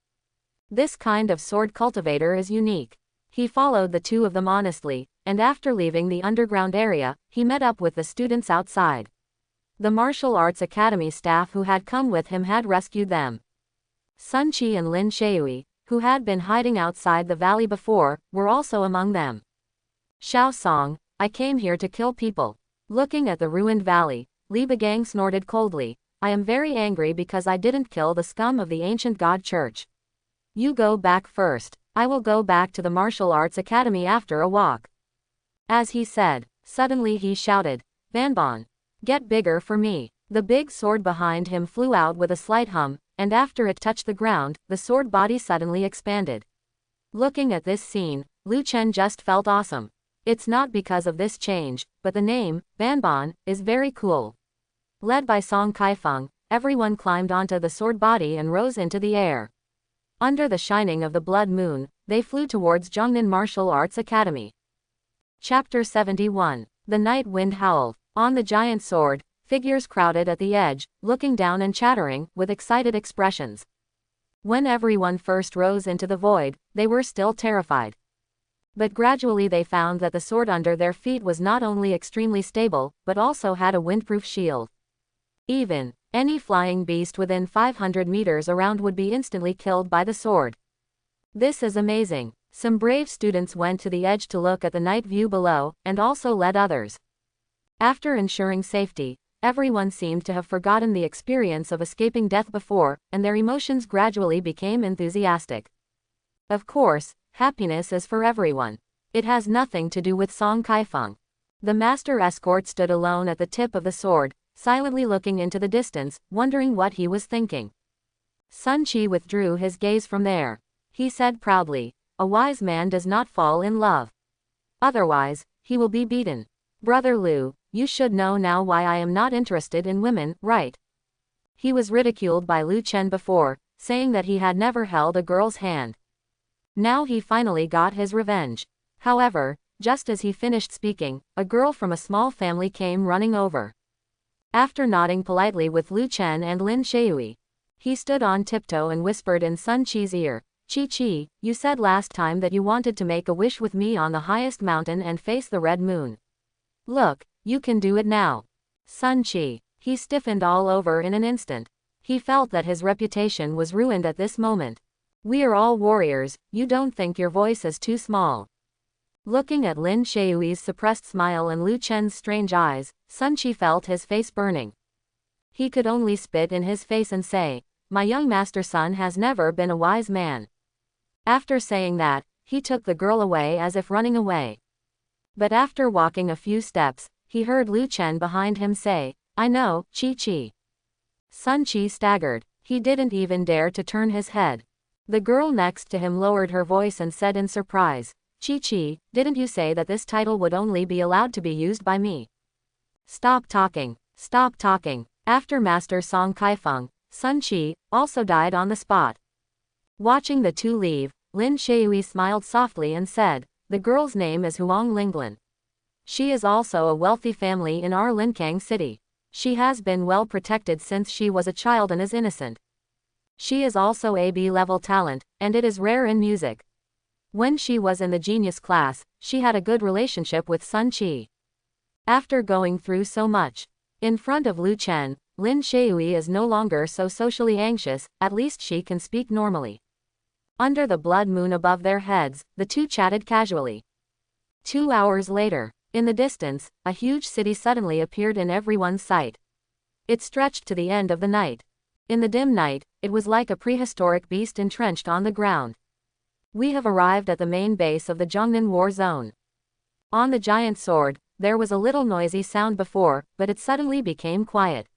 This kind of sword cultivator is unique. He followed the two of them honestly, and after leaving the underground area, he met up with the students outside. The martial arts academy staff who had come with him had rescued them. Sun Qi and Lin Shui, who had been hiding outside the valley before, were also among them. Xiao Song, I came here to kill people. Looking at the ruined valley, Li Begang snorted coldly. I am very angry because I didn't kill the scum of the ancient god church. You go back first. I will go back to the martial arts academy after a walk. As he said, suddenly he shouted, Banban, get bigger for me. The big sword behind him flew out with a slight hum, and after it touched the ground, the sword body suddenly expanded. Looking at this scene, Lu Chen just felt awesome. It's not because of this change, but the name, Banban, is very cool. Led by Song Kaifeng, everyone climbed onto the sword body and rose into the air. Under the shining of the blood moon, they flew towards Zhongnan Martial Arts Academy. Chapter 71. The Night Wind Howled. On the giant sword, figures crowded at the edge, looking down and chattering, with excited expressions. When everyone first rose into the void, they were still terrified. But gradually they found that the sword under their feet was not only extremely stable, but also had a windproof shield. Even any flying beast within 500 meters around would be instantly killed by the sword. This is amazing. Some brave students went to the edge to look at the night view below, and also led others. After ensuring safety, everyone seemed to have forgotten the experience of escaping death before, and their emotions gradually became enthusiastic. Of course, happiness is for everyone. It has nothing to do with Song Kaifeng. The master escort stood alone at the tip of the sword, silently looking into the distance, wondering what he was thinking. Sun Qi withdrew his gaze from there. He said proudly, a wise man does not fall in love. Otherwise, he will be beaten. Brother Lu, you should know now why I am not interested in women, right? He was ridiculed by Lu Chen before, saying that he had never held a girl's hand. Now he finally got his revenge. However, just as he finished speaking, a girl from a small family came running over. After nodding politely with Lu Chen and Lin Shui, he stood on tiptoe and whispered in Sun Qi's ear, Chi, you said last time that you wanted to make a wish with me on the highest mountain and face the red moon. Look, you can do it now. Sun Qi, he stiffened all over in an instant. He felt that his reputation was ruined at this moment. We are all warriors, you don't think your voice is too small. Looking at Lin Shui's suppressed smile and Lu Chen's strange eyes, Sun Qi felt his face burning. He could only spit in his face and say, "My young master son has never been a wise man." After saying that, he took the girl away as if running away. But after walking a few steps, he heard Lu Chen behind him say, "I know, Qi Qi." Sun Qi staggered. He didn't even dare to turn his head. The girl next to him lowered her voice and said in surprise, "Qi Qi, didn't you say that this title would only be allowed to be used by me? Stop talking. Stop talking." After Master Song Kaifeng, Sun Qi also died on the spot. Watching the two leave, Lin Shui smiled softly and said, "The girl's name is Huang Linglin. She is also a wealthy family in our Linkang city. She has been well protected since she was a child and is innocent. She is also a B-level talent, and it is rare in music. When she was in the genius class, she had a good relationship with Sun Qi." After going through so much, in front of Lu Chen, Lin Shui is no longer so socially anxious, at least she can speak normally. Under the blood moon above their heads, the two chatted casually. 2 hours later, in the distance, a huge city suddenly appeared in everyone's sight. It stretched to the end of the night. In the dim night, it was like a prehistoric beast entrenched on the ground. "We have arrived at the main base of the Zhongnan War Zone." On the giant sword, there was a little noisy sound before, but it suddenly became quiet.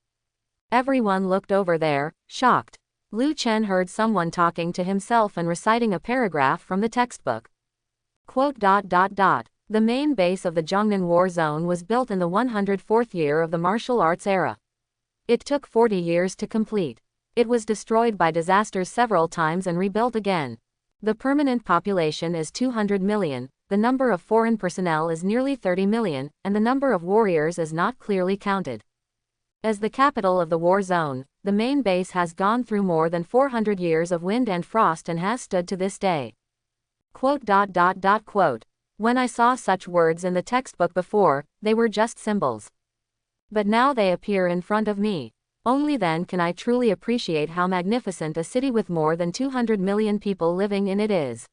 Everyone looked over there, shocked. Lu Chen heard someone talking to himself and reciting a paragraph from the textbook. The main base of the Zhongnan War Zone was built in the 104th year of the martial arts era. It took 40 years to complete. It was destroyed by disasters several times and rebuilt again. The permanent population is 200 million, the number of foreign personnel is nearly 30 million, and the number of warriors is not clearly counted. As the capital of the war zone, the main base has gone through more than 400 years of wind and frost and has stood to this day. When I saw such words in the textbook before, they were just symbols. But now they appear in front of me. Only then can I truly appreciate how magnificent a city with more than 200 million people living in it is.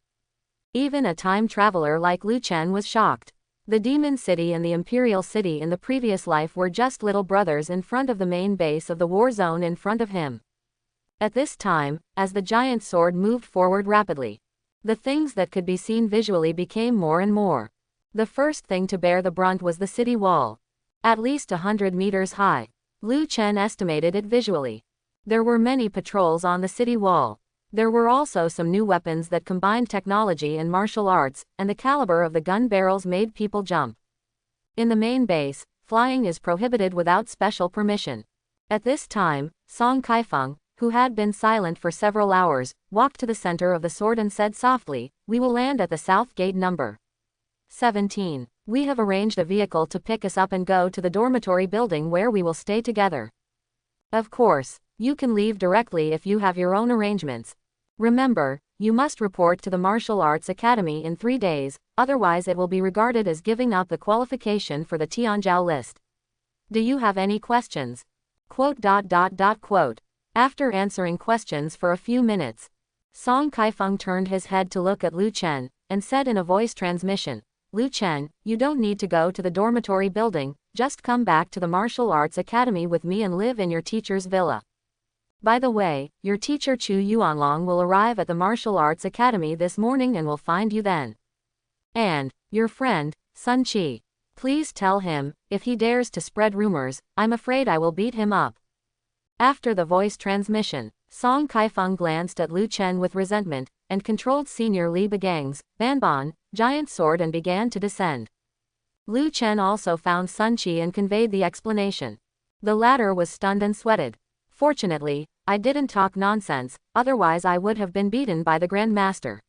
Even a time traveler like Lu Chen was shocked. The Demon City and the Imperial City in the previous life were just little brothers in front of the main base of the war zone in front of him. At this time, as the giant sword moved forward rapidly, the things that could be seen visually became more and more. The first thing to bear the brunt was the city wall. At least 100 meters high. Lu Chen estimated it visually. There were many patrols on the city wall. There were also some new weapons that combined technology and martial arts, and the caliber of the gun barrels made people jump. In the main base, flying is prohibited without special permission. At this time, Song Kaifeng, who had been silent for several hours, walked to the center of the sword and said softly, "We will land at the south gate number 17. We have arranged a vehicle to pick us up and go to the dormitory building where we will stay together. Of course, you can leave directly if you have your own arrangements. Remember, you must report to the Martial Arts Academy in 3 days, otherwise it will be regarded as giving up the qualification for the Tianzhou list. Do you have any questions?" After answering questions for a few minutes, Song Kaifeng turned his head to look at Lu Chen, and said in a voice transmission, "Lu Chen, you don't need to go to the dormitory building, just come back to the Martial Arts Academy with me and live in your teacher's villa. By the way, your teacher Chu Yuanlong will arrive at the Martial Arts Academy this morning and will find you then. And, your friend, Sun Qi. Please tell him, if he dares to spread rumors, I'm afraid I will beat him up." After the voice transmission, Song Kaifeng glanced at Lu Chen with resentment, and controlled Senior Li Bagang's Banban, giant sword and began to descend. Lu Chen also found Sun Qi and conveyed the explanation. The latter was stunned and sweated. "Fortunately, I didn't talk nonsense, otherwise I would have been beaten by the Grand Master.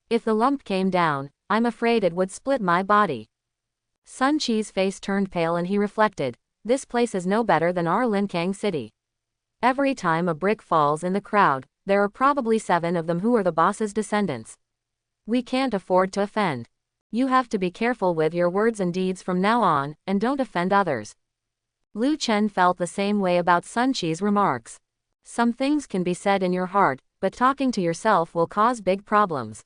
If the lump came down, I'm afraid it would split my body." Sun Qi's face turned pale and he reflected, "This place is no better than our Linkang city. Every time a brick falls in the crowd, there are probably 7 of them who are the boss's descendants. We can't afford to offend. You have to be careful with your words and deeds from now on, and don't offend others." Lu Chen felt the same way about Sun Qi's remarks. Some things can be said in your heart, but talking to yourself will cause big problems.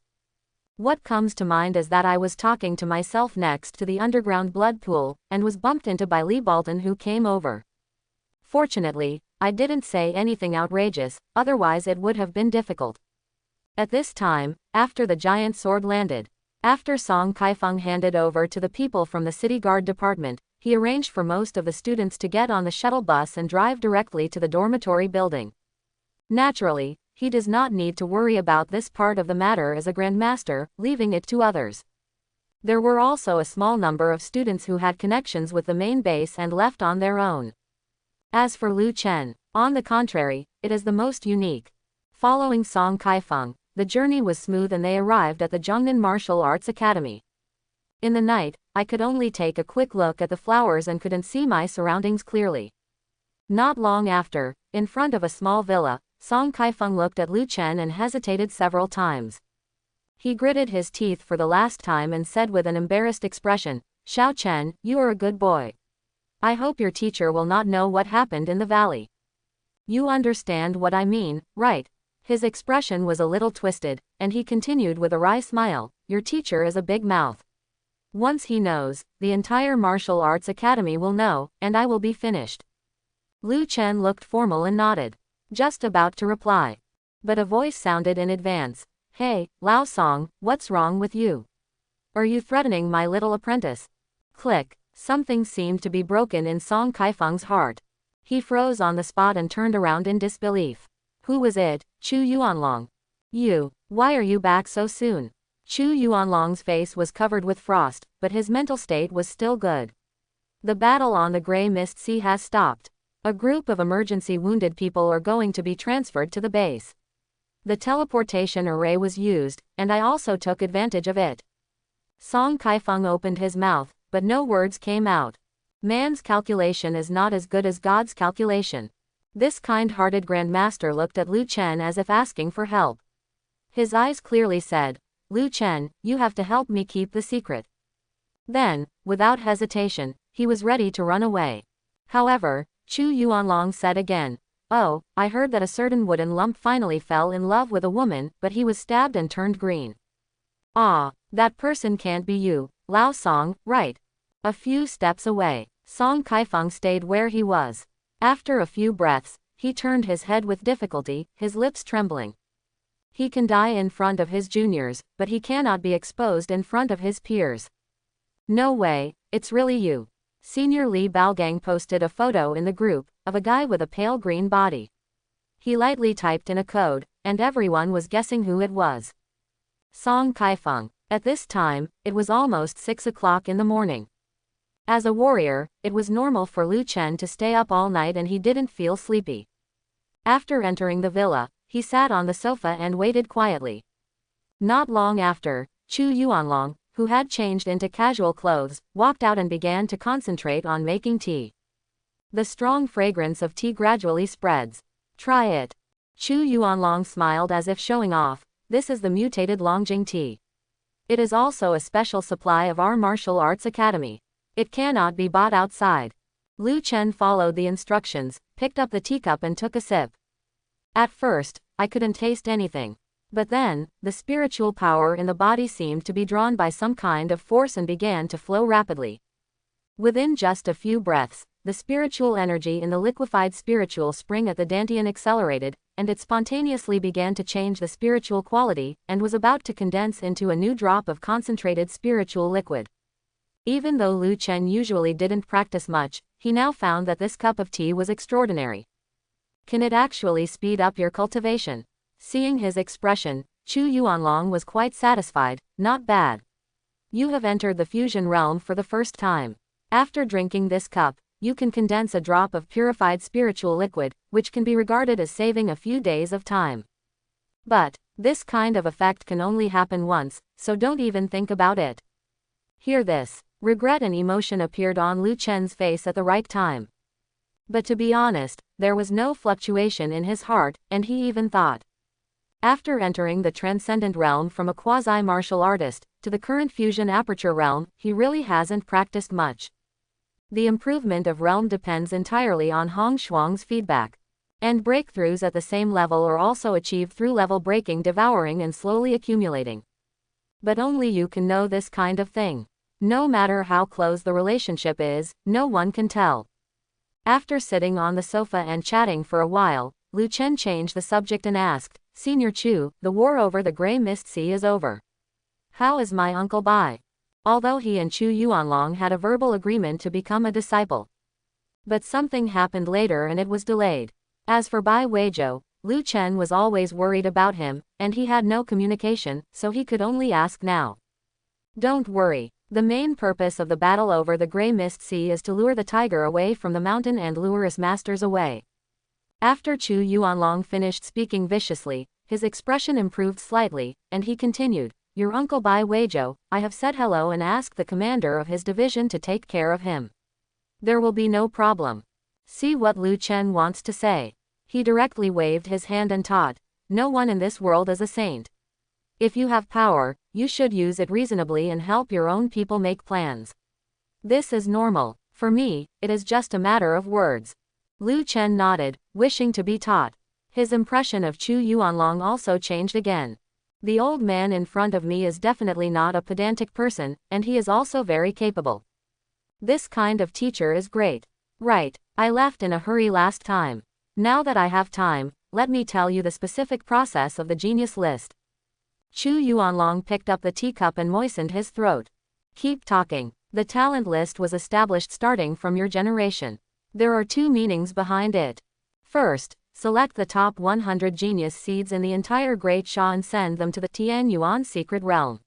What comes to mind is that I was talking to myself next to the underground blood pool, and was bumped into by Lee Bolton, who came over. Fortunately, I didn't say anything outrageous, otherwise it would have been difficult. At this time, after the giant sword landed, after Song Kaifeng handed over to the people from the City Guard Department, he arranged for most of the students to get on the shuttle bus and drive directly to the dormitory building. Naturally, he does not need to worry about this part of the matter as a Grandmaster, leaving it to others. There were also a small number of students who had connections with the main base and left on their own. As for Lu Chen, on the contrary, it is the most unique. Following Song Kaifeng, the journey was smooth and they arrived at the Zhongnan Martial Arts Academy. In the night, I could only take a quick look at the flowers and couldn't see my surroundings clearly. Not long after, in front of a small villa, Song Kaifeng looked at Lu Chen and hesitated several times. He gritted his teeth for the last time and said with an embarrassed expression, "Xiao Chen, you are a good boy. I hope your teacher will not know what happened in the valley. You understand what I mean, right?" His expression was a little twisted, and he continued with a wry smile, "Your teacher is a big mouth. Once he knows, the entire martial arts academy will know, and I will be finished." Lu Chen looked formal and nodded, just about to reply. But a voice sounded in advance. "Hey, Lao Song, what's wrong with you? Are you threatening my little apprentice?" Click. Something seemed to be broken in Song Kaifeng's heart. He froze on the spot and turned around in disbelief. Who was it? Chu Yuanlong. You, why are you back so soon? Chu Yuanlong's face was covered with frost, but his mental state was still good. The battle on the Grey Mist Sea has stopped. A group of emergency wounded people are going to be transferred to the base. The teleportation array was used, and I also took advantage of it. Song Kaifeng opened his mouth, but no words came out. Man's calculation is not as good as God's calculation. This kind-hearted Grandmaster looked at Lu Chen as if asking for help. His eyes clearly said, "Lu Chen, you have to help me keep the secret." Then, without hesitation, he was ready to run away. However, Chu Yuanlong said again, "Oh, I heard that a certain wooden lump finally fell in love with a woman, but he was stabbed and turned green." "Ah, that person can't be you, Lao Song, right?" A few steps away, Song Kaifeng stayed where he was. After a few breaths, he turned his head with difficulty, his lips trembling. He can die in front of his juniors, but he cannot be exposed in front of his peers. "No way, it's really you." Senior Li Baogang posted a photo in the group, of a guy with a pale green body. He lightly typed in a code, and everyone was guessing who it was. Song Kaifeng. At this time, it was almost 6 o'clock in the morning. As a warrior, it was normal for Lu Chen to stay up all night and he didn't feel sleepy. After entering the villa, he sat on the sofa and waited quietly. Not long after, Chu Yuanlong, who had changed into casual clothes, walked out and began to concentrate on making tea. The strong fragrance of tea gradually spreads. "Try it." Chu Yuanlong smiled as if showing off. "This is the mutated Longjing tea. It is also a special supply of our martial arts academy. It cannot be bought outside." Lu Chen followed the instructions, picked up the teacup and took a sip. At first, I couldn't taste anything. But then, the spiritual power in the body seemed to be drawn by some kind of force and began to flow rapidly. Within just a few breaths, the spiritual energy in the liquefied spiritual spring at the Dantian accelerated, and it spontaneously began to change the spiritual quality, and was about to condense into a new drop of concentrated spiritual liquid. Even though Lu Chen usually didn't practice much, he now found that this cup of tea was extraordinary. "Can it actually speed up your cultivation?" Seeing his expression, Chu Yuanlong was quite satisfied. "Not bad. You have entered the fusion realm for the first time. After drinking this cup, you can condense a drop of purified spiritual liquid, which can be regarded as saving a few days of time. But this kind of effect can only happen once, so don't even think about it." Hear this. Regret and emotion appeared on Lu Chen's face at the right time. But to be honest, there was no fluctuation in his heart, and he even thought. After entering the transcendent realm from a quasi-martial artist to the current fusion aperture realm, he really hasn't practiced much. The improvement of realm depends entirely on Hong Shuang's feedback. And breakthroughs at the same level are also achieved through level breaking, devouring, and slowly accumulating. But only you can know this kind of thing. No matter how close the relationship is, no one can tell. After sitting on the sofa and chatting for a while, Lu Chen changed the subject and asked, Senior Chu, the war over the Grey Mist Sea is over. How is my Uncle Bai? Although he and Chu Yuanlong had a verbal agreement to become a disciple. But something happened later and it was delayed. As for Bai Weizhou, Lu Chen was always worried about him, and he had no communication, so he could only ask now. Don't worry. The main purpose of the battle over the Grey Mist Sea is to lure the tiger away from the mountain and lure his masters away. After Chu Yuanlong finished speaking viciously, his expression improved slightly, and he continued, Your Uncle Bai Weizhou, I have said hello and asked the commander of his division to take care of him. There will be no problem. See what Lu Chen wants to say. He directly waved his hand and taught, No one in this world is a saint. If you have power, you should use it reasonably and help your own people make plans. This is normal. For me, it is just a matter of words. Lu Chen nodded, wishing to be taught. His impression of Chu Yuanlong also changed again. The old man in front of me is definitely not a pedantic person, and he is also very capable. This kind of teacher is great. Right, I left in a hurry last time. Now that I have time, let me tell you the specific process of the genius list. Chu Yuanlong picked up the teacup and moistened his throat. Keep talking. The talent list was established starting from your generation. There are two meanings behind it. First, select the top 100 genius seeds in the entire Great Sha and send them to the Tian Yuan secret realm.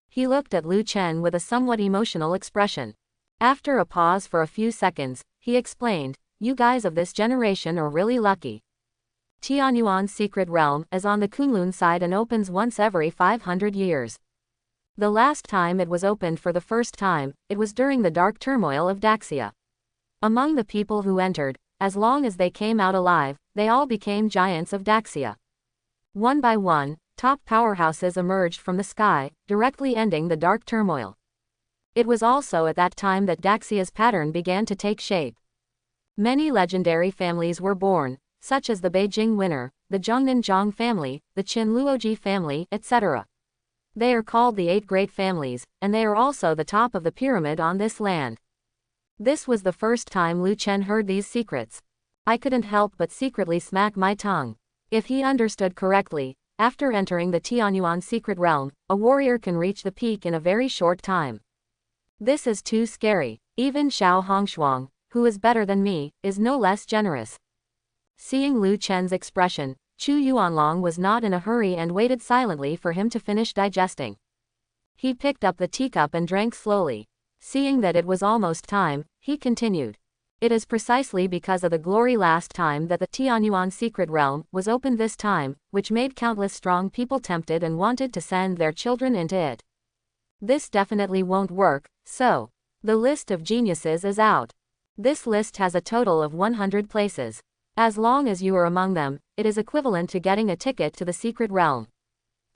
He looked at Lu Chen with a somewhat emotional expression. After a pause for a few seconds, he explained, You guys of this generation are really lucky. Tianyuan's secret realm is on the Kunlun side and opens once every 500 years. The last time it was opened for the first time, it was during the dark turmoil of Daxia. Among the people who entered, as long as they came out alive, they all became giants of Daxia. One by one, top powerhouses emerged from the sky, directly ending the dark turmoil. It was also at that time that Daxia's pattern began to take shape. Many legendary families were born, such as the Beijing Winner, the Zhongnan Zhang family, the Qin Luoji family, etc. They are called the 8 great families, and they are also the top of the pyramid on this land. This was the first time Lu Chen heard these secrets. I couldn't help but secretly smack my tongue. If he understood correctly, after entering the Tianyuan secret realm, a warrior can reach the peak in a very short time. This is too scary. Even Xiao Hongshuang, who is better than me, is no less generous. Seeing Lu Chen's expression, Chu Yuanlong was not in a hurry and waited silently for him to finish digesting. He picked up the teacup and drank slowly. Seeing that it was almost time, he continued. It is precisely because of the glory last time that the Tianyuan secret realm was opened this time, which made countless strong people tempted and wanted to send their children into it. This definitely won't work, so the list of geniuses is out. This list has a total of 100 places. As long as you are among them, it is equivalent to getting a ticket to the secret realm.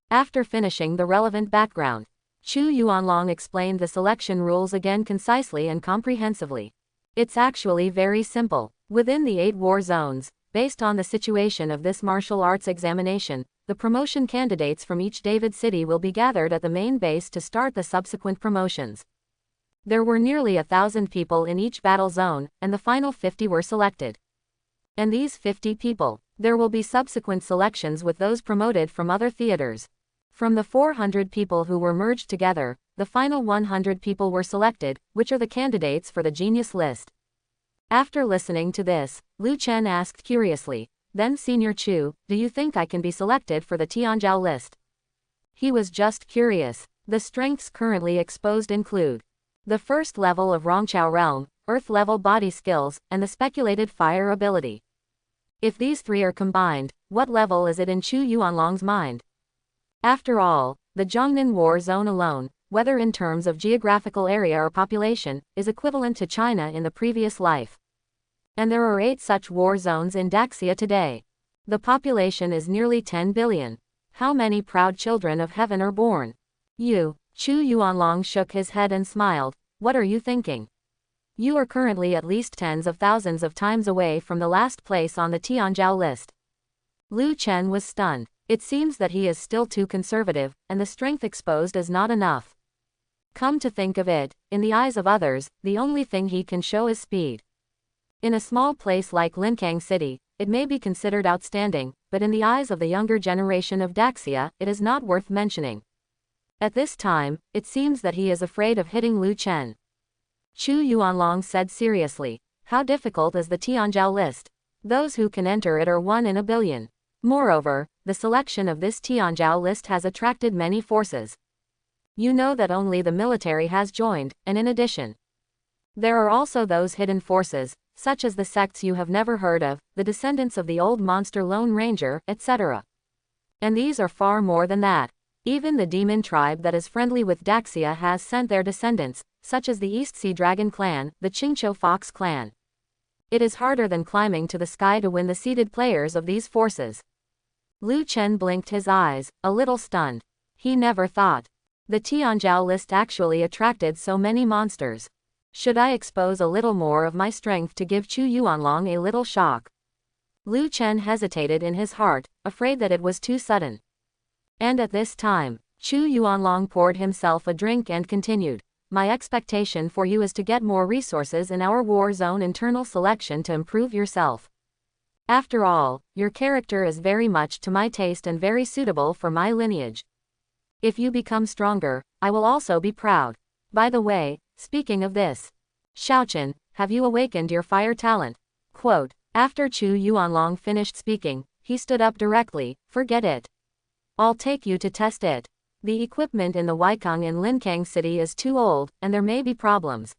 After finishing the relevant background, Chu Yuanlong explained the selection rules again concisely and comprehensively. It's actually very simple. Within the 8 war zones, based on the situation of this martial arts examination, the promotion candidates from each David city will be gathered at the main base to start the subsequent promotions. There were nearly 1,000 people in each battle zone, and the final 50 were selected. And these 50 people, there will be subsequent selections with those promoted from other theaters. From the 400 people who were merged together, the final 100 people were selected, which are the candidates for the genius list. After listening to this, Lu Chen asked curiously, Then Senior Chu, do you think I can be selected for the Tianzhao list? He was just curious. The strengths currently exposed include the first level of Rongchao realm, earth level body skills, and the speculated fire ability. If these 3 are combined, what level is it in Chu Yuanlong's mind? After all, the Zhongnan War Zone alone, whether in terms of geographical area or population, is equivalent to China in the previous life. And there are 8 such war zones in Daxia today. The population is nearly 10 billion. How many proud children of heaven are born? Chu Yuanlong shook his head and smiled. What are you thinking? You are currently at least tens of thousands of times away from the last place on the Tianzhou list. Lu Chen was stunned. It seems that he is still too conservative, and the strength exposed is not enough. Come to think of it, in the eyes of others, the only thing he can show is speed. In a small place like Linkang City, it may be considered outstanding, but in the eyes of the younger generation of Daxia, it is not worth mentioning. At this time, it seems that he is afraid of hitting Lu Chen. Chu Yuanlong said seriously, "How difficult is the Tianzhou list? Those who can enter it are 1 in a billion. Moreover, the selection of this Tianzhou list has attracted many forces. You know that only the military has joined, and in addition, there are also those hidden forces, such as the sects you have never heard of, the descendants of the old monster Lone Ranger, etc. And these are far more than that. Even the demon tribe that is friendly with Daxia has sent their descendants, such as the East Sea Dragon clan, the Qingqiu Fox clan. It is harder than climbing to the sky to win the seeded players of these forces." Lu Chen blinked his eyes, a little stunned. He never thought the Tianzhou list actually attracted so many monsters. Should I expose a little more of my strength to give Chu Yuanlong a little shock? Lu Chen hesitated in his heart, afraid that it was too sudden. And at this time, Chu Yuanlong poured himself a drink and continued, "My expectation for you is to get more resources in our war zone internal selection to improve yourself. After all, your character is very much to my taste and very suitable for my lineage. If you become stronger, I will also be proud. By the way, speaking of this, Xiaochen, have you awakened your fire talent?" Quote, after Chu Yuanlong finished speaking, he stood up directly, "Forget it. I'll take you to test it. The equipment in the Weikang in Linkang City is too old, and there may be problems.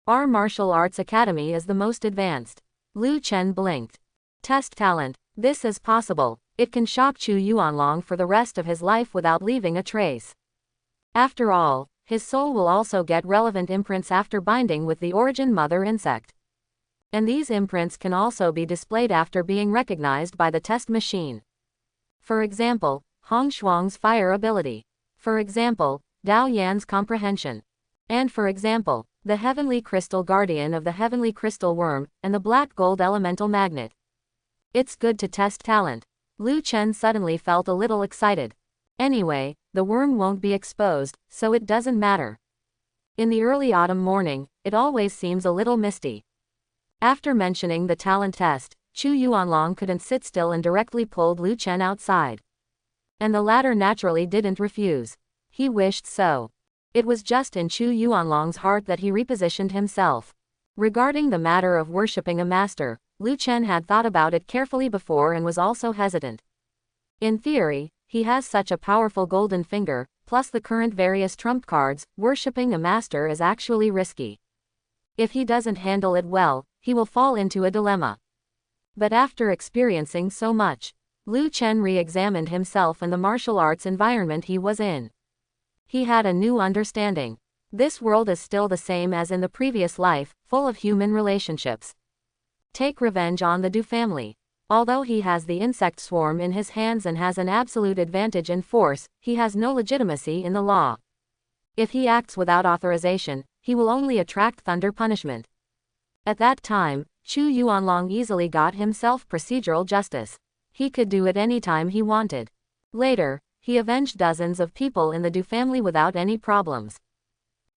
Our martial arts academy is the most advanced." Lu Chen blinked. Test talent. This is possible. It can shock Chu Yuanlong for the rest of his life without leaving a trace. After all, his soul will also get relevant imprints after binding with the origin mother insect. And these imprints can also be displayed after being recognized by the test machine. For example, Hong Shuang's fire ability. For example, Dao Yan's comprehension. And for example, the heavenly crystal guardian of the heavenly crystal worm, and the black gold elemental magnet. It's good to test talent. Lu Chen suddenly felt a little excited. Anyway, the worm won't be exposed, so it doesn't matter. In the early autumn morning, it always seems a little misty. After mentioning the talent test, Chu Yuanlong couldn't sit still and directly pulled Lu Chen outside. And the latter naturally didn't refuse. He wished so. It was just in Chu Yuanlong's heart that he repositioned himself. Regarding the matter of worshipping a master, Lu Chen had thought about it carefully before and was also hesitant. In theory, he has such a powerful golden finger, plus the current various trump cards, worshipping a master is actually risky. If he doesn't handle it well, he will fall into a dilemma. But after experiencing so much, Lu Chen re-examined himself and the martial arts environment he was in. He had a new understanding. This world is still the same as in the previous life, full of human relationships. Take revenge on the Du family. Although he has the insect swarm in his hands and has an absolute advantage in force, he has no legitimacy in the law. If he acts without authorization, he will only attract thunder punishment. At that time, Chu Yuanlong easily got himself procedural justice. He could do it any time he wanted. Later, he avenged dozens of people in the Du family without any problems.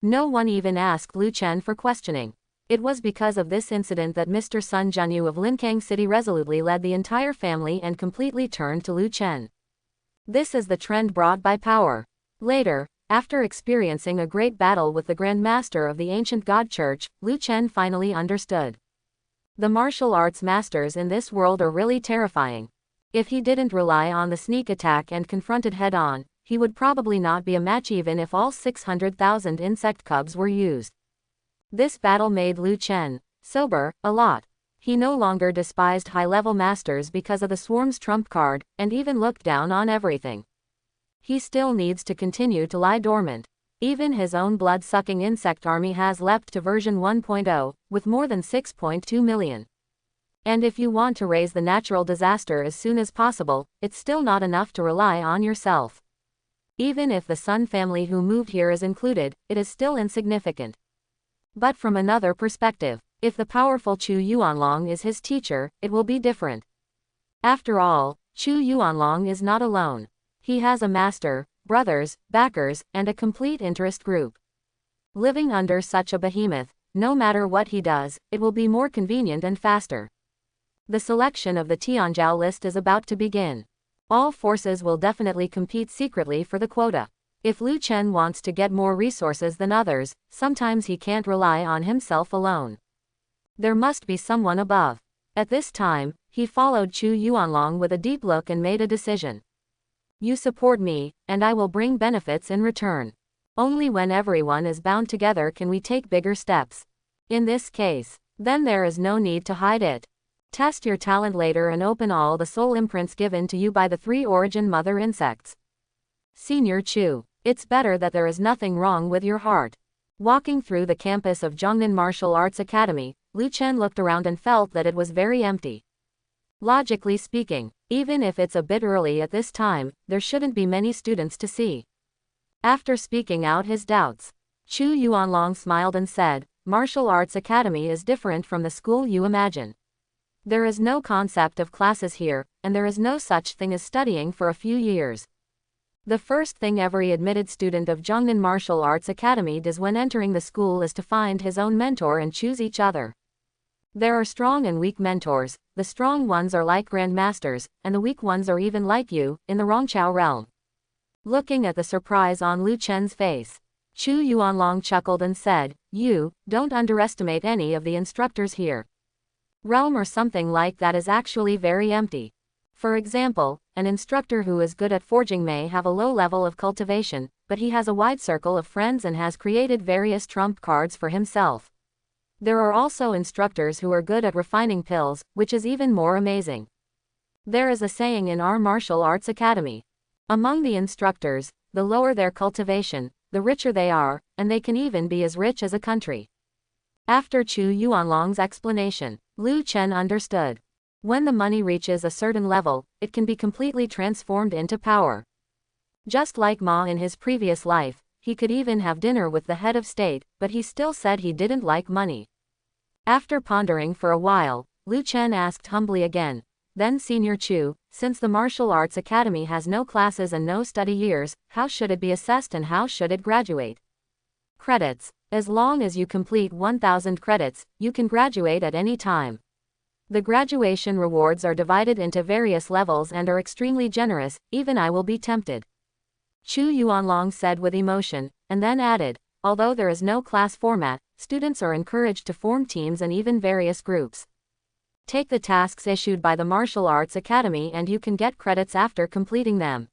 No one even asked Lu Chen for questioning. It was because of this incident that Mr. Sun Junyu of Linkang City resolutely led the entire family and completely turned to Lu Chen. This is the trend brought by power. Later, after experiencing a great battle with the Grand Master of the ancient God Church, Lu Chen finally understood. The martial arts masters in this world are really terrifying. If he didn't rely on the sneak attack and confronted head-on, he would probably not be a match even if all 600,000 insect cubs were used. This battle made Lu Chen sober a lot. He no longer despised high-level masters because of the swarm's trump card, and even looked down on everything. He still needs to continue to lie dormant. Even his own blood-sucking insect army has leapt to version 1.0, with more than 6.2 million. And if you want to raise the natural disaster as soon as possible, it's still not enough to rely on yourself. Even if the Sun family who moved here is included, it is still insignificant. But from another perspective, if the powerful Chu Yuanlong is his teacher, it will be different. After all, Chu Yuanlong is not alone. He has a master, brothers, backers, and a complete interest group. Living under such a behemoth, no matter what he does, it will be more convenient and faster. The selection of the Tianzhou list is about to begin. All forces will definitely compete secretly for the quota. If Lu Chen wants to get more resources than others, sometimes he can't rely on himself alone. There must be someone above. At this time, he followed Chu Yuanlong with a deep look and made a decision. You support me, and I will bring benefits in return. Only when everyone is bound together can we take bigger steps. In this case, then there is no need to hide it. Test your talent later and open all the soul imprints given to you by the 3 origin mother insects. Senior Chu, it's better that there is nothing wrong with your heart. Walking through the campus of Zhongnan Martial Arts Academy, Lu Chen looked around and felt that it was very empty. Logically speaking, even if it's a bit early at this time, there shouldn't be many students to see. After speaking out his doubts, Chu Yuanlong smiled and said, Martial Arts Academy is different from the school you imagine. There is no concept of classes here, and there is no such thing as studying for a few years. The first thing every admitted student of Zhongnan Martial Arts Academy does when entering the school is to find his own mentor and choose each other. There are strong and weak mentors. The strong ones are like grandmasters, and the weak ones are even like you, in the Rongchao realm. Looking at the surprise on Lu Chen's face, Chu Yuanlong chuckled and said, You, don't underestimate any of the instructors here. Realm or something like that is actually very empty. For example, an instructor who is good at forging may have a low level of cultivation, but he has a wide circle of friends and has created various trump cards for himself. There are also instructors who are good at refining pills, which is even more amazing. There is a saying in our martial arts academy. Among the instructors, the lower their cultivation, the richer they are, and they can even be as rich as a country. After Chu Yuanlong's explanation, Lu Chen understood. When the money reaches a certain level, it can be completely transformed into power. Just like Ma in his previous life, he could even have dinner with the head of state, but he still said he didn't like money. After pondering for a while, Lu Chen asked humbly again, Then Senior Chu, since the Martial Arts Academy has no classes and no study years, how should it be assessed and how should it graduate? Credits. As long as you complete 1,000 credits, you can graduate at any time. The graduation rewards are divided into various levels and are extremely generous, even I will be tempted. Chu Yuanlong said with emotion, and then added, although there is no class format, students are encouraged to form teams and even various groups. Take the tasks issued by the Martial Arts Academy and you can get credits after completing them.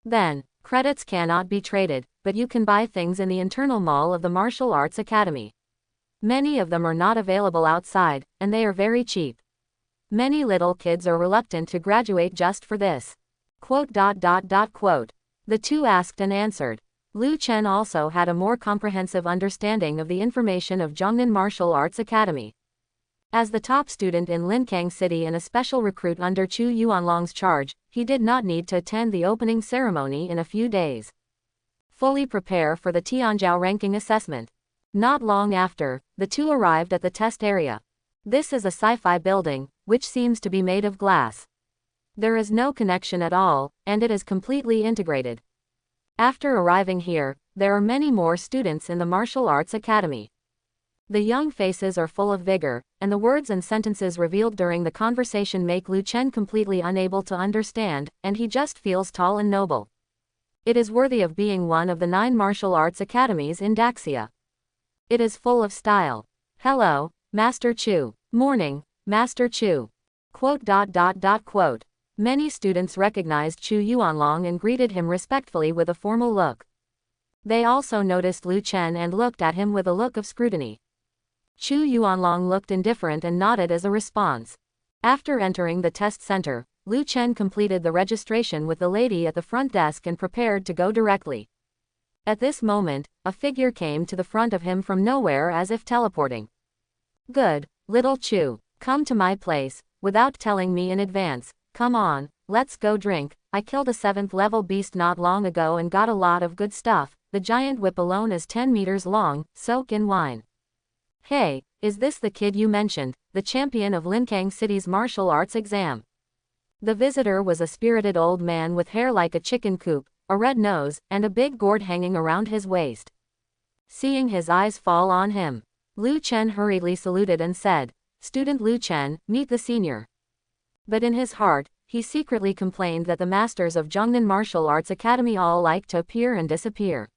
Then, credits cannot be traded, but you can buy things in the internal mall of the Martial Arts Academy. Many of them are not available outside, and they are very cheap. Many little kids are reluctant to graduate just for this. Quote. The two asked and answered. Lu Chen also had a more comprehensive understanding of the information of Zhongnan Martial Arts Academy. As the top student in Linkang City and a special recruit under Chu Yuanlong's charge, he did not need to attend the opening ceremony in a few days. Fully prepare for the Tianzhou ranking assessment. Not long after, the two arrived at the test area. This is a sci-fi building, which seems to be made of glass. There is no connection at all, and it is completely integrated. After arriving here, there are many more students in the Martial Arts Academy. The young faces are full of vigor, and the words and sentences revealed during the conversation make Lu Chen completely unable to understand, and he just feels tall and noble. It is worthy of being one of the 9 martial arts academies in Daxia. It is full of style. Hello, Master Chu. Morning, Master Chu. Quote. Many students recognized Chu Yuanlong and greeted him respectfully with a formal look. They also noticed Lu Chen and looked at him with a look of scrutiny. Chu Yuanlong looked indifferent and nodded as a response. After entering the test center, Lu Chen completed the registration with the lady at the front desk and prepared to go directly. At this moment, a figure came to the front of him from nowhere as if teleporting. Good, little Chu, come to my place, without telling me in advance. Come on, let's go drink. I killed a 7th level beast not long ago and got a lot of good stuff. The giant whip alone is 10 meters long, soak in wine. Hey, is this the kid you mentioned, the champion of Linkang City's martial arts exam? The visitor was a spirited old man with hair like a chicken coop, a red nose, and a big gourd hanging around his waist. Seeing his eyes fall on him, Liu Chen hurriedly saluted and said, "Student Liu Chen, meet the senior." But in his heart, he secretly complained that the masters of Zhongnan Martial Arts Academy all like to appear and disappear.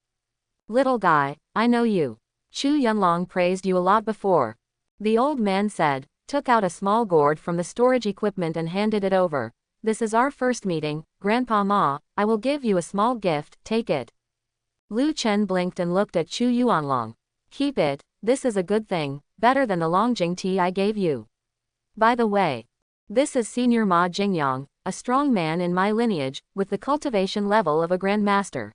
"Little guy, I know you. Chu Yunlong praised you a lot before," the old man said, took out a small gourd from the storage equipment and handed it over. "This is our first meeting, Grandpa Ma, I will give you a small gift, take it." Liu Chen blinked and looked at Chu Yuanlong. "Keep it, this is a good thing, better than the Longjing tea I gave you. By the way, this is Senior Ma Jingyang, a strong man in my lineage, with the cultivation level of a grandmaster.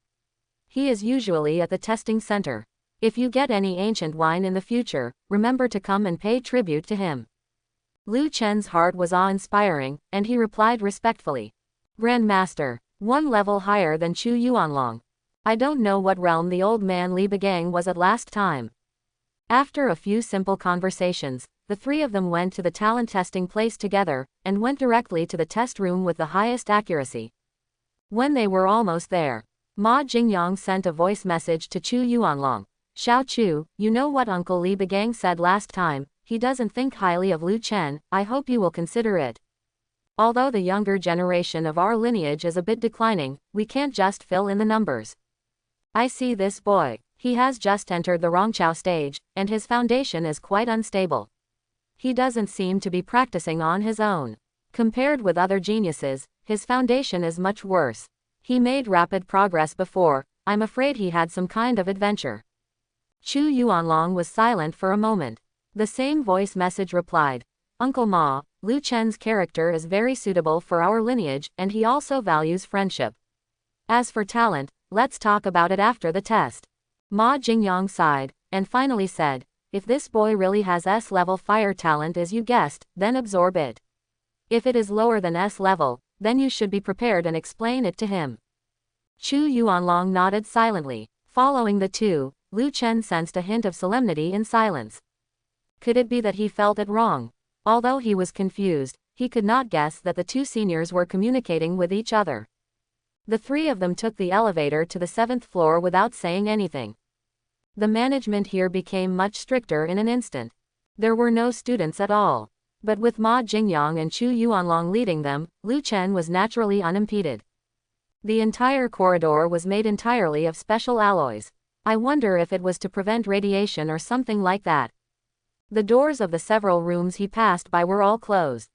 He is usually at the testing center. If you get any ancient wine in the future, remember to come and pay tribute to him." Liu Chen's heart was awe-inspiring, and he replied respectfully, "Grandmaster, one level higher than Chu Yuanlong. I don't know what realm the old man Li Begang was at last time." After a few simple conversations, the three of them went to the talent testing place together, and went directly to the test room with the highest accuracy. When they were almost there, Ma Jingyang sent a voice message to Chu Yuanlong. "Xiao Chu, you know what Uncle Li Begang said last time, he doesn't think highly of Liu Chen, I hope you will consider it. Although the younger generation of our lineage is a bit declining, we can't just fill in the numbers. I see this boy, he has just entered the Rongchao stage, and his foundation is quite unstable. He doesn't seem to be practicing on his own. Compared with other geniuses, his foundation is much worse. He made rapid progress before, I'm afraid he had some kind of adventure." Chu Yuanlong was silent for a moment. The same voice message replied, "Uncle Ma, Liu Chen's character is very suitable for our lineage, and he also values friendship. As for talent, let's talk about it after the test." Ma Jingyang sighed, and finally said, "If this boy really has S-level fire talent as you guessed, then absorb it. If it is lower than S-level, then you should be prepared and explain it to him." Chu Yuanlong nodded silently. Following the two, Liu Chen sensed a hint of solemnity in silence. Could it be that he felt it wrong? Although he was confused, he could not guess that the two seniors were communicating with each other. The three of them took the elevator to the 7th floor without saying anything. The management here became much stricter in an instant. There were no students at all. But with Ma Jingyang and Chu Yuanlong leading them, Liu Chen was naturally unimpeded. The entire corridor was made entirely of special alloys. I wonder if it was to prevent radiation or something like that. The doors of the several rooms he passed by were all closed.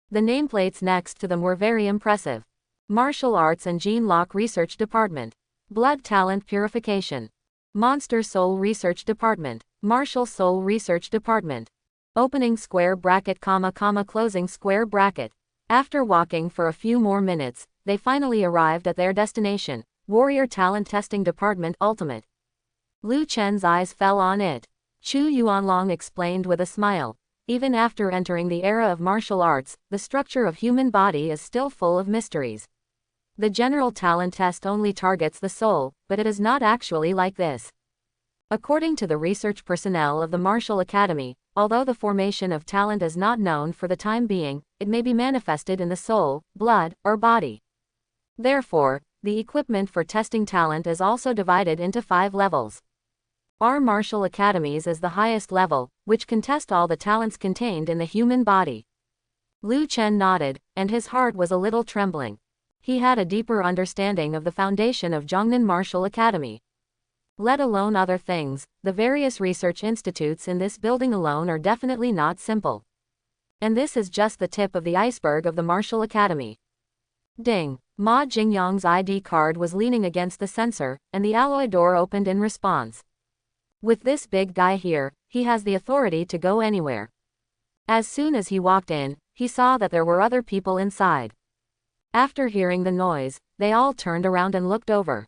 The nameplates next to them were very impressive. Martial Arts and Gene Lock Research Department. Blood Talent Purification. Monster Soul Research Department. Martial Soul Research Department. Opening square bracket comma closing square bracket. After walking for a few more minutes, they finally arrived at their destination, Warrior Talent Testing Department Ultimate. Liu Chen's eyes fell on it. Chu Yuanlong explained with a smile, "Even after entering the era of martial arts, the structure of human body is still full of mysteries. The general talent test only targets the soul, but it is not actually like this. According to the research personnel of the Martial Academy, although the formation of talent is not known for the time being, it may be manifested in the soul, blood, or body. Therefore, the equipment for testing talent is also divided into 5 levels. Our Martial Academies is the highest level, which can test all the talents contained in the human body." Liu Chen nodded, and his heart was a little trembling. He had a deeper understanding of the foundation of Zhongnan Martial Academy. Let alone other things, the various research institutes in this building alone are definitely not simple. And this is just the tip of the iceberg of the Martial Academy. Ding! Ma Jingyang's ID card was leaning against the sensor, and the alloy door opened in response. With this big guy here, he has the authority to go anywhere. As soon as he walked in, he saw that there were other people inside. After hearing the noise, they all turned around and looked over.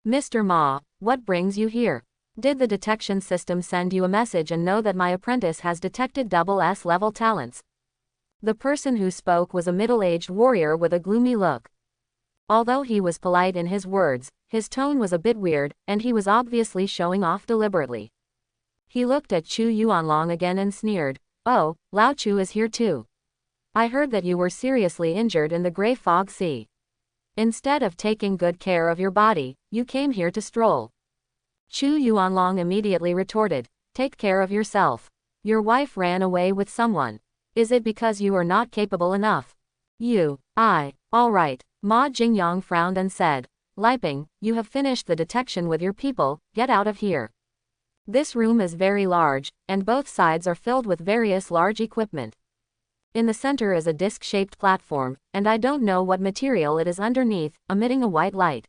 "Mr. Ma, what brings you here? Did the detection system send you a message and know that my apprentice has detected double S-level talents?" The person who spoke was a middle-aged warrior with a gloomy look. Although he was polite in his words, his tone was a bit weird, and he was obviously showing off deliberately. He looked at Chu Yuanlong again and sneered. Oh, Lao Chu is here too. I heard that you were seriously injured in the Grey Fog Sea. Instead of taking good care of your body, you came here to stroll. Chu Yuanlong immediately retorted, take care of yourself. Your wife ran away with someone. Is it because you are not capable enough? All right. Ma Jingyang frowned and said, Liping, you have finished the detection with your people, get out of here. This room is very large, and both sides are filled with various large equipment. In the center is a disc-shaped platform, and I don't know what material it is underneath, emitting a white light.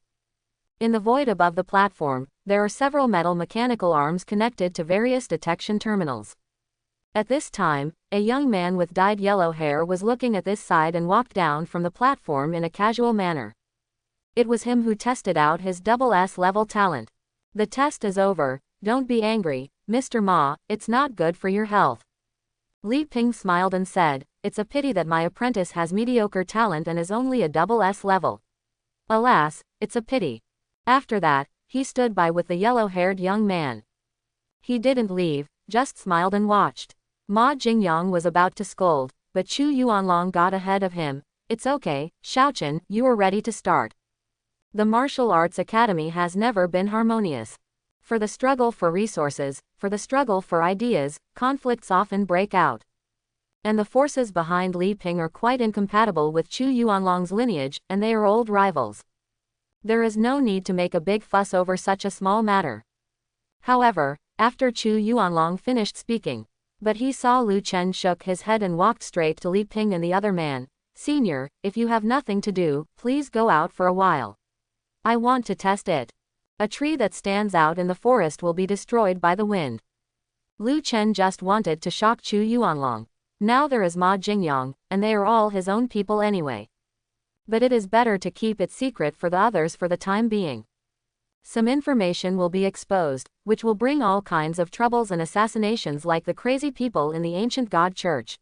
In the void above the platform, there are several metal mechanical arms connected to various detection terminals. At this time, a young man with dyed yellow hair was looking at this side and walked down from the platform in a casual manner. It was him who tested out his SS level talent. The test is over, don't be angry, Mr. Ma, it's not good for your health. Li Ping smiled and said, it's a pity that my apprentice has mediocre talent and is only a SS level. Alas, it's a pity. After that, he stood by with the yellow-haired young man. He didn't leave, just smiled and watched. Ma Jingyang was about to scold, but Chu Yuanlong got ahead of him. It's okay, Xiaochen, you are ready to start. The martial arts academy has never been harmonious. For the struggle for resources, for the struggle for ideas, conflicts often break out. And the forces behind Li Ping are quite incompatible with Chu Yuanlong's lineage, and they are old rivals. There is no need to make a big fuss over such a small matter. However, after Chu Yuanlong finished speaking, but he saw Lu Chen shook his head and walked straight to Li Ping and the other man. Senior, if you have nothing to do, please go out for a while. I want to test it. A tree that stands out in the forest will be destroyed by the wind. Lu Chen just wanted to shock Chu Yuanlong. Now there is Ma Jingyang, and they are all his own people anyway. But it is better to keep it secret for the others for the time being. Some information will be exposed, which will bring all kinds of troubles and assassinations like the crazy people in the ancient God Church.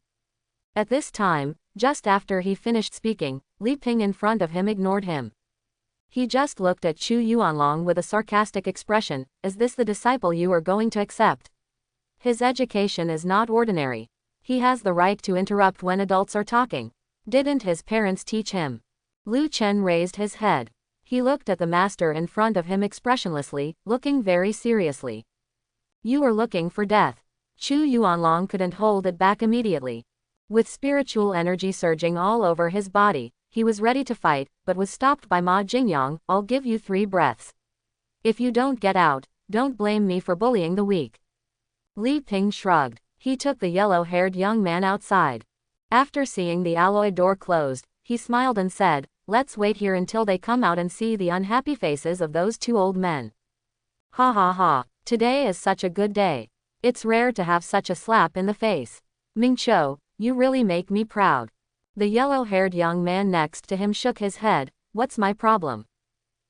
At this time, just after he finished speaking, Li Ping in front of him ignored him. He just looked at Chu Yuanlong with a sarcastic expression. Is this the disciple you are going to accept? His education is not ordinary. He has the right to interrupt when adults are talking. Didn't his parents teach him? Lu Chen raised his head. He looked at the master in front of him expressionlessly, looking very seriously. You are looking for death. Chu Yuanlong couldn't hold it back immediately. With spiritual energy surging all over his body, he was ready to fight, but was stopped by Ma Jingyang. I'll give you 3 breaths. If you don't get out, don't blame me for bullying the weak. Li Ping shrugged. He took the yellow-haired young man outside. After seeing the alloy door closed, he smiled and said, let's wait here until they come out and see the unhappy faces of those 2 old men. Ha ha ha, today is such a good day. It's rare to have such a slap in the face. Ming Cho, you really make me proud. The yellow-haired young man next to him shook his head. What's my problem?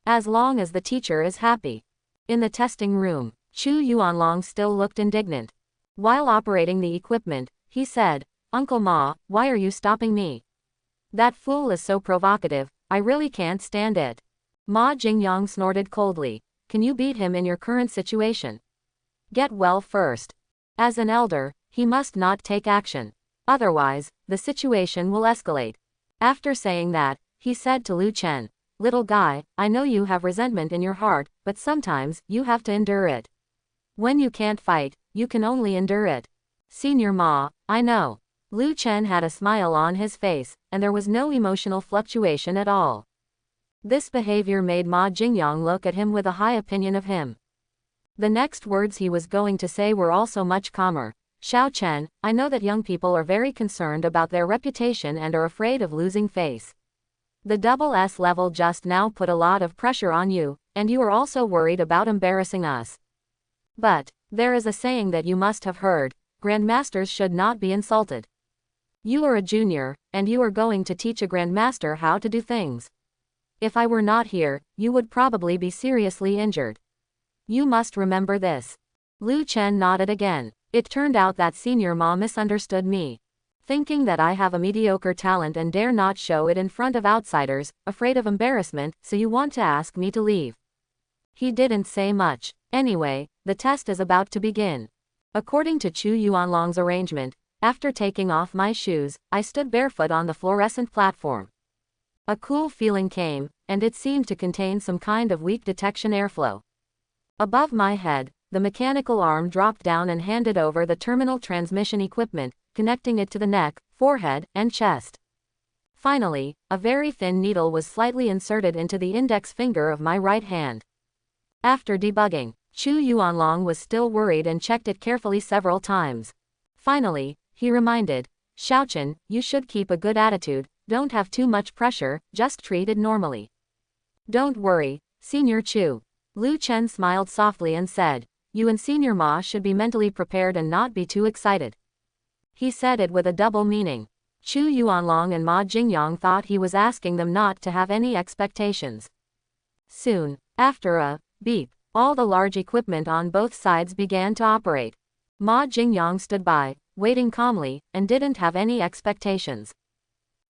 As long as the teacher is happy. In the testing room, Chu Yuanlong still looked indignant. While operating the equipment, he said, Uncle Ma, why are you stopping me? That fool is so provocative, I really can't stand it. Ma Jingyang snorted coldly. Can you beat him in your current situation? Get well first. As an elder, he must not take action. Otherwise, the situation will escalate. After saying that, he said to Lu Chen, little guy, I know you have resentment in your heart, but sometimes, you have to endure it. When you can't fight, you can only endure it. Senior Ma, I know. Lu Chen had a smile on his face, and there was no emotional fluctuation at all. This behavior made Ma Jingyang look at him with a high opinion of him. The next words he was going to say were also much calmer. Xiao Chen, I know that young people are very concerned about their reputation and are afraid of losing face. The SS level just now put a lot of pressure on you, and you are also worried about embarrassing us. But, there is a saying that you must have heard, grandmasters should not be insulted. You are a junior, and you are going to teach a grandmaster how to do things. If I were not here, you would probably be seriously injured. You must remember this. Lu Chen nodded again. It turned out that Senior Ma misunderstood me. Thinking that I have a mediocre talent and dare not show it in front of outsiders, afraid of embarrassment, so you want to ask me to leave. He didn't say much. Anyway, the test is about to begin. According to Chu Yuanlong's arrangement, after taking off my shoes, I stood barefoot on the fluorescent platform. A cool feeling came, and it seemed to contain some kind of weak detection airflow. Above my head, the mechanical arm dropped down and handed over the terminal transmission equipment, connecting it to the neck, forehead, and chest. Finally, a very thin needle was slightly inserted into the index finger of my right hand. After debugging, Chu Yuanlong was still worried and checked it carefully several times. Finally, he reminded, "Xiaochen, you should keep a good attitude, don't have too much pressure, just treat it normally." "Don't worry, Senior Chu." Lu Chen smiled softly and said, "You and Senior Ma should be mentally prepared and not be too excited." He said it with a double meaning. Chu Yuanlong and Ma Jingyang thought he was asking them not to have any expectations. Soon, after a beep, all the large equipment on both sides began to operate. Ma Jingyang stood by, waiting calmly, and didn't have any expectations.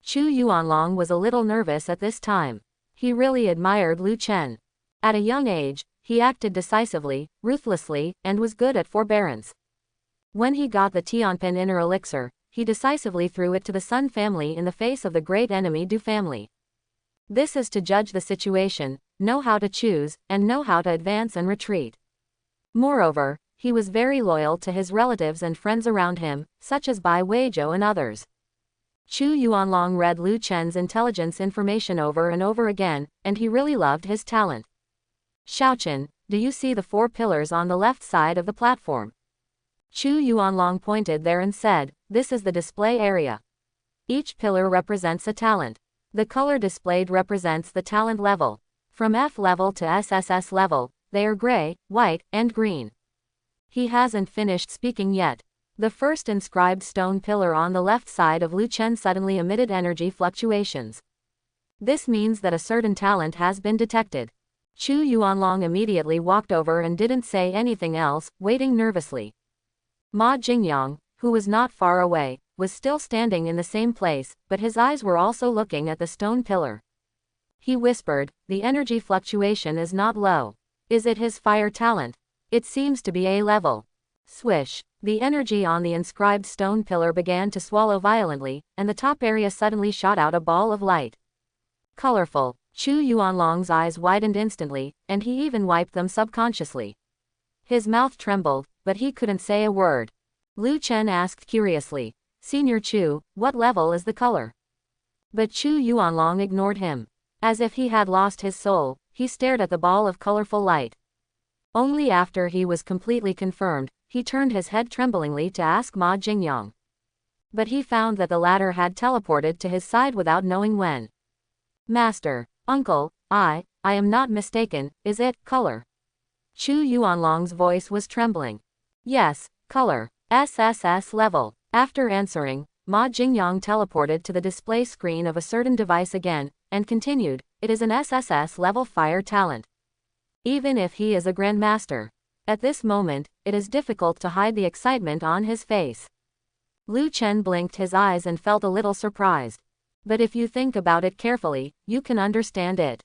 Chu Yuanlong was a little nervous at this time. He really admired Lu Chen. At a young age, he acted decisively, ruthlessly, and was good at forbearance. When he got the Tianpin inner elixir, he decisively threw it to the Sun family in the face of the great enemy Du family. This is to judge the situation, know how to choose, and know how to advance and retreat. Moreover, he was very loyal to his relatives and friends around him, such as Bai Weizhou and others. Chu Yuanlong read Lu Chen's intelligence information over and over again, and he really loved his talent. "Xiaochen, do you see the 4 pillars on the left side of the platform?" Chu Yuanlong pointed there and said, "This is the display area. Each pillar represents a talent. The color displayed represents the talent level. From F level to SSS level, they are gray, white, and green." He hasn't finished speaking yet. The first inscribed stone pillar on the left side of Lu Chen suddenly emitted energy fluctuations. This means that a certain talent has been detected. Chu Yuanlong immediately walked over and didn't say anything else, waiting nervously. Ma Jingyang, who was not far away, was still standing in the same place, but his eyes were also looking at the stone pillar. He whispered, "The energy fluctuation is not low. Is it his fire talent? It seems to be A level." Swish! The energy on the inscribed stone pillar began to swallow violently, and the top area suddenly shot out a ball of light. Colorful. Chu Yuanlong's eyes widened instantly, and he even wiped them subconsciously. His mouth trembled, but he couldn't say a word. Lu Chen asked curiously, "Senior Chu, what level is the color?" But Chu Yuanlong ignored him. As if he had lost his soul, he stared at the ball of colorful light. Only after he was completely confirmed, he turned his head tremblingly to ask Ma Jingyang. But he found that the latter had teleported to his side without knowing when. "Master, Uncle, I am not mistaken, is it color?" Chu Yuanlong's voice was trembling. "Yes, color, SSS level." After answering, Ma Jingyang teleported to the display screen of a certain device again, and continued, "It is an SSS level fire talent. Even if he is a grandmaster." At this moment, it is difficult to hide the excitement on his face. Lu Chen blinked his eyes and felt a little surprised. But if you think about it carefully, you can understand it.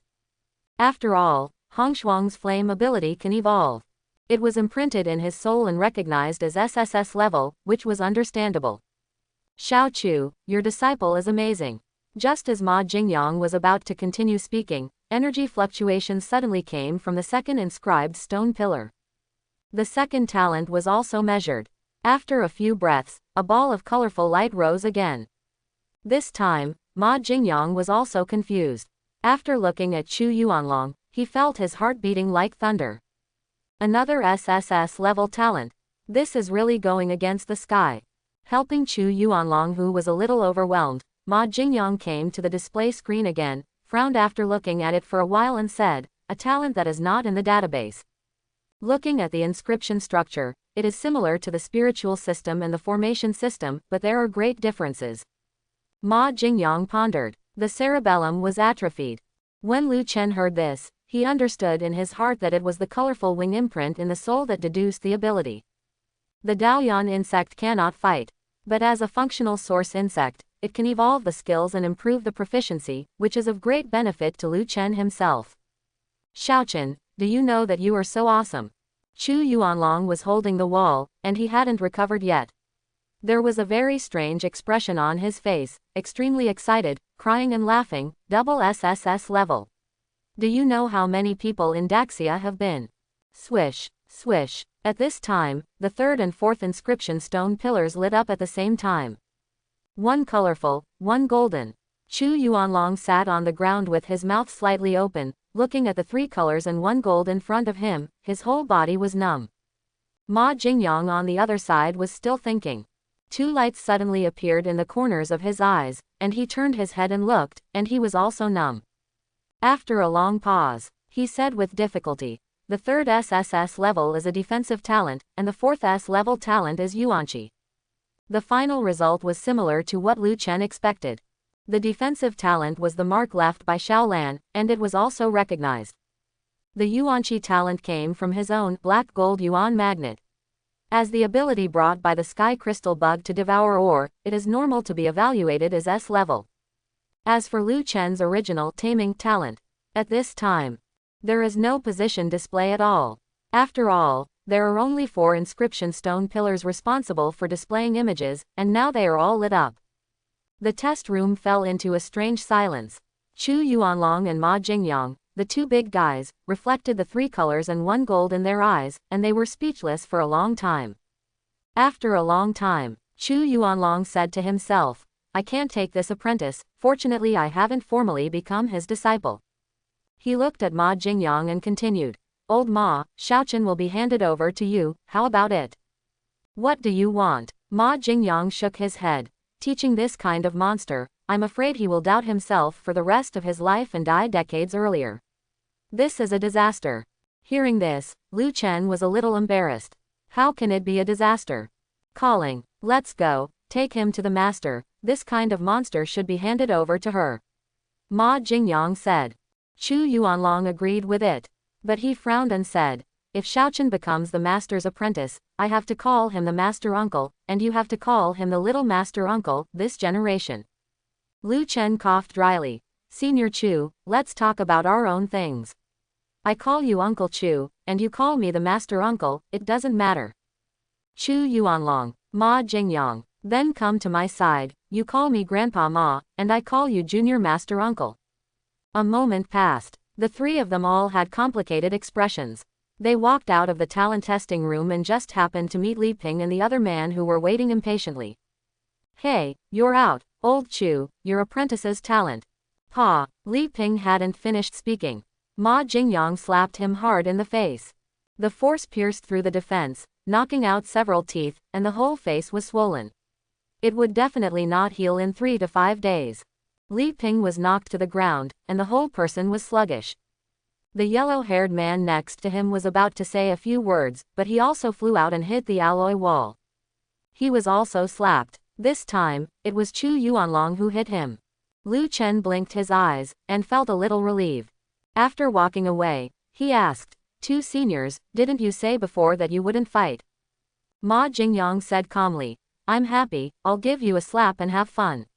After all, Hongshuang's flame ability can evolve. It was imprinted in his soul and recognized as SSS level, which was understandable. "Xiao Chu, your disciple is amazing." Just as Ma Jingyang was about to continue speaking, energy fluctuations suddenly came from the second inscribed stone pillar. The second talent was also measured. After a few breaths, a ball of colorful light rose again. This time, Ma Jingyang was also confused. After looking at Chu Yuanlong, he felt his heart beating like thunder. Another SSS level talent. This is really going against the sky. Helping Chu Yuanlong, who was a little overwhelmed, Ma Jingyang came to the display screen again, frowned after looking at it for a while and said, "A talent that is not in the database." Looking at the inscription structure, it is similar to the spiritual system and the formation system, but there are great differences. Ma Jingyang pondered. The cerebellum was atrophied. When Lu Chen heard this, he understood in his heart that it was the colorful wing imprint in the soul that deduced the ability. The Daoyan insect cannot fight. But as a functional source insect, it can evolve the skills and improve the proficiency, which is of great benefit to Lu Chen himself. "Xiaochen, do you know that you are so awesome? Chu Yuanlong was holding the wall, and he hadn't recovered yet. There was a very strange expression on his face, extremely excited, crying and laughing, double SSS level. Do you know how many people in Daxia have been? Swish, swish. At this time, the third and fourth inscription stone pillars lit up at the same time. One colorful, one golden. Chu Yuanlong sat on the ground with his mouth slightly open, looking at the three colors and one gold in front of him. His whole body was numb. Ma Jingyang on the other side was still thinking. Two lights suddenly appeared in the corners of his eyes, and he turned his head and looked, and he was also numb. After a long pause, he said with difficulty, the third SSS level is a defensive talent, and the fourth S level talent is Yuanqi. The final result was similar to what Lu Chen expected. The defensive talent was the mark left by Xiaolan, and it was also recognized. The Yuanqi talent came from his own black gold yuan magnet. As the ability brought by the sky crystal bug to devour ore, it is normal to be evaluated as S level. As for Lu Chen's original taming talent, at this time, there is no position display at all. After all, there are only 4 inscription stone pillars responsible for displaying images, and now they are all lit up. The test room fell into a strange silence. Chu Yuanlong and Ma Jingyang, the two big guys, reflected the 3 colors and 1 gold in their eyes, and they were speechless for a long time. After a long time, Chu Yuanlong said to himself, I can't take this apprentice, fortunately I haven't formally become his disciple. He looked at Ma Jingyang and continued, Old Ma, Xiaochen will be handed over to you, how about it? What do you want? Ma Jingyang shook his head. Teaching this kind of monster, I'm afraid he will doubt himself for the rest of his life and die decades earlier. This is a disaster. Hearing this, Lu Chen was a little embarrassed. How can it be a disaster? Calling, let's go, take him to the master, this kind of monster should be handed over to her. Ma Jingyang said. Chu Yuanlong agreed with it. But he frowned and said, if Xiaochen becomes the master's apprentice, I have to call him the master uncle, and you have to call him the little master uncle, this generation. Lu Chen coughed dryly. Senior Chu, let's talk about our own things. I call you Uncle Chu, and you call me the master uncle, it doesn't matter. Chu Yuanlong, Ma Jingyang, then come to my side, you call me Grandpa Ma, and I call you Junior Master Uncle. A moment passed. The 3 of them all had complicated expressions. They walked out of the talent testing room and just happened to meet Li Ping and the other man who were waiting impatiently. Hey, you're out, old Chu, your apprentice's talent. Pa, Li Ping hadn't finished speaking. Ma Jingyang slapped him hard in the face. The force pierced through the defense, knocking out several teeth, and the whole face was swollen. It would definitely not heal in 3 to 5 days. Li Ping was knocked to the ground, and the whole person was sluggish. The yellow-haired man next to him was about to say a few words, but he also flew out and hit the alloy wall. He was also slapped. This time, it was Chu Yuanlong who hit him. Lu Chen blinked his eyes, and felt a little relieved. After walking away, he asked, 2 seniors, didn't you say before that you wouldn't fight? Ma Jingyang said calmly, I'm happy, I'll give you a slap and have fun.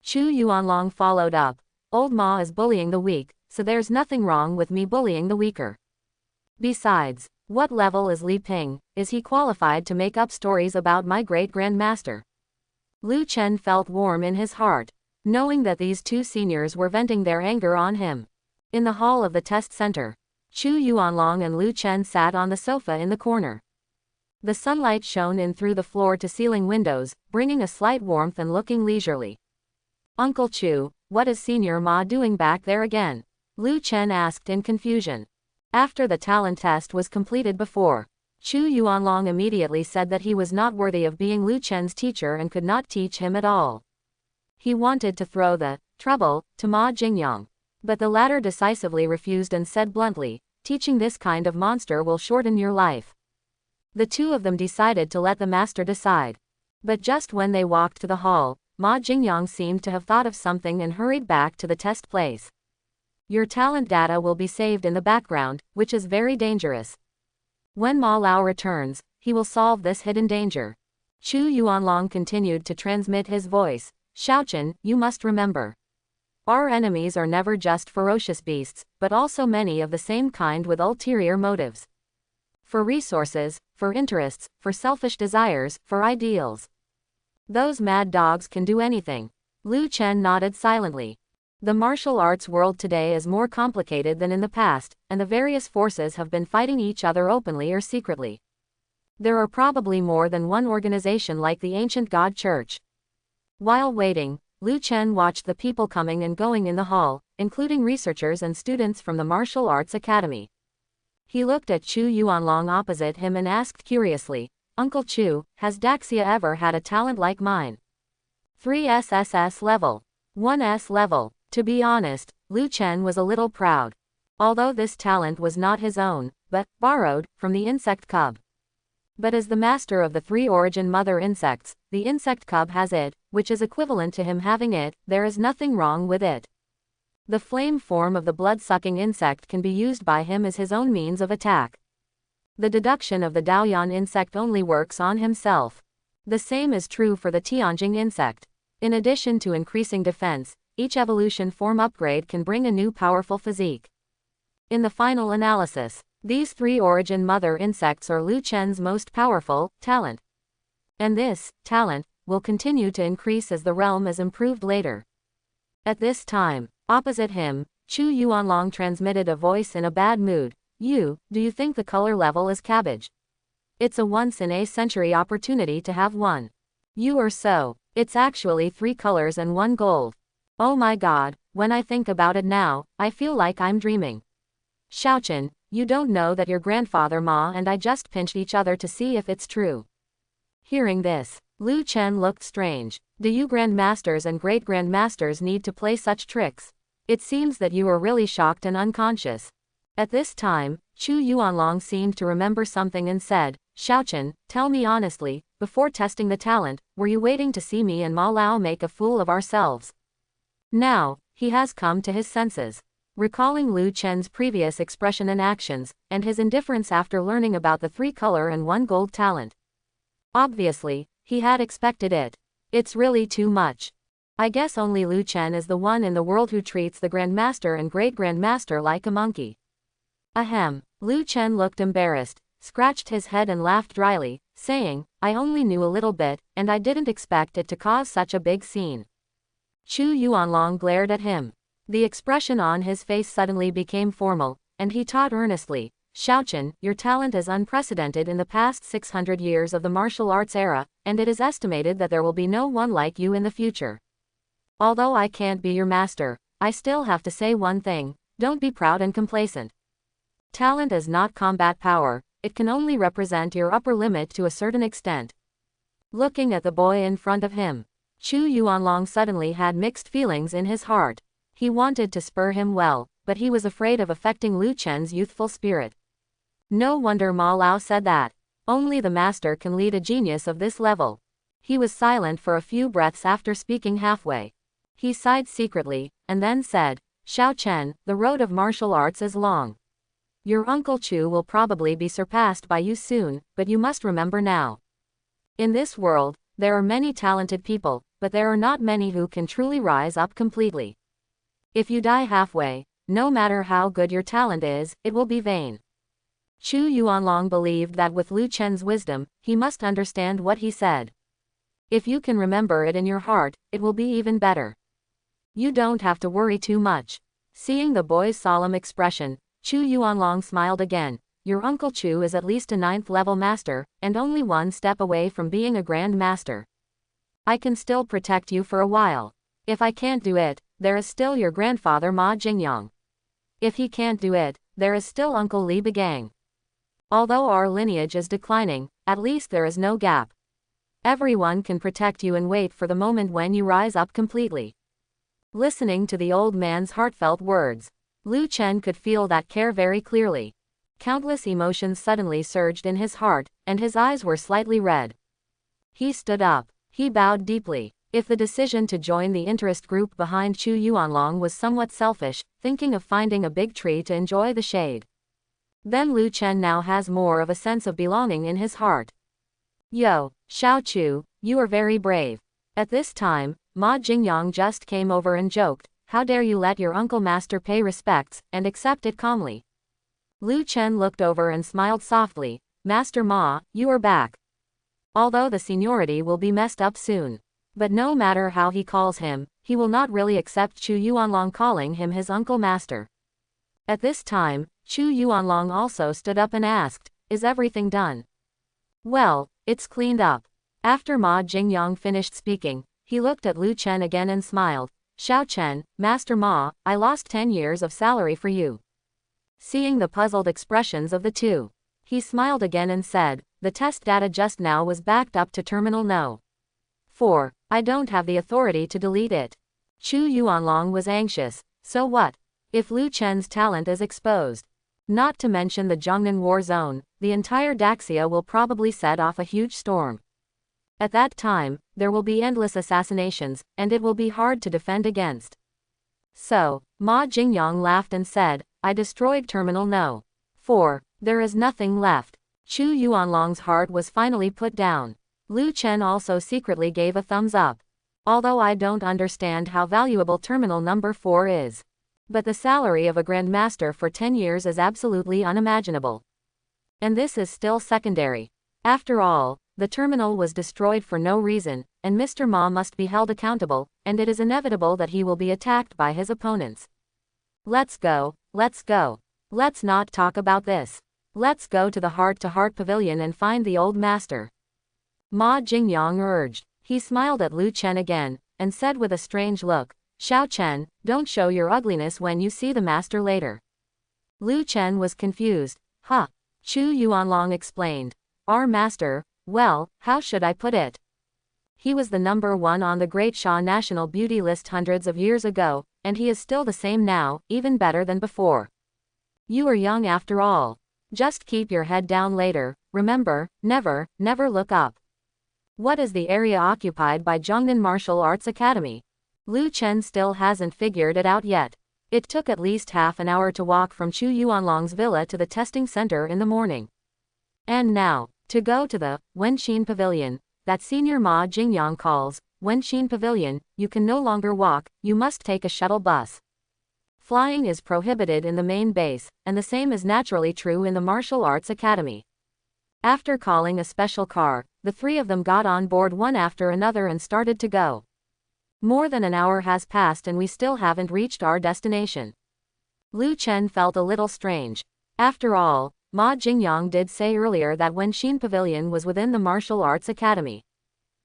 Chu Yuanlong followed up, Old Ma is bullying the weak, so there's nothing wrong with me bullying the weaker. Besides, what level is Li Ping? Is he qualified to make up stories about my great-grandmaster? Lu Chen felt warm in his heart, knowing that these 2 seniors were venting their anger on him. In the hall of the test center, Chu Yuanlong and Lu Chen sat on the sofa in the corner. The sunlight shone in through the floor-to-ceiling windows, bringing a slight warmth and looking leisurely. Uncle Chu, what is Senior Ma doing back there again? Lu Chen asked in confusion. After the talent test was completed before, Chu Yuanlong immediately said that he was not worthy of being Lu Chen's teacher and could not teach him at all. He wanted to throw the trouble to Ma Jingyang, but the latter decisively refused and said bluntly, teaching this kind of monster will shorten your life. The 2 of them decided to let the master decide. But just when they walked to the hall, Ma Jingyang seemed to have thought of something and hurried back to the test place. Your talent data will be saved in the background, which is very dangerous. When Ma Lao returns, he will solve this hidden danger. Chu Yuanlong continued to transmit his voice. Xiaochen, you must remember. Our enemies are never just ferocious beasts, but also many of the same kind with ulterior motives. For resources, for interests, for selfish desires, for ideals. Those mad dogs can do anything. Lu Chen nodded silently. The martial arts world today is more complicated than in the past, and the various forces have been fighting each other openly or secretly. There are probably more than one organization like the ancient God Church. While waiting, Lu Chen watched the people coming and going in the hall, including researchers and students from the Martial Arts Academy. He looked at Chu Yuanlong opposite him and asked curiously, "Uncle Chu, has Daxia ever had a talent like mine?" 3 SSS level. 1 S level. To be honest, Lu Chen was a little proud. Although this talent was not his own, but borrowed from the insect cub. But as the master of the 3 origin mother insects, the insect cub has it, which is equivalent to him having it. There is nothing wrong with it. The flame form of the blood-sucking insect can be used by him as his own means of attack. The deduction of the Daoyan insect only works on himself. The same is true for the Tianjing insect. In addition to increasing defense, each evolution form upgrade can bring a new powerful physique. In the final analysis, these 3 origin mother insects are Lu Chen's most powerful talent. And this talent will continue to increase as the realm is improved later. At this time, opposite him, Chu Yuanlong transmitted a voice in a bad mood. Do you think the color level is cabbage? It's a once-in-a-century opportunity to have one. Or so. It's actually 3 colors and 1 gold. Oh my god, when I think about it now, I feel like I'm dreaming. Xiaochen, you don't know that your grandfather Ma and I just pinched each other to see if it's true. Hearing this, Lu Chen looked strange. Do you grandmasters and great-grandmasters need to play such tricks? It seems that you are really shocked and unconscious. At this time, Chu Yuanlong seemed to remember something and said, Xiaochen, tell me honestly, before testing the talent, were you waiting to see me and Ma Lao make a fool of ourselves? Now, he has come to his senses. Recalling Lu Chen's previous expression and actions, and his indifference after learning about the 3 color and 1 gold talent. Obviously, he had expected it. It's really too much. I guess only Lu Chen is the one in the world who treats the Grandmaster and Great-Grandmaster like a monkey. Ahem. Lu Chen looked embarrassed, scratched his head and laughed dryly, saying, I only knew a little bit, and I didn't expect it to cause such a big scene. Chu Yuanlong glared at him. The expression on his face suddenly became formal, and he taught earnestly, Xiaochen, your talent is unprecedented in the past 600 years of the martial arts era, and it is estimated that there will be no one like you in the future. Although I can't be your master, I still have to say one thing, don't be proud and complacent. Talent is not combat power, it can only represent your upper limit to a certain extent. Looking at the boy in front of him, Chu Yuanlong suddenly had mixed feelings in his heart. He wanted to spur him well, but he was afraid of affecting Lu Chen's youthful spirit. No wonder Ma Lao said that. Only the master can lead a genius of this level. He was silent for a few breaths after speaking halfway. He sighed secretly, and then said, Xiaochen, the road of martial arts is long. Your Uncle Chu will probably be surpassed by you soon, but you must remember now. In this world, there are many talented people, but there are not many who can truly rise up completely. If you die halfway, no matter how good your talent is, it will be vain. Chu Yuanlong believed that with Lu Chen's wisdom, he must understand what he said. If you can remember it in your heart, it will be even better. You don't have to worry too much. Seeing the boy's solemn expression, Chu Yuanlong smiled again. Your Uncle Chu is at least a 9th level master, and only 1 step away from being a grand master. I can still protect you for a while. If I can't do it, there is still your grandfather Ma Jingyang. If he can't do it, there is still Uncle Li Begang. Although our lineage is declining, at least there is no gap. Everyone can protect you and wait for the moment when you rise up completely. Listening to the old man's heartfelt words, Lu Chen could feel that care very clearly. Countless emotions suddenly surged in his heart, and his eyes were slightly red. He stood up. He bowed deeply. If the decision to join the interest group behind Chu Yuanlong was somewhat selfish, thinking of finding a big tree to enjoy the shade, then Lu Chen now has more of a sense of belonging in his heart. Yo, Xiao Chu, you are very brave. At this time, Ma Jingyang just came over and joked, how dare you let your uncle master pay respects, and accept it calmly. Lu Chen looked over and smiled softly. Master Ma, you are back. Although the seniority will be messed up soon. But no matter how he calls him, he will not really accept Chu Yuanlong calling him his uncle master. At this time, Chu Yuanlong also stood up and asked, is everything done? Well, it's cleaned up. After Ma Jingyang finished speaking, he looked at Lu Chen again and smiled. Xiao Chen, Master Ma, I lost 10 years of salary for you. Seeing the puzzled expressions of the two, he smiled again and said, the test data just now was backed up to terminal no. 4. I don't have the authority to delete it. Chu Yuanlong was anxious. So what? If Lu Chen's talent is exposed? Not to mention the Zhongnan war zone, the entire Daxia will probably set off a huge storm. At that time, there will be endless assassinations, and it will be hard to defend against. So, Ma Jingyang laughed and said, I destroyed terminal no. 4. There is nothing left. Chu Yuanlong's heart was finally put down. Lu Chen also secretly gave a thumbs up. Although I don't understand how valuable terminal number 4 is. But the salary of a grandmaster for 10 years is absolutely unimaginable. And this is still secondary. After all, the terminal was destroyed for no reason, and Mr. Ma must be held accountable, and it is inevitable that he will be attacked by his opponents. Let's go, let's go. Let's not talk about this. Let's go to the heart-to-heart pavilion and find the old master. Ma Jingyang urged. He smiled at Lu Chen again, and said with a strange look, Xiao Chen, don't show your ugliness when you see the master later. Lu Chen was confused. Huh. Chu Yuanlong explained. Our master, well, how should I put it? He was the number 1 on the Great Sha National Beauty List hundreds of years ago, and he is still the same now, even better than before. You are young after all. Just keep your head down later, remember, never look up. What is the area occupied by Zhongnan Martial Arts Academy? Lu Chen still hasn't figured it out yet. It took at least half an hour to walk from Chu Yuanlong's villa to the testing center in the morning. And now, to go to the Wenxin Pavilion, that Senior Ma Jingyang calls Wenxin Pavilion, you can no longer walk, you must take a shuttle bus. Flying is prohibited in the main base, and the same is naturally true in the Martial Arts Academy. After calling a special car, the three of them got on board one after another and started to go. More than an hour has passed and we still haven't reached our destination. Lu Chen felt a little strange. After all, Ma Jingyang did say earlier that Wenxin Pavilion was within the Martial Arts Academy.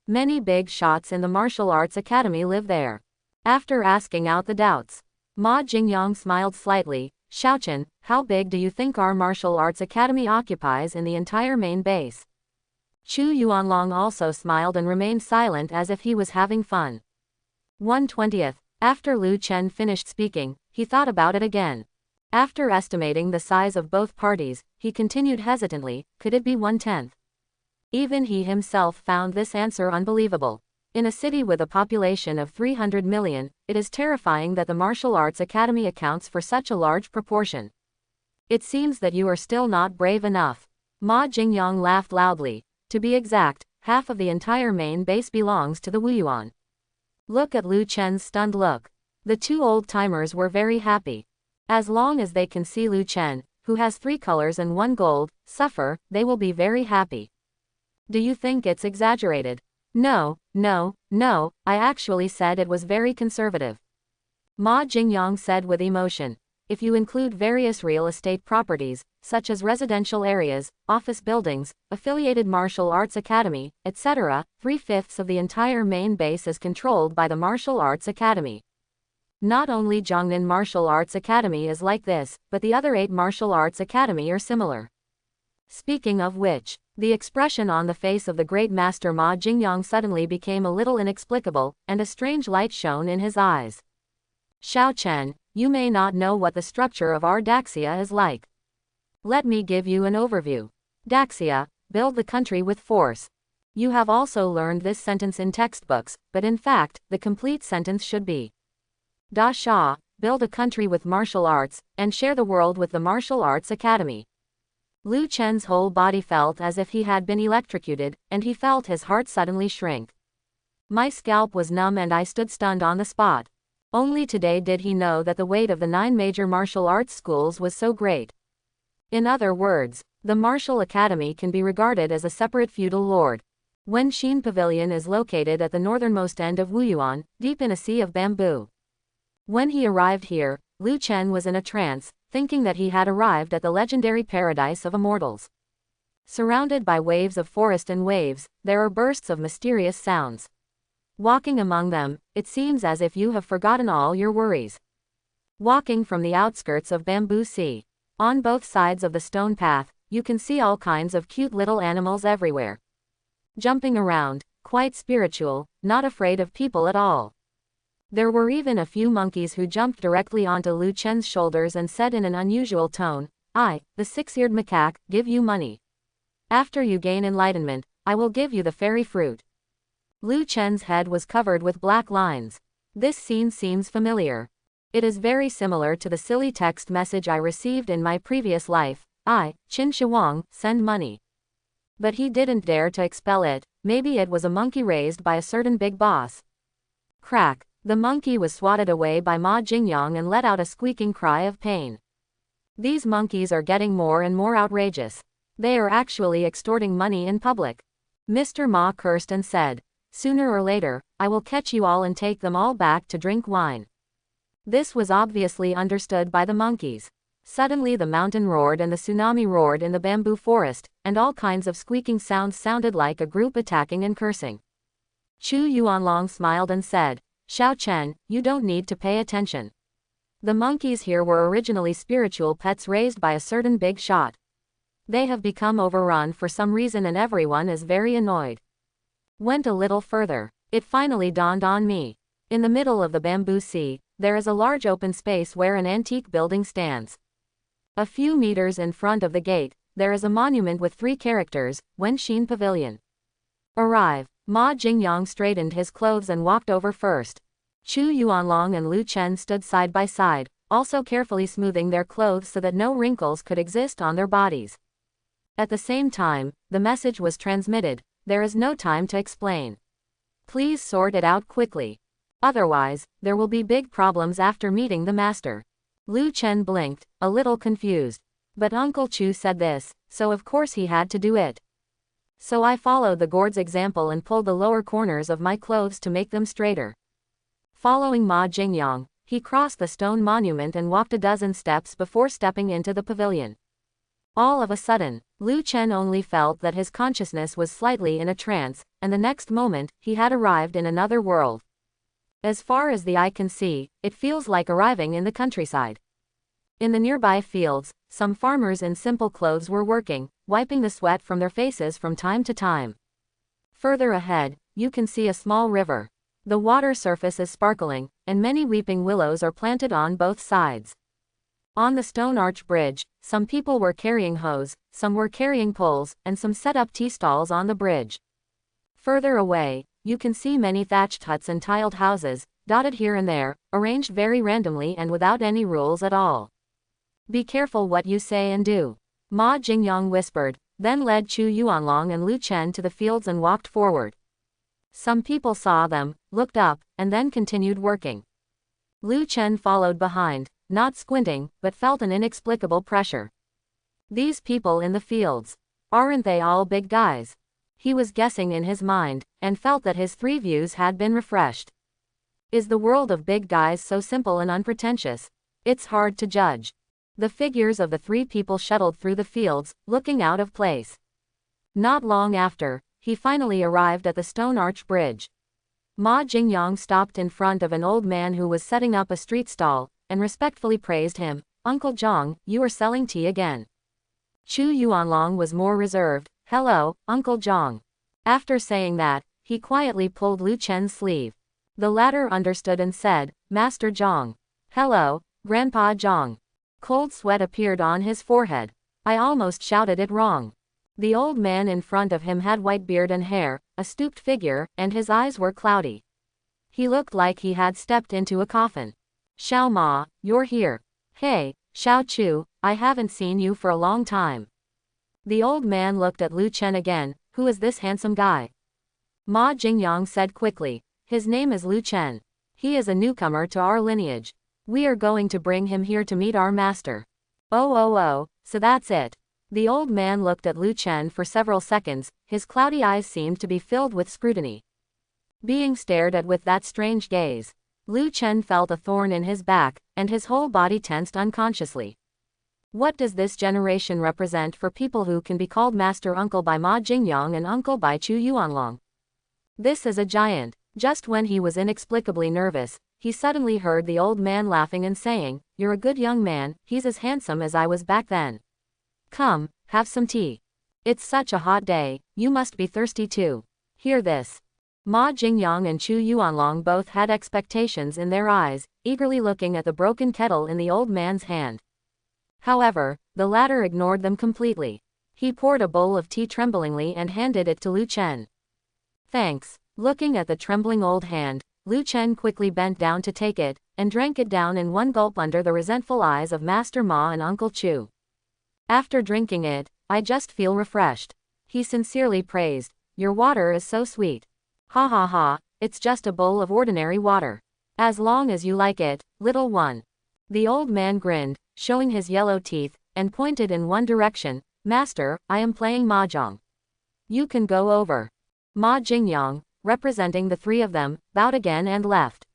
Many big shots in the Martial Arts Academy live there. After asking out the doubts, Ma Jingyang smiled slightly. Xiaochen, how big do you think our Martial Arts Academy occupies in the entire main base? Chu Yuanlong also smiled and remained silent as if he was having fun. 1/20. After Lu Chen finished speaking, he thought about it again. After estimating the size of both parties, he continued hesitantly, could it be 1/10? Even he himself found this answer unbelievable. In a city with a population of 300 million, it is terrifying that the Martial Arts Academy accounts for such a large proportion. It seems that you are still not brave enough. Ma Jingyang laughed loudly. To be exact, half of the entire main base belongs to the Wuyuan. Look at Lu Chen's stunned look. The two old-timers were very happy. As long as they can see Lu Chen, who has 3 colors and 1 gold, suffer, they will be very happy. Do you think it's exaggerated? No, I actually said it was very conservative. Ma Jingyang said with emotion. If you include various real estate properties, such as residential areas, office buildings, affiliated martial arts academy, etc., 3/5 of the entire main base is controlled by the Martial Arts Academy. Not only Zhongnan Martial Arts Academy is like this, but the other 8 martial arts academy are similar. Speaking of which, the expression on the face of the great master Ma Jingyang suddenly became a little inexplicable, and a strange light shone in his eyes. Xiao Chen, you may not know what the structure of our Daxia is like. Let me give you an overview. Daxia, build the country with force. You have also learned this sentence in textbooks, but in fact, the complete sentence should be Da Sha, build a country with martial arts, and share the world with the Martial Arts Academy. Lu Chen's whole body felt as if he had been electrocuted, and he felt his heart suddenly shrink. My scalp was numb and I stood stunned on the spot. Only today did he know that the weight of the 9 major martial arts schools was so great. In other words, the Martial Academy can be regarded as a separate feudal lord. Wenshin Pavilion is located at the northernmost end of Wuyuan, deep in a sea of bamboo. When he arrived here, Liu Chen was in a trance, thinking that he had arrived at the legendary paradise of immortals. Surrounded by waves of forest and waves, there are bursts of mysterious sounds. Walking among them, it seems as if you have forgotten all your worries. Walking from the outskirts of Bamboo Sea. On both sides of the stone path, you can see all kinds of cute little animals everywhere. Jumping around, quite spiritual, not afraid of people at all. There were even a few monkeys who jumped directly onto Liu Chen's shoulders and said in an unusual tone, "I, the six-eared macaque, give you money. After you gain enlightenment, I will give you the fairy fruit." Liu Chen's head was covered with black lines. This scene seems familiar. It is very similar to the silly text message I received in my previous life, "I, Qin Shuang, send money." But he didn't dare to expel it. Maybe it was a monkey raised by a certain big boss. Crack. The monkey was swatted away by Ma Jingyang and let out a squeaking cry of pain. These monkeys are getting more and more outrageous. They are actually extorting money in public. Mr. Ma cursed and said, "Sooner or later, I will catch you all and take them all back to drink wine." This was obviously understood by the monkeys. Suddenly the mountain roared and the tsunami roared in the bamboo forest, and all kinds of squeaking sounds sounded like a group attacking and cursing. Chu Yuanlong smiled and said, "Xiao Chen, you don't need to pay attention. The monkeys here were originally spiritual pets raised by a certain big shot. They have become overrun for some reason and everyone is very annoyed." Went a little further. It finally dawned on me. In the middle of the Bamboo Sea, there is a large open space where an antique building stands. A few meters in front of the gate, there is a monument with 3 characters, Wenshin Pavilion. Arrive. Ma Jingyang straightened his clothes and walked over first. Chu Yuanlong and Liu Chen stood side by side, also carefully smoothing their clothes so that no wrinkles could exist on their bodies. At the same time, the message was transmitted, "There is no time to explain. Please sort it out quickly. Otherwise, there will be big problems after meeting the master." Liu Chen blinked, a little confused. But Uncle Chu said this, so of course he had to do it. So I followed the gourd's example and pulled the lower corners of my clothes to make them straighter. Following Ma Jingyang, he crossed the stone monument and walked a dozen steps before stepping into the pavilion. All of a sudden, Liu Chen only felt that his consciousness was slightly in a trance, and the next moment, he had arrived in another world. As far as the eye can see, it feels like arriving in the countryside. In the nearby fields, some farmers in simple clothes were working, wiping the sweat from their faces from time to time. Further ahead, you can see a small river. The water surface is sparkling, and many weeping willows are planted on both sides. On the stone arch bridge, some people were carrying hoes, some were carrying poles, and some set up tea stalls on the bridge. Further away, you can see many thatched huts and tiled houses, dotted here and there, arranged very randomly and without any rules at all. "Be careful what you say and do," Ma Jingyang whispered, then led Chu Yuanlong and Liu Chen to the fields and walked forward. Some people saw them, looked up, and then continued working. Liu Chen followed behind, not squinting, but felt an inexplicable pressure. These people in the fields, aren't they all big guys? He was guessing in his mind, and felt that his 3 views had been refreshed. Is the world of big guys so simple and unpretentious? It's hard to judge. The figures of the 3 people shuttled through the fields, looking out of place. Not long after, he finally arrived at the stone arch bridge. Ma Jingyang stopped in front of an old man who was setting up a street stall, and respectfully praised him. "Uncle Zhang, you are selling tea again." Chu Yuanlong was more reserved. "Hello, Uncle Zhang." After saying that, he quietly pulled Liu Chen's sleeve. The latter understood and said, "Master Zhang." "Hello, Grandpa Zhang." Cold sweat appeared on his forehead. I almost shouted it wrong. The old man in front of him had white beard and hair, a stooped figure, and his eyes were cloudy. He looked like he had stepped into a coffin. "Xiao Ma, you're here. Hey, Xiao Chu, I haven't seen you for a long time." The old man looked at Liu Chen again. "Who is this handsome guy?" Ma Jingyang said quickly. "His name is Liu Chen. He is a newcomer to our lineage. We are going to bring him here to meet our master." Oh, So that's it. The old man looked at Lu Chen for several seconds, his cloudy eyes seemed to be filled with scrutiny. Being stared at with that strange gaze, Lu Chen felt a thorn in his back, and his whole body tensed unconsciously. What does this generation represent for people who can be called Master Uncle by Ma Jingyang and Uncle by Chu Yuanlong? This is a giant. Just when he was inexplicably nervous, he suddenly heard the old man laughing and saying, "You're a good young man, he's as handsome as I was back then. Come, have some tea. It's such a hot day, you must be thirsty too." Hear this. Ma Jingyang and Chu Yuanlong both had expectations in their eyes, eagerly looking at the broken kettle in the old man's hand. However, the latter ignored them completely. He poured a bowl of tea tremblingly and handed it to Lu Chen. "Thanks." Looking at the trembling old hand, Lu Chen quickly bent down to take it, and drank it down in one gulp under the resentful eyes of Master Ma and Uncle Chu. After drinking it, "I just feel refreshed," he sincerely praised. "Your water is so sweet." "Ha ha ha, it's just a bowl of ordinary water. As long as you like it, little one." The old man grinned, showing his yellow teeth, and pointed in one direction. "Master, I am playing mahjong. You can go over." Ma Jingyang, representing the three of them, bowed again and left.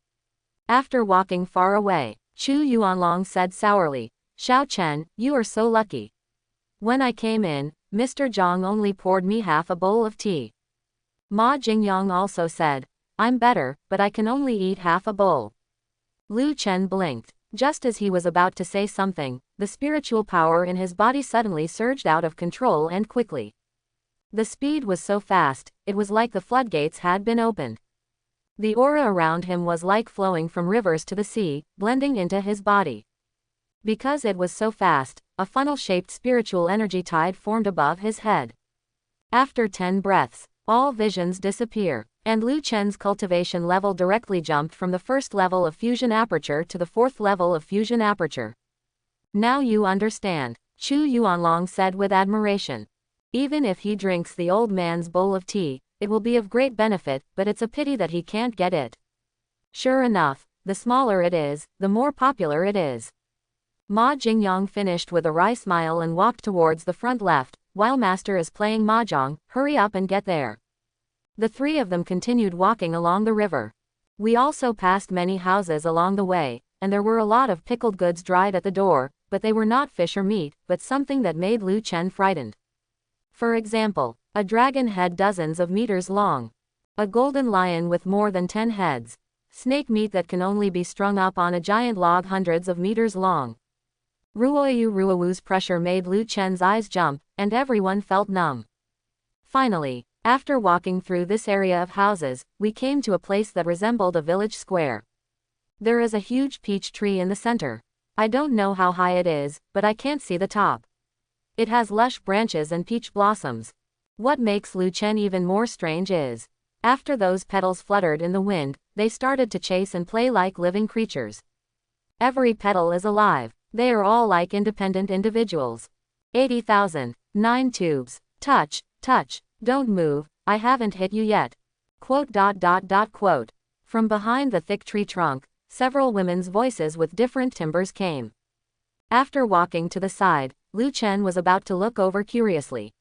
After walking far away, Chu Yuanlong said sourly, "Xiao Chen, you are so lucky. When I came in, Mr. Zhang only poured me half a bowl of tea." Ma Jingyang also said, "I'm better, but I can only eat half a bowl." Lu Chen blinked. Just as he was about to say something, the spiritual power in his body suddenly surged out of control and quickly. The speed was so fast, it was like the floodgates had been opened. The aura around him was like flowing from rivers to the sea, blending into his body. Because it was so fast, a funnel-shaped spiritual energy tide formed above his head. After 10 breaths, all visions disappear, and Lu Chen's cultivation level directly jumped from the first level of fusion aperture to the 4th level of fusion aperture. "Now you understand," Chu Yuanlong said with admiration. "Even if he drinks the old man's bowl of tea, it will be of great benefit, but it's a pity that he can't get it." Sure enough, the smaller it is, the more popular it is. Ma Jingyang finished with a wry smile and walked towards the front left. "While Master is playing mahjong, hurry up and get there." The three of them continued walking along the river. We also passed many houses along the way, and there were a lot of pickled goods dried at the door, but they were not fish or meat, but something that made Lu Chen frightened. For example, a dragon head dozens of meters long. A golden lion with more than 10 heads. Snake meat that can only be strung up on a giant log hundreds of meters long. Ruoyu's pressure made Lu Chen's eyes jump, and everyone felt numb. Finally, after walking through this area of houses, we came to a place that resembled a village square. There is a huge peach tree in the center. I don't know how high it is, but I can't see the top. It has lush branches and peach blossoms. What makes Lu Chen even more strange is, after those petals fluttered in the wind, they started to chase and play like living creatures. Every petal is alive. They are all like independent individuals. 80,000. 9 tubes. Touch, touch, don't move, I haven't hit you yet. Quote. From behind the thick tree trunk, several women's voices with different timbres came. After walking to the side, Lu Chen was about to look over curiously.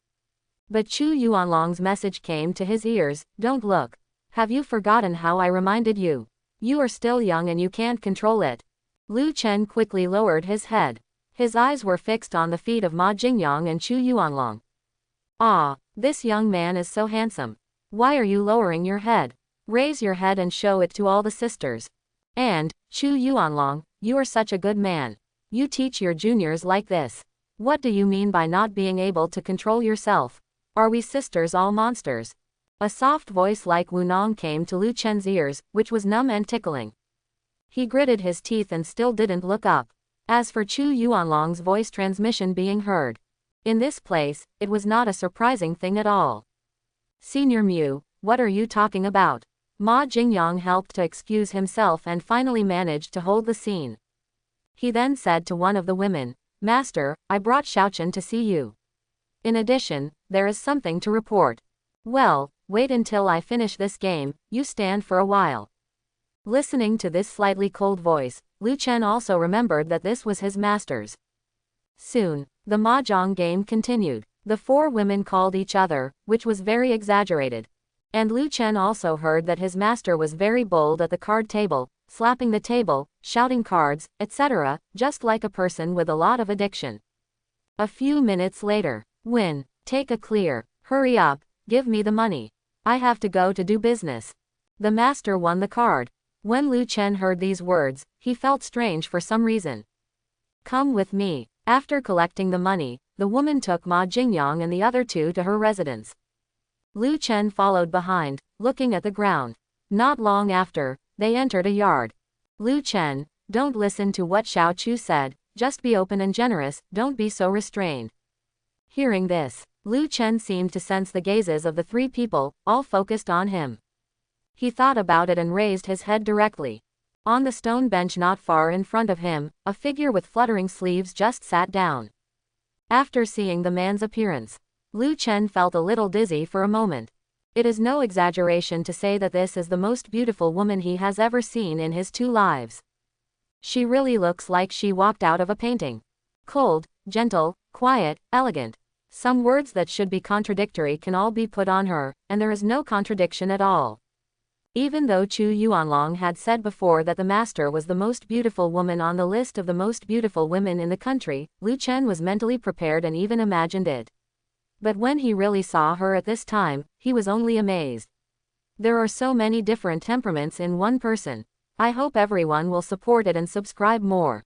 But Chu Yuanlong's message came to his ears, "Don't look. Have you forgotten how I reminded you? You are still young and you can't control it." Lu Chen quickly lowered his head. His eyes were fixed on the feet of Ma Jingyang and Chu Yuanlong. "Ah, this young man is so handsome. Why are you lowering your head? Raise your head and show it to all the sisters. And, Chu Yuanlong, you are such a good man. You teach your juniors like this. What do you mean by not being able to control yourself? Are we sisters all monsters?" A soft voice like Wunong came to Lu Chen's ears, which was numb and tickling. He gritted his teeth and still didn't look up. As for Chu Yuanlong's voice transmission being heard in this place, it was not a surprising thing at all. "Senior Mu, what are you talking about?" Ma Jingyang helped to excuse himself and finally managed to hold the scene. He then said to one of the women, "Master, I brought Xiaochen to see you. In addition, there is something to report." "Well, wait until I finish this game, you stand for a while." Listening to this slightly cold voice, Lu Chen also remembered that this was his master's. Soon, the mahjong game continued. The four women called each other, which was very exaggerated. And Lu Chen also heard that his master was very bold at the card table, slapping the table, shouting cards, etc., just like a person with a lot of addiction. A few minutes later, Win, take a clear, hurry up, give me the money. I have to go to do business. The master won the card. When Lu Chen heard these words, he felt strange for some reason. Come with me. After collecting the money, the woman took Ma Jingyang and the other two to her residence. Lu Chen followed behind, looking at the ground. Not long after, they entered a yard. Lu Chen, don't listen to what Xiao Chu said, just be open and generous, don't be so restrained. Hearing this, Lu Chen seemed to sense the gazes of the three people, all focused on him. He thought about it and raised his head directly. On the stone bench not far in front of him, a figure with fluttering sleeves just sat down. After seeing the man's appearance, Lu Chen felt a little dizzy for a moment. It is no exaggeration to say that this is the most beautiful woman he has ever seen in his 2 lives. She really looks like she walked out of a painting. Cold, gentle, quiet, elegant. Some words that should be contradictory can all be put on her, and there is no contradiction at all. Even though Chu Yuanlong had said before that the master was the most beautiful woman on the list of the most beautiful women in the country, Lu Chen was mentally prepared and even imagined it. But when he really saw her at this time, he was only amazed. There are so many different temperaments in one person. I hope everyone will support it and subscribe more.